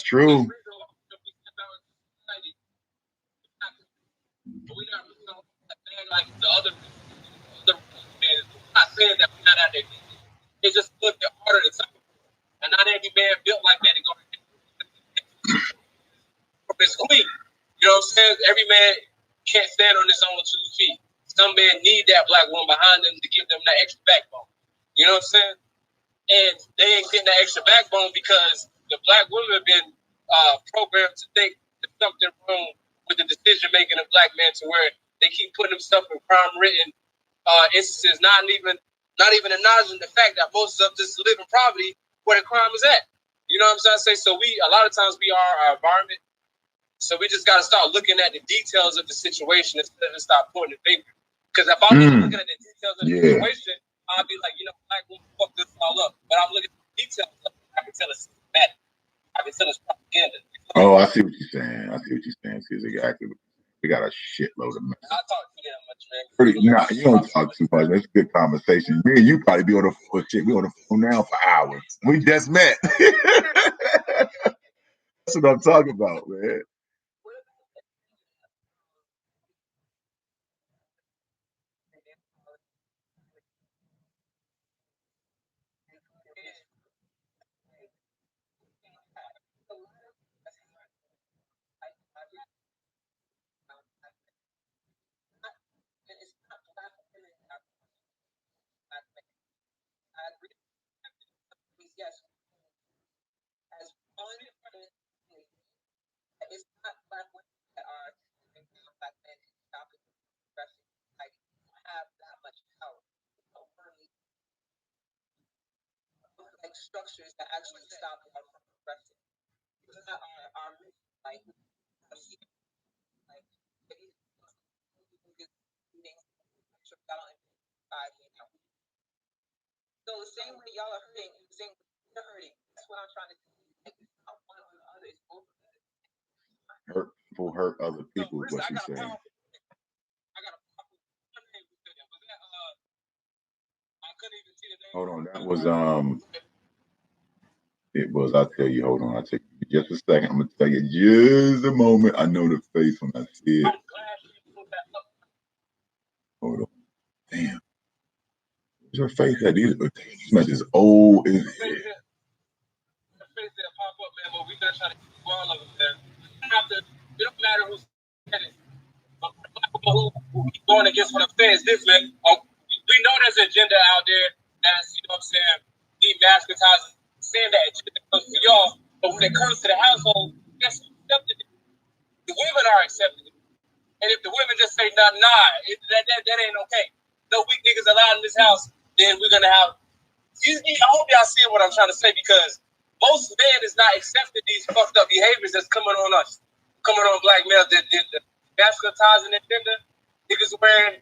the other men, I'm not saying that we're not out there. It's just look the harder to talk. And not every man built like that to go from his queen. You know what I'm saying? Every man can't stand on his own 2 feet. Some men need that black woman behind them to give them that extra backbone. You know what I'm saying? And they ain't getting that extra backbone because the black women have been programmed to think there's something wrong with the decision making of black men to where they keep putting themselves in crime-ridden instances, not even acknowledging the fact that most of us live in poverty where the crime is at. You know what I'm saying? So a lot of times we are our environment. So we just got to start looking at the details of the situation instead of start pointing the finger. Because if I'm looking at the details of the situation, I'll be like, black woman fucked this all up. But I'm looking at the details of it. I can tell it's systematic. I can tell it's propaganda. Oh, I see what you're saying. See exactly. We got a shitload of men. I talk too damn much, man. Nah, you don't talk too much. That's a good conversation. Me and you probably be on the phone. Shit, we on the phone now for hours. We just met. That's what I'm talking about, man. Yes, as it's not black women that are black men and stopping progressing. Like, you have that much power. Like structures that actually stop them from progressing. It's not our like so the same way y'all are hurting, the same way you're hurting. That's what I'm trying to do. Like, it's not one or the other, it's both of them. Hurt people hurt other people is what she's saying. Hold on, that was it was. I'll tell you. Hold on, I'll take you just a second. I'm gonna tell you just a moment. I know the face when I see it. Hold on. Damn. Where's her face at? These messages old as hell. Face that pop up, man, but we gotta try to keep all of them there. It don't matter who's said it. Who keep going against what I'm saying is this, man. We know there's an agenda out there that's, you know what I'm saying, demasketizing, saying that agenda comes to y'all, but when it comes to the household, guess who accepted it? The women are accepting it. And if the women just say, that ain't okay. No weak niggas allowed in this house, then we're gonna have. I hope y'all see what I'm trying to say, because most men is not accepting these fucked up behaviors that's coming on us, coming on black males. The masculinizing agenda, niggas wearing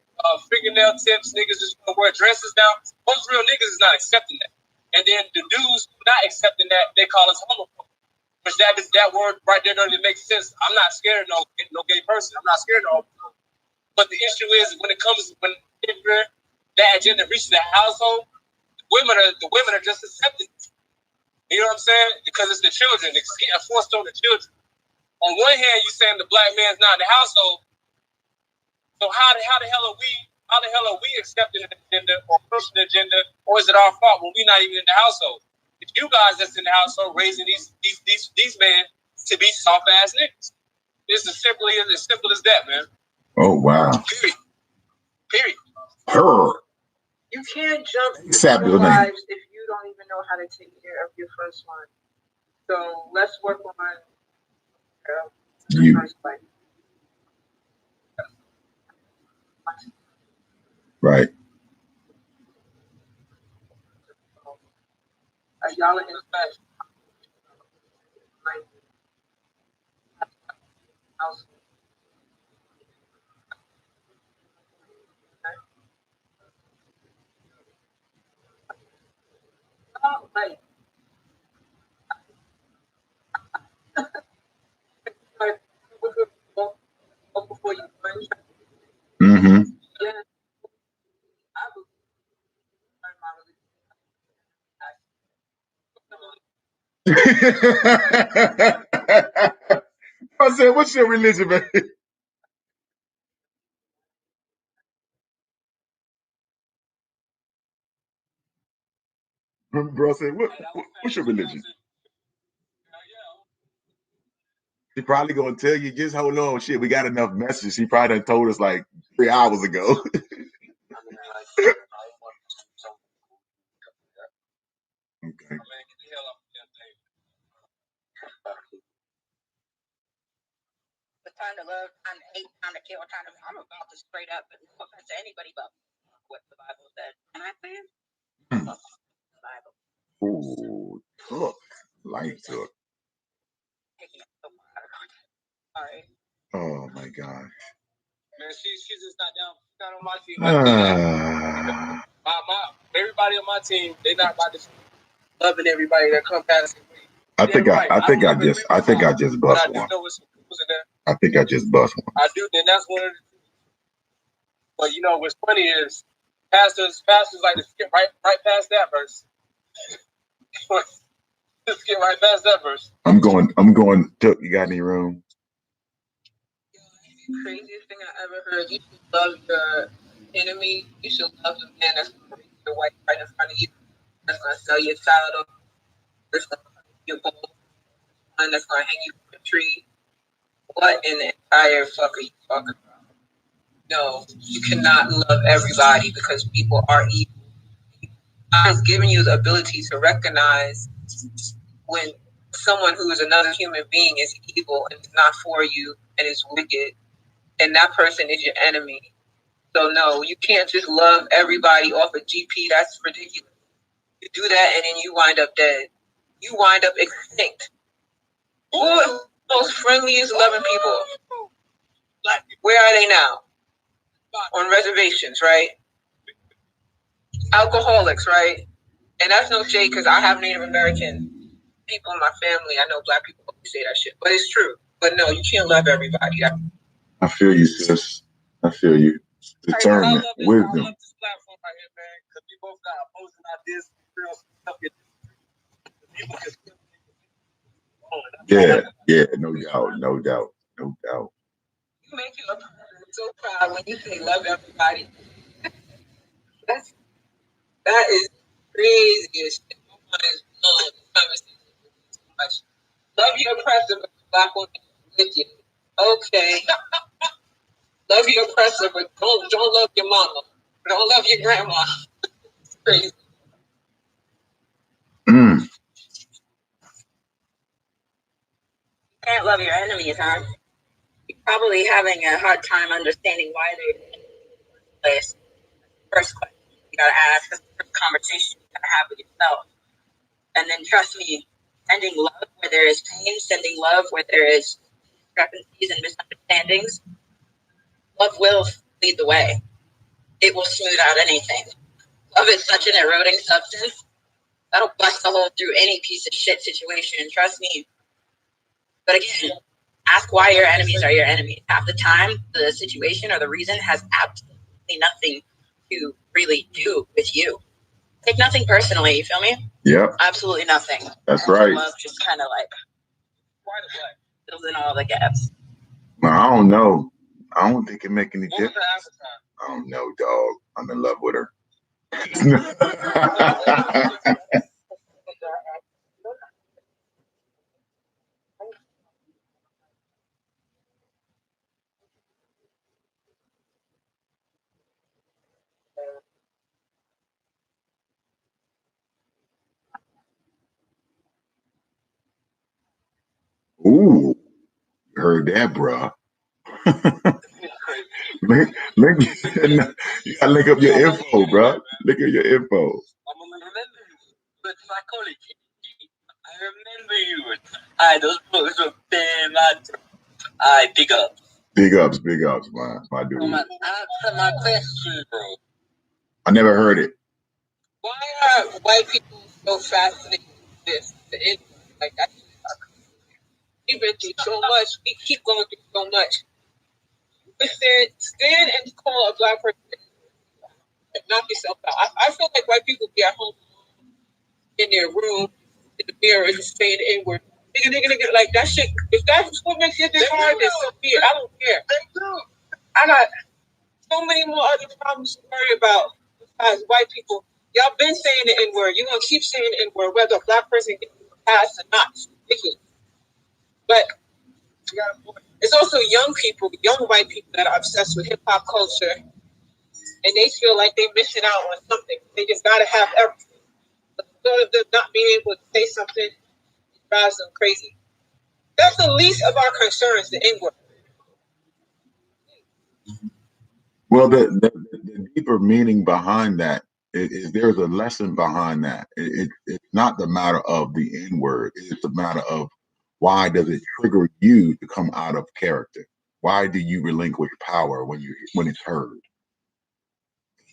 fingernail tips, niggas just wear dresses now. Most real niggas is not accepting that. And then the dudes not accepting that, they call us homophobe. Which that word right there doesn't make sense. I'm not scared of no gay person. I'm not scared of homophobe. But the issue is when that agenda reaches the household, the women are just accepting it. You know what I'm saying? Because it's the children. It's getting forced on the children. On one hand, you're saying the black man's not in the household. So how the hell are we accepting an agenda or pushing the agenda, or is it our fault when we're not even in the household? It's you guys that's in the household raising these men to be soft ass niggas. It's as simple as that, man. Oh wow. Period. You can't jump into lives if you don't even know how to take care of your first one. So let's work on You. Right. Y'all in fact. Mm-hmm. I said, what's your religion, man? Bro, I said, what's your religion? She probably gonna tell you, just hold on, shit. We got enough messages. She probably done told us like 3 hours ago. Okay. The time to love, time to hate, time to kill, time to. I'm about to straight up, but no offense to anybody, but what the Bible said. And I say, the Bible. Ooh, took. Life took. Taking it so far out of context. All right. Oh my God. Man, she's just not down. She's not on my team. I see that. Everybody on my team, they're not about to loving everybody that come past me. I think I just bust one. I think I just bust one. I do, and that's one of the. But you know what's funny is pastors like to skip right past that verse. Just skip right past that verse. I'm going. Took. You got any room? Craziest thing I ever heard. You should love your enemy. You should love the man that's going to bring your wife right in front of you. That's going to sell your child off. That's going to hang your bowl. That's going to hang you from a tree. What in the entire fuck are you talking about? No, you cannot love everybody because people are evil. God has given you the ability to recognize when someone who is another human being is evil and is not for you and is wicked, and that person is your enemy. So no, you can't just love everybody off a GP. That's ridiculous. You do that and then you wind up dead. You wind up extinct. Who are the most friendliest, loving people? Where are they now? On reservations, right? Alcoholics, right? And that's no shade because I have Native American people in my family. I know Black people always say that shit, but it's true. But no, you can't love everybody. I feel you, sis. I feel you. Discernment, wisdom. I love this platform right here, man, because we both got opposing ideas. Yeah, no doubt. You make you a person so proud when you say love everybody. That is crazy as shit. Love your oppressor, but the Black woman is with you. Okay. Love your oppressor, but don't love your mama. Don't love your grandma. It's crazy. Mm. You can't love your enemies, huh? You're probably having a hard time understanding why they're in the place. First question you gotta ask, that's the first conversation you gotta have with yourself. And then trust me, sending love where there is pain, sending love where there is discrepancies and misunderstandings, love will lead the way. It will smooth out anything. Love is such an eroding substance that'll bust a hole through any piece of shit situation. Trust me. But again, ask why your enemies are your enemies. Half the time, the situation or the reason has absolutely nothing to really do with you. Take nothing personally. You feel me? Yep. Absolutely nothing. That's right. Love just kind of like fills in all the gaps. I don't know. I don't think it make any difference. I don't know, dog. I'm in love with her. Ooh. Heard that, bruh. link, you gotta link up your info, bruh. Link up your info. But psychology, I remember you. Aye, those books were very mad. Aye, big ups. Big ups, my dude. Answer my question, bro. I never heard it. Why are white people so fascinated with this? Like, we've been through so much. We keep going through so much. Stand and call a black person and knock yourself out. I feel like white people be at home in their room, in the mirror, just saying the N-word. Nigga, like that shit. If that's what makes it this hard, then so be it. I don't care. I got so many more other problems to worry about besides white people. Y'all been saying the N-word. You're going to keep saying the N-word, whether a black person gets passed or not. It's ridiculous. But it's also young people, young white people that are obsessed with hip-hop culture, and they feel like they're missing out on something. They just got to have everything. Sort of them not being able to say something drives them crazy. That's the least of our concerns, the N-word. Well, the deeper meaning behind that is there's a lesson behind that. It's not the matter of the N-word. It's a matter of why does it trigger you to come out of character? Why do you relinquish power when it's heard?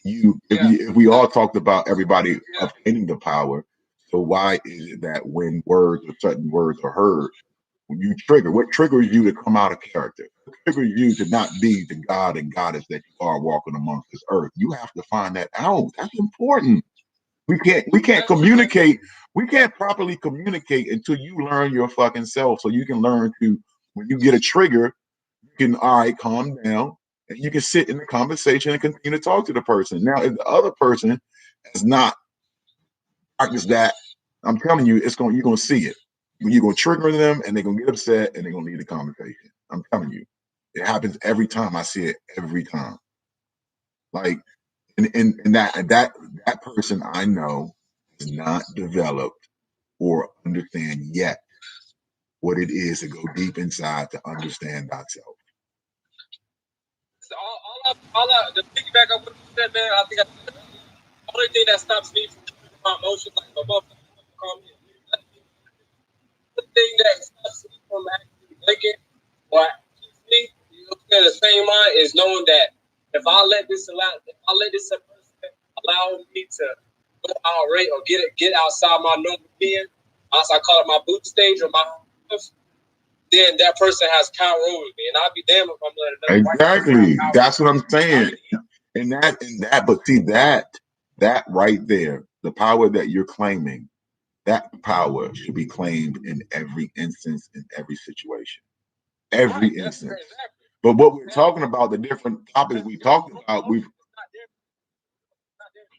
If we all talked about everybody obtaining the power, so why is it that when words or certain words are heard, when you trigger, what triggers you to come out of character? What triggers you to not be the God and goddess that you are walking amongst this earth? You have to find that out. That's important. We can't communicate. We can't properly communicate until you learn your fucking self. So you can learn to, when you get a trigger, you can, all right, calm down. And you can sit in the conversation and continue to talk to the person. Now, if the other person has not practiced that, I'm telling you, you're gonna see it. You're gonna trigger them and they're gonna get upset and they're gonna leave the conversation. I'm telling you. It happens every time. I see it every time. Like, and that person I know is not developed or understand yet what it is to go deep inside to understand thyself. So the piggyback of what you said, man, I think the only thing that stops me from my emotions, like my motherfucker call me, the thing that stops me from actually thinking, what keeps me in the same mind is knowing that if I let this person allow me to go outright or get outside my normal being, as I call it my boot stage or my house, then that person has power over me, and I'll be damned if I'm letting another exactly. That's what I'm saying. And that, but see that right there, the power that you're claiming, that power should be claimed in every instance, in every situation, every instance. But what we're talking about, the different topics we talked about, we've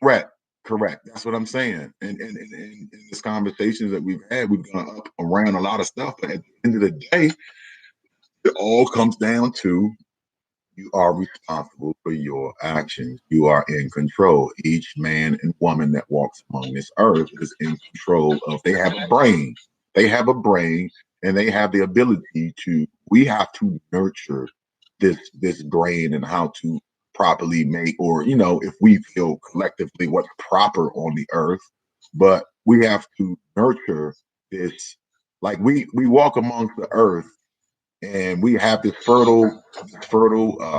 correct. That's what I'm saying. And in these conversations that we've had, we've gone up around a lot of stuff. But at the end of the day, it all comes down to you are responsible for your actions. You are in control. Each man and woman that walks among this earth is in control of, they have a brain. They have a brain and they have the ability to, we have to nurture this brain and how to properly make, or, if we feel collectively what's proper on the earth, but we have to nurture this. Like we walk amongst the earth and we have this fertile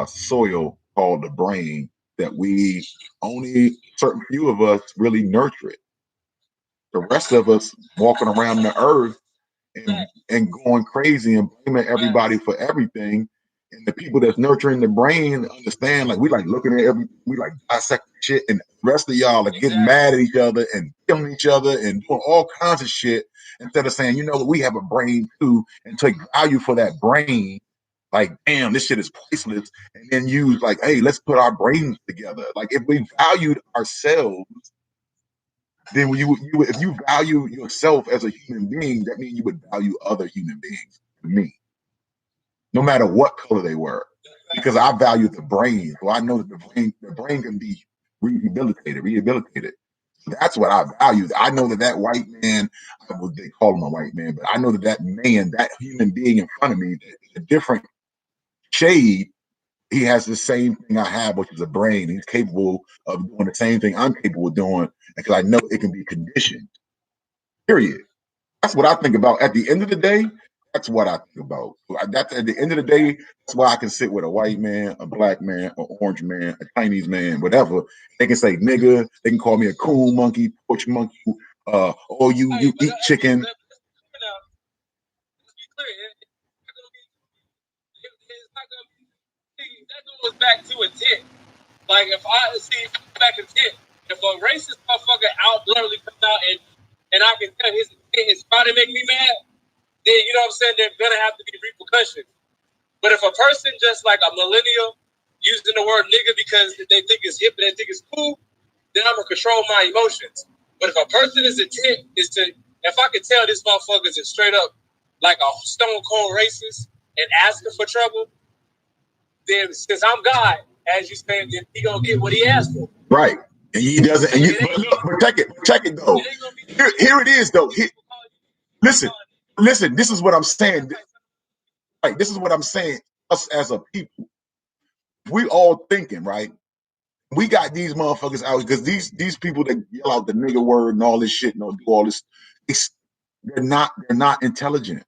soil called the brain that we only certain few of us really nurture it. The rest of us walking around the earth and going crazy and blaming everybody for everything. And the people that's nurturing the brain understand, like, we like looking at we like dissecting shit, and the rest of y'all are getting mad at each other and killing each other and doing all kinds of shit instead of saying, we have a brain too, and take value for that brain. Like, damn, this shit is priceless. And then use like, hey, let's put our brains together. Like, if we valued ourselves, then if you value yourself as a human being, that means you would value other human beings. Me, no matter what color they were, because I value the brain. So I know that the brain can be rehabilitated. That's what I value. I know that white man, they call him a white man, but I know that man, that human being in front of me, a different shade, he has the same thing I have, which is a brain. He's capable of doing the same thing I'm capable of doing because I know it can be conditioned. Period. That's what I think about. At the end of the day, that's what I think about. That's at the end of the day, that's why I can sit with a white man, a black man, an orange man, a Chinese man, whatever. They can say nigga, they can call me a coon monkey, porch monkey, oh you eat chicken. That goes back to a tip. Like if I see back a tip, if a racist motherfucker out bluntly comes out and I can tell his intent is trying to make me mad, then you know what I'm saying, there's gonna have to be repercussions. But if a person just like a millennial using the word nigga because they think it's hip and they think it's cool, then I'm gonna control my emotions. But if a person's intent is to, if I can tell this motherfucker is straight up like a stone cold racist and asking for trouble, then since I'm God, as you said, then he gonna get what he asked for. Right. And he doesn't. And you, but check it though. Here it is though. Listen. This is what I'm saying. Right. This is what I'm saying. Us as a people, we all thinking, right? We got these motherfuckers out because these people that yell out the nigger word and all this shit and do all this, they're not intelligent.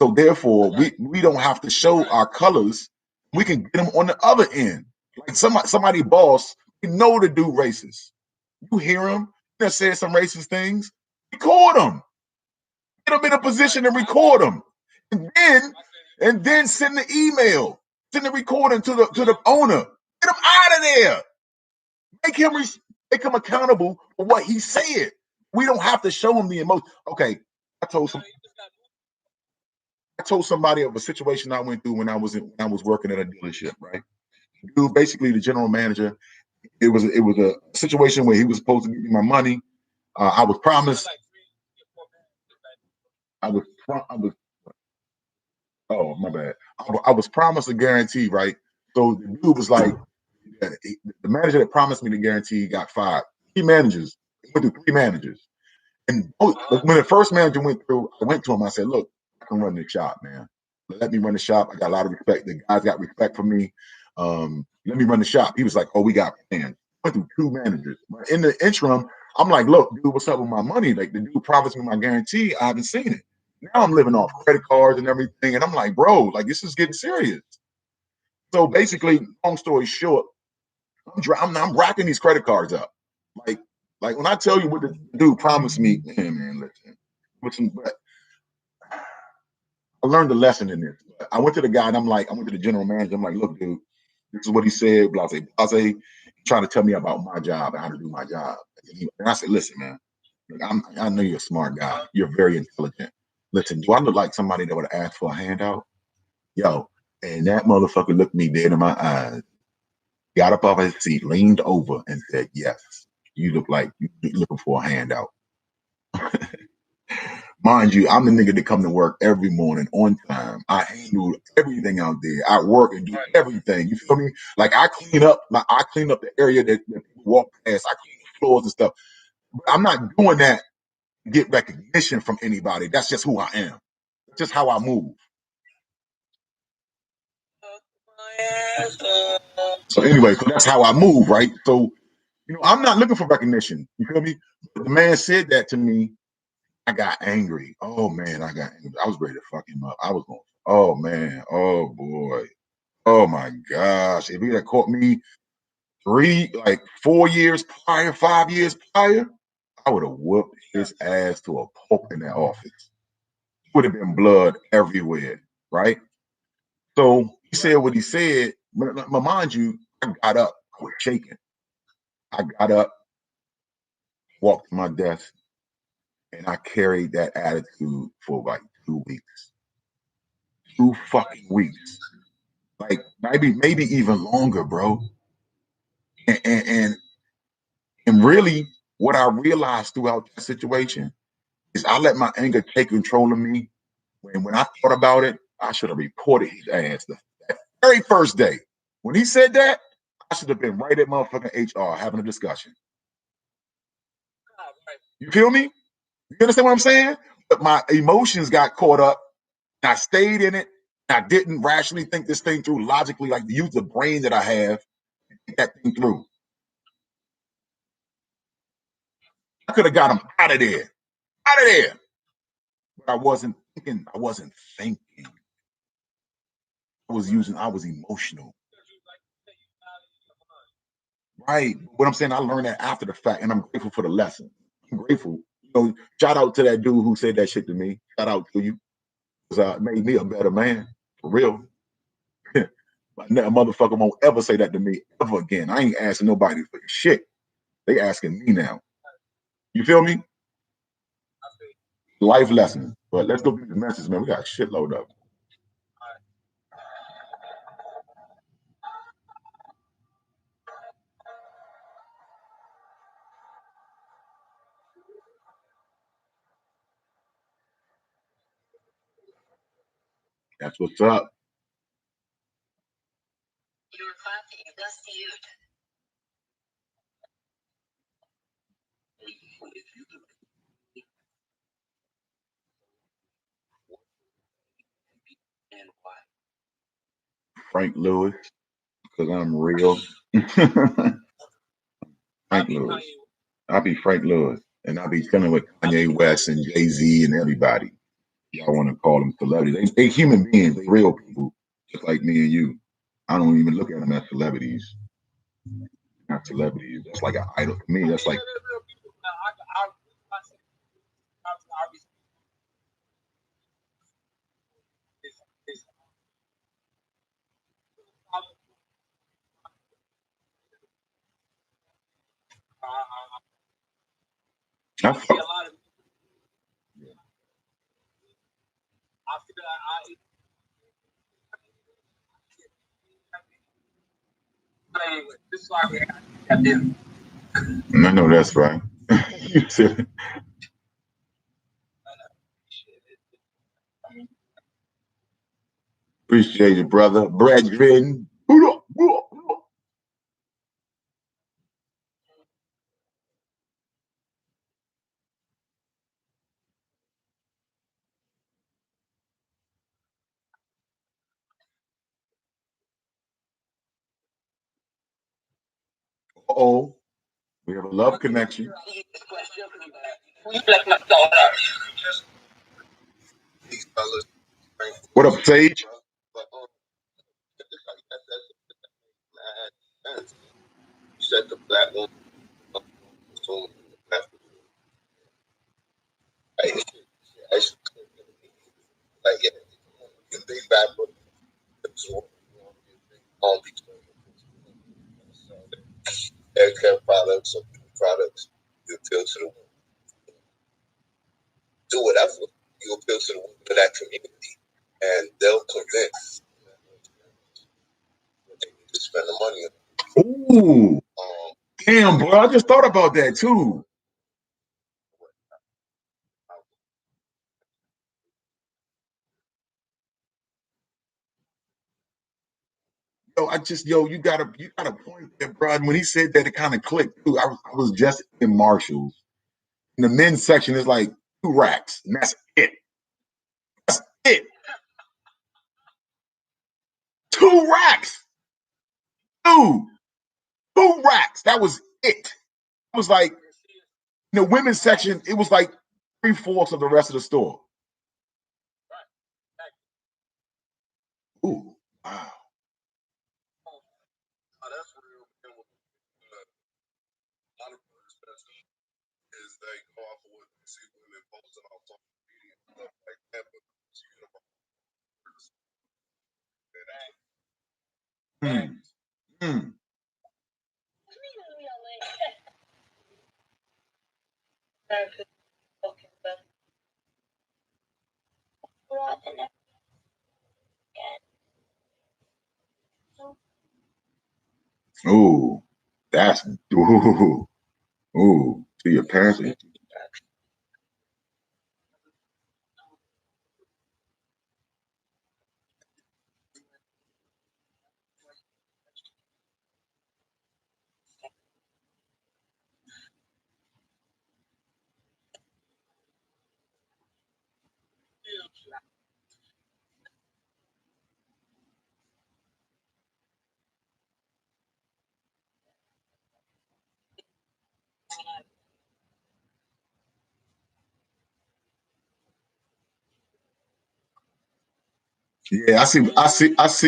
So therefore, we don't have to show our colors. We can get them on the other end. Like somebody boss, you know the dude racist. You hear him, they said some racist things. Record them. Get them in a position to record them, and then send the email, send the recording to the owner. Get him out of there. Make him accountable for what he said. We don't have to show him the emotion. Okay, I told somebody of a situation I went through when I was working at a dealership. Right, dude, basically the general manager. It was a situation where he was supposed to give me my money. I was promised. Oh, my bad. I was promised a guarantee, right? So the dude was like, the manager that promised me the guarantee got fired. Went through 3 managers. And when the first manager went through, I went to him. I said, look, I can run the shop, man. Let me run the shop. I got a lot of respect. The guys got respect for me. Let me run the shop. He was like, oh, we got plans. Went through 2 managers. But in the interim, I'm like, look, dude, what's up with my money? Like, the dude promised me my guarantee. I haven't seen it. Now I'm living off credit cards and everything. And I'm like, bro, like, this is getting serious. So basically, long story short, I'm racking these credit cards up. Like when I tell you what the dude promised me, man, listen, but I learned a lesson in this. I went to the guy and I went to the general manager. I'm like, look, dude, this is what he said. Blase, trying to tell me about my job and how to do my job. And I said, listen, man, I know you're a smart guy. You're very intelligent. Listen, do I look like somebody that would have asked for a handout? Yo, and that motherfucker looked me dead in my eyes, got up off his seat, leaned over, and said, yes, you look like you're looking for a handout. Mind you, I'm the nigga that come to work every morning on time. I handle everything out there. I work and do everything. You feel me? Like I clean up the area that people walk past. I clean the floors and stuff. But I'm not doing that to get recognition from anybody. That's just who I am. That's just how I move. So anyway, so that's how I move, right? So, I'm not looking for recognition. You feel me? The man said that to me. I got angry. Oh man, I got angry. I was ready to fuck him up. I was going, oh man, oh boy, oh my gosh. If he had caught me 4 years prior, 5 years prior, I would have whooped his ass to a pulp in that office. Would have been blood everywhere, right? So he said what he said, but mind you, I got up, I was shaking. I got up, walked to my desk, and I carried that attitude for like 2 weeks. 2 fucking weeks. Like maybe even longer, bro. And really what I realized throughout that situation is I let my anger take control of me. When I thought about it, I should have reported his ass that very first day. When he said that, I should have been right at motherfucking HR having a discussion. You feel me? You understand what I'm saying? But my emotions got caught up. And I stayed in it. I didn't rationally think this thing through logically, like use the brain that I have to think that thing through. I could have got him out of there. Out of there. But I wasn't thinking. I wasn't thinking. I was emotional. Right. What I'm saying, I learned that after the fact, and I'm grateful for the lesson. I'm grateful. You know, shout out to that dude who said that shit to me. Shout out to you. Because it made me a better man. For real. A motherfucker won't ever say that to me ever again. I ain't asking nobody for shit. They asking me now. You feel me? Life lessons. But let's go get the message, man. We got a shitload of them. That's what's up. Frank Lewis, because I'm real. Frank Lewis. I'll be Frank Lewis. And I'll be chilling with Kanye West and Jay-Z and everybody. Y'all want to call them celebrities. They human beings, they real people, just like me and you. I don't even look at them as celebrities. Not celebrities. That's like an idol for me. That's like I feel I know that's right. You said appreciate it, brother. Brethren. Oh, we have a love connection. What up, Sage? Set the black woman like big bad hair care products or products you appeal to the women. Do whatever you appeal to the women of that community, and they'll convince they need to spend the money on. Ooh, damn, bro! I just thought about that too. You got a point there, bro. And when he said that, it kind of clicked too. I was just in Marshalls. In the men's section is like 2 racks, and that's it. That's it. 2 racks. 2 racks. That was it. It was like in the women's section, it was like 3/4 of the rest of the store. Ooh, wow. Mm. Mm. Ooh, that's ooh. To your parents. Yeah, I see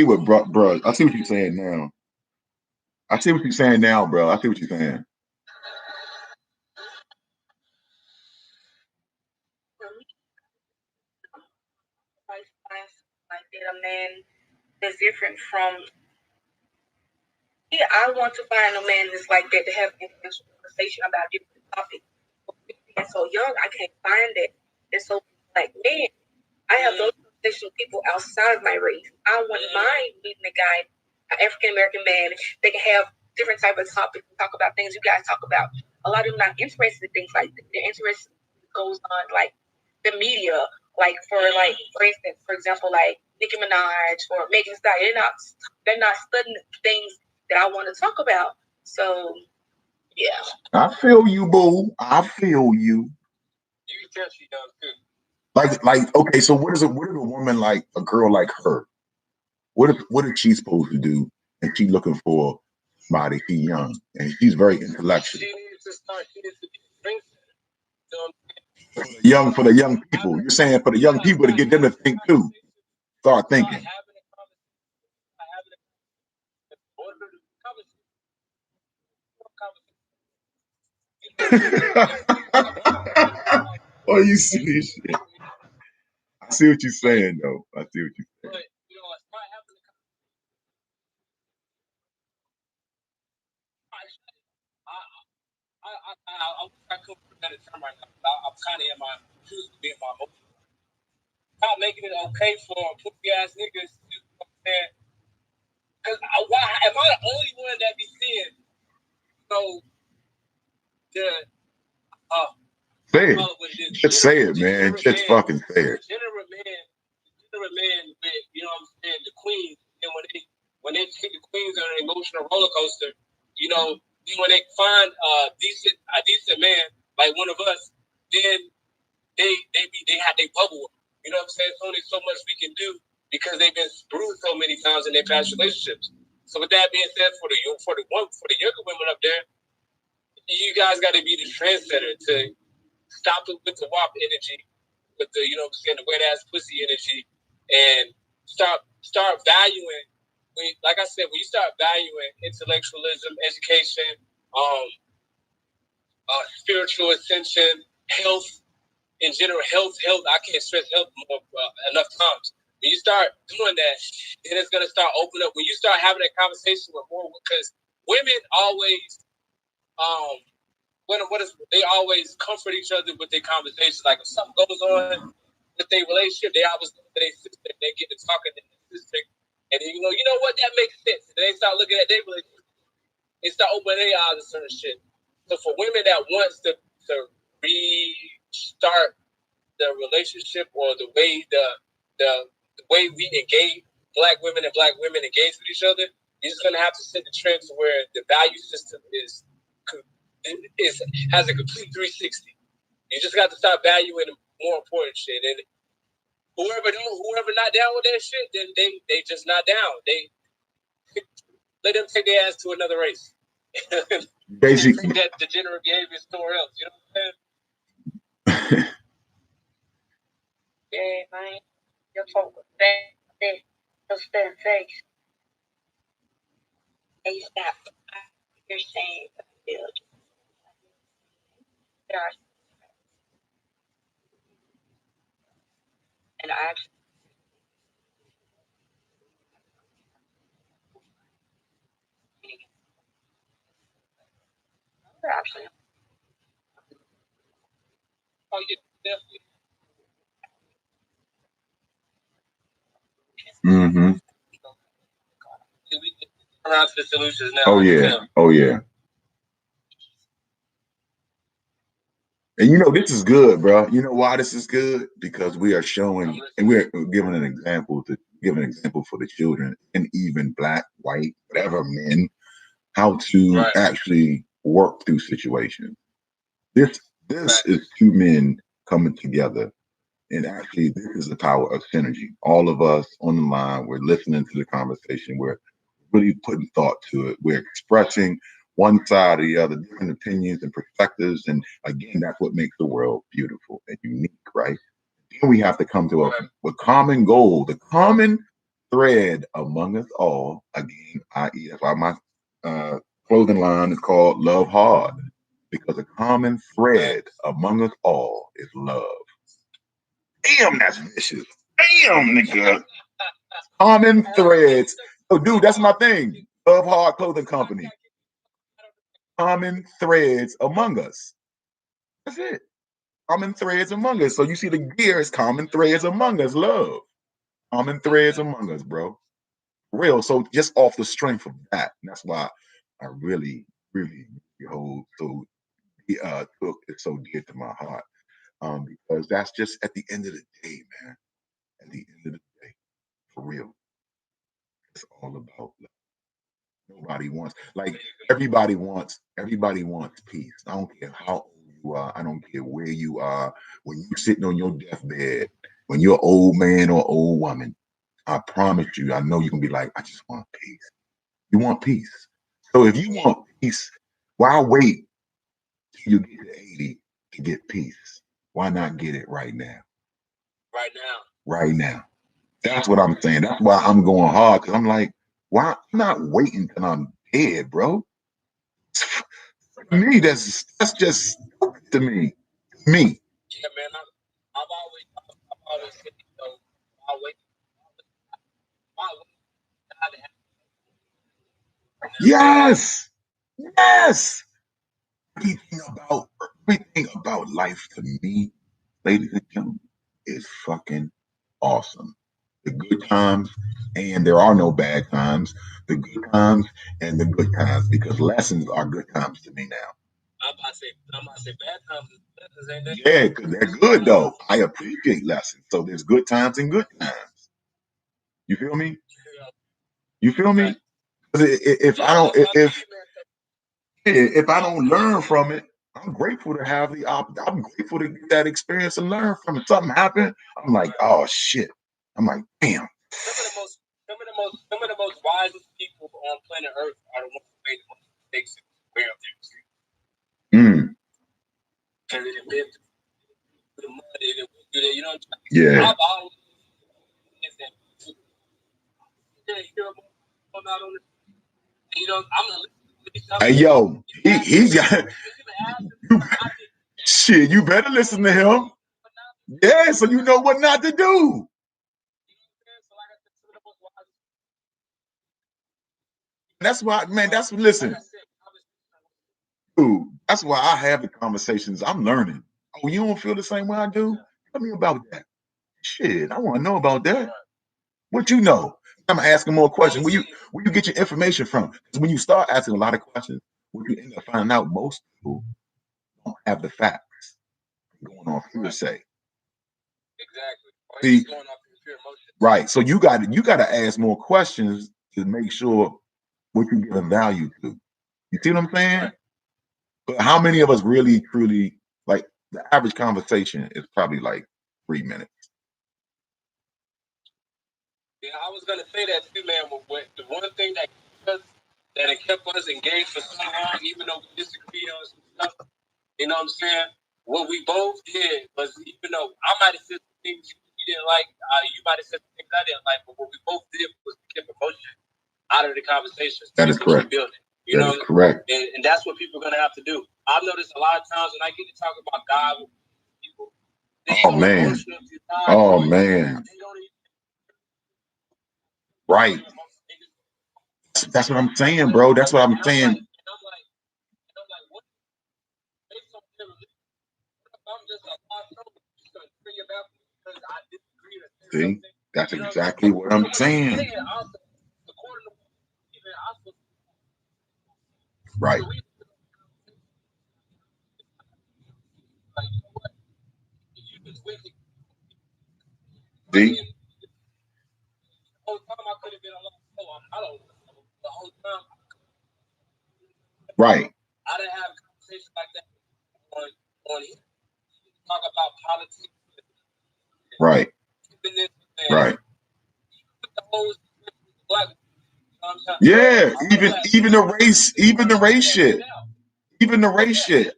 what bro. I see what you're saying now. I see what you're saying now, bro. I see what you're saying. Like that, a man that's different from. Yeah, I want to find a man that's like that to have an international conversation about different topics. And so young, I can't find it. And so, like, man, I have those conversations with people outside of my race. I wouldn't mind meeting a guy, an African American man. They can have different type of topics and talk about things you guys talk about. A lot of them not interested in things like that. Their interest goes on like the media, like for instance, for example, like Nicki Minaj or Megan Thee Stallion. They're not studying things that I want to talk about. So yeah. I feel you, boo. I feel you. You can tell she does too. Like, okay, so what is a woman like, a girl like her? What is she supposed to do? And she looking for somebody. She's young and she's very intellectual. She needs to be For the young people. You're saying for the young people to get them to think too. Start thinking. Oh, you see this shit. I see what you're saying, though. I see what you're saying. I could put a better term right now. I'm kind of in my shoes to be in my emotion. Not making it okay for pussy ass niggas to do what I'm saying. Because am I the only one that be seeing, say it. Just say it, man. Just fucking say it. Degenerate man with, you know what I'm saying, the queens, and when they take the queens on an emotional roller coaster, you know, when they find a decent man like one of us, then they bubble. You know what I'm saying? There's only so much we can do because they've been bruised so many times in their past relationships. So with that being said, for the younger women up there, you guys got to be the trendsetter to stop it with the WAP energy, with the, you know what I'm saying, the wet ass pussy energy, and start valuing. Like I said, when you start valuing intellectualism, education, spiritual ascension, health in general, health. I can't stress health more enough times. When you start doing that, then it's gonna start opening up. When you start having that conversation with more, because women always, they always comfort each other with their conversations. Like if something goes on with their relationship, they always go to their sister. They get to talking to their sister, and then you know what, that makes sense. And they start looking at their relationship. They start opening their eyes to certain shit. So for women that wants to restart the relationship or the way the way we engage, black women engage with each other, you're just gonna have to set the trend to where the value system has a complete 360. You just got to start valuing more important shit. And whoever not down with that shit, then they just not down. They let them take their ass to another race. Basically, that degenerate behavior somewhere else. You know what I'm saying? Yeah, man. Your folk was that just their face. They stop. You're saying and I actually oh yeah, definitely. Mm-hmm. We get around to the solutions now. Oh yeah. Oh yeah. And you know, this is good, bro. You know why this is good? Because we are showing and we're giving an example for the children and even black, white, whatever men, how to actually work through situations. This is two men coming together And actually, this is the power of synergy. All of us on the line, we're listening to the conversation. We're really putting thought to it. We're expressing one side or the other, different opinions and perspectives. And again, that's what makes the world beautiful and unique, right? Then we have to come to a common goal, the common thread among us all. Again, i.e., that's why my clothing line is called Love Hard, because a common thread among us all is love. Damn, that's vicious. Damn, nigga. Common threads. Oh, dude, that's my thing. Love Hard Clothing Company. Common threads among us. That's it. Common threads among us. So you see the gear is common threads among us. Love. Common threads among us, bro. Real. So just off the strength of that, that's why I really, really hold so took it so dear to my heart. Because that's just at the end of the day, man. At the end of the day, for real. It's all about love. Nobody wants, like, everybody wants peace. I don't care how old you are. I don't care where you are. When you're sitting on your deathbed, when you're an old man or old woman, I promise you, I know you can be like, I just want peace. You want peace. So if you want peace, why wait till you get to 80 to get peace? Why not get it right now? Right now. Right now. That's what I'm saying. That's why I'm going hard, because I'm like, why? I'm not waiting till I'm dead, bro. To me, that's just stupid to me. Me. Yeah, man. I've always said, I'll wait. Yes. Yes. Everything about life to me, ladies and gentlemen, is fucking awesome. The good times, and there are no bad times. The good times and the good times, because lessons are good times to me now. I'm about to say bad times is lessons, ain't that? Yeah, because they're good though. I appreciate lessons. So there's good times and good times. You feel me? You feel me? If I don't, if I don't learn from it, I'm grateful to have I'm grateful to get that experience and learn from it. Something happened, I'm like, oh shit. I'm like, damn. Some of the most wisest people on planet Earth are the ones who made the most mistakes and aware of their mistakes. Because they didn't live through the mud, they didn't do that. You know what I'm saying? Yeah. I've always you know, I'm gonna listen. Hey yo, he's got shit. You better listen to him. Yeah, so you know what not to do. That's why, man. Listen, dude. That's why I have the conversations. I'm learning. Oh, you don't feel the same way I do? Tell me about that. Shit, I want to know about that. What you know? I'm asking more questions. Where you get your information from? Because when you start asking a lot of questions, what you end up finding out, most people don't have the facts. Going off hearsay. Exactly. See, right. So you got to ask more questions to make sure what you're giving value to. You see what I'm saying? Right. But how many of us really, truly, like, the average conversation is probably like 3 minutes. Yeah, I was gonna say that too, man. The one thing that kept us engaged for so long, even though we disagreed on some stuff, you know what I'm saying? What we both did was, even though I might have said some things you didn't like, you might have said some things I didn't like, but what we both did was we kept emotion out of the conversations. That is correct. Building, that is correct. And that's what people are gonna have to do. I've noticed a lot of times when I get to talk about God with people, oh man, oh man. Right. That's what I'm saying, bro. That's what I'm saying. See, that's exactly what I'm saying. Right. See? Right. I didn't have conversations like that on here. Talk about politics. Right. Right. Yeah, even the race shit. Even the race shit.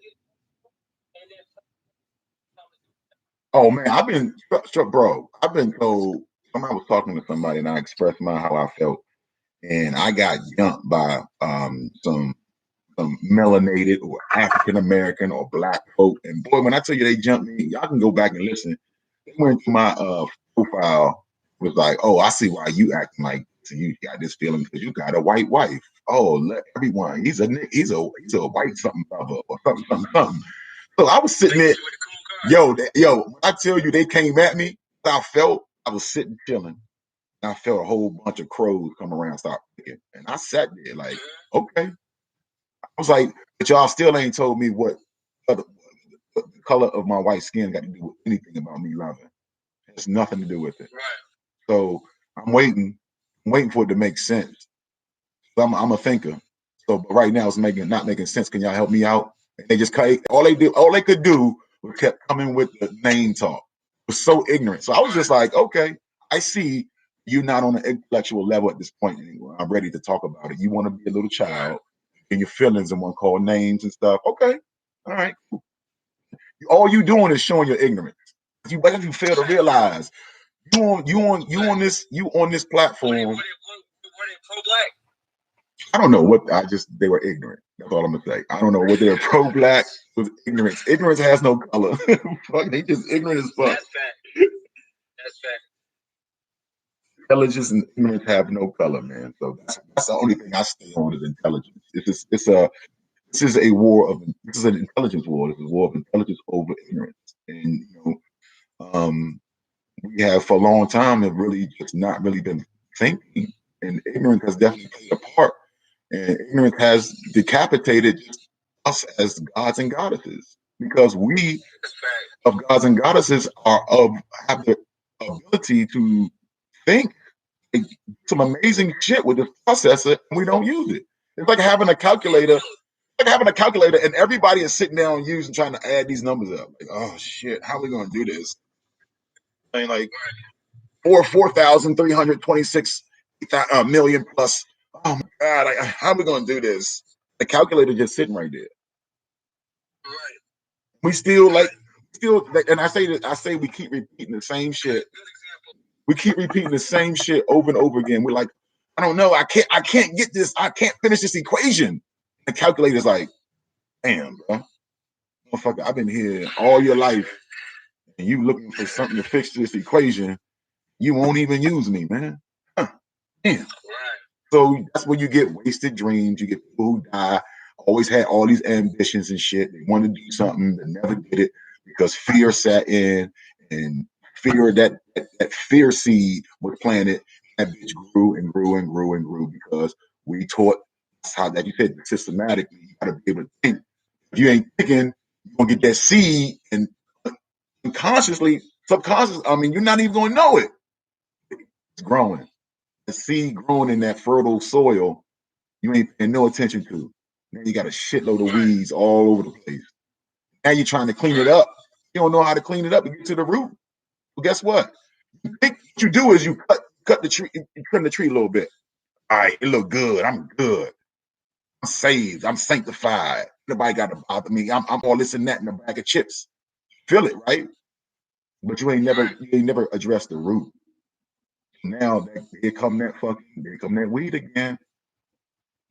Oh man, I've been told. I was talking to somebody and I expressed how I felt, and I got jumped by some melanated or African American or black folk. And boy, when I tell you they jumped me, y'all can go back and listen. They went to my profile, was like, "Oh, I see why you acting like so you got this feeling because you got a white wife. Oh, let everyone, he's a white something brother or something." So I was sitting there, when I tell you they came at me, I was sitting chilling. And I felt a whole bunch of crows come around, start picking, and I sat there like, okay. I was like, but y'all still ain't told me what the color of my white skin got to do with anything about me loving. It has nothing to do with it. Right. So I'm waiting for it to make sense. So I'm a thinker. So but right now it's not making sense. Can y'all help me out? And they just all they could do was kept coming with the name talk. It was so ignorant. So I was just like, okay, I see you're not on an intellectual level at this point anymore. I'm ready to talk about it. You want to be a little child and your feelings and want to call names and stuff. Okay. All right. Cool. All you doing is showing your ignorance. You fail to realize you on this platform. Were they pro-black? I don't know what they were ignorant. That's all I'm gonna say. I don't know what they're pro-black with ignorance. Ignorance has no color. Fuck, they just ignorant as fuck. That's fact. Intelligence and ignorance have no color, man. So that's the only thing I stay on is intelligence. This is an intelligence war. It's a war of intelligence over ignorance. And we have for a long time have really just not really been thinking, and ignorance has definitely played a part. And ignorance has decapitated us as gods and goddesses because we of gods and goddesses have the ability to think some amazing shit with this processor, and we don't use it. It's like having a calculator. And everybody is sitting down using trying to add these numbers up. Like, oh shit, how are we gonna do this? I mean, like 4,326 million plus. Oh my god, how are we gonna do this? The calculator just sitting right there. Right. We and I say we keep repeating the same shit. We keep repeating the same shit over and over again. We're like, I don't know, I can't get this, I can't finish this equation. The calculator's like, damn, bro. Motherfucker, I've been here all your life and you looking for something to fix this equation. You won't even use me, man. Huh. Damn. Right. So that's where you get wasted dreams. You get people who die, always had all these ambitions and shit. They wanted to do something, they never did it because fear sat in, and fear that fear seed was planted. That bitch grew and grew and grew and grew because we taught how that you said systematically. You gotta be able to think. If you ain't thinking, you're gonna get that seed and unconsciously, subconsciously. I mean, you're not even gonna know it. It's growing. The seed growing in that fertile soil, you ain't paying no attention to. Now you got a shitload of weeds all over the place. Now you're trying to clean it up. You don't know how to clean it up to get to the root. Well, guess what? What you do is you cut the tree, you trim the tree a little bit. All right, it look good. I'm good. I'm saved. I'm sanctified. Nobody got to bother me. I'm all this and that in a bag of chips. Feel it, right? But you ain't never addressed the root. Now here come that weed again.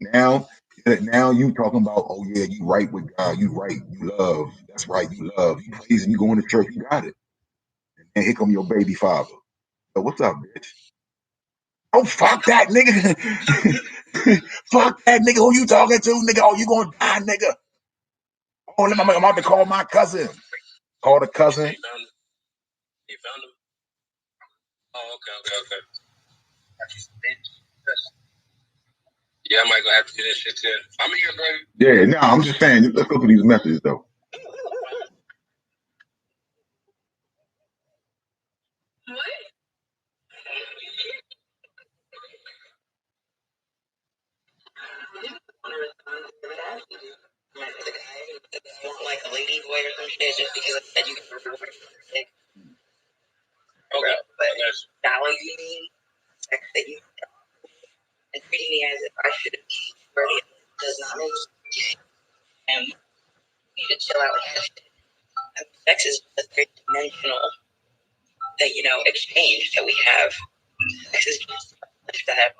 Now you talking about, oh yeah, you right with God, you right, you love. That's right, you love. You praising, you going to church, you got it. And here come your baby father. So what's up, bitch? Oh fuck that nigga. Fuck that nigga. Who you talking to, nigga? Oh, you gonna die, nigga. Oh, I'm about to call my cousin. Call the cousin. You found him? Oh, okay. Yeah, I might go have to do this shit too. I'm here, bro. Yeah, no, I'm just saying, let's go through these messages though. What? Like a lady boy or some shit just because I said you can reward. Okay. But valuing sex that you and treating me as if I should be does not mean and you need to chill out with that shit. I mean, sex is a three-dimensional exchange that we have. Sex is just that have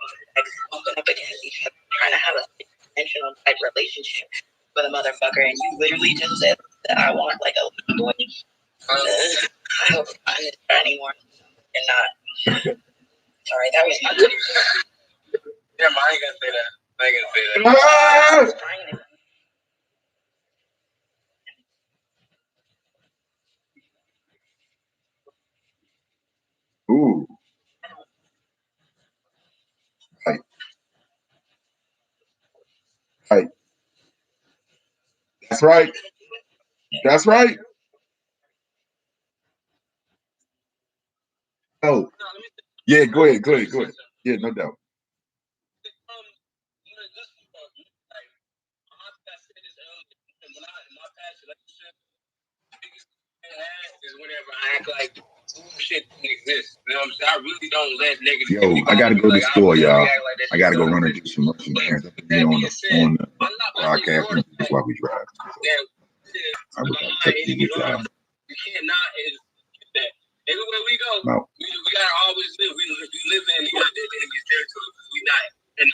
open up against each other, trying to have a three-dimensional type relationship with a motherfucker, and you literally just said that I want like a little boy. I hope it's not in this anymore. And not. Sorry, that was not. Yeah, I ain't gonna say that. I ain't gonna say that. Ooh. Right. Right. That's right. That's right. Oh. Yeah, go ahead. Yeah, no doubt. Is whenever I act like shit didn't exist. You know what I'm saying? I really don't let negative. Yo, I gotta go to the store, y'all. I gotta go run and get some lunch and hands up here on the broadcast while we drive. I was gonna text you with y'all. You cannot is that everywhere we go, we gotta always live. We live in these territories. We not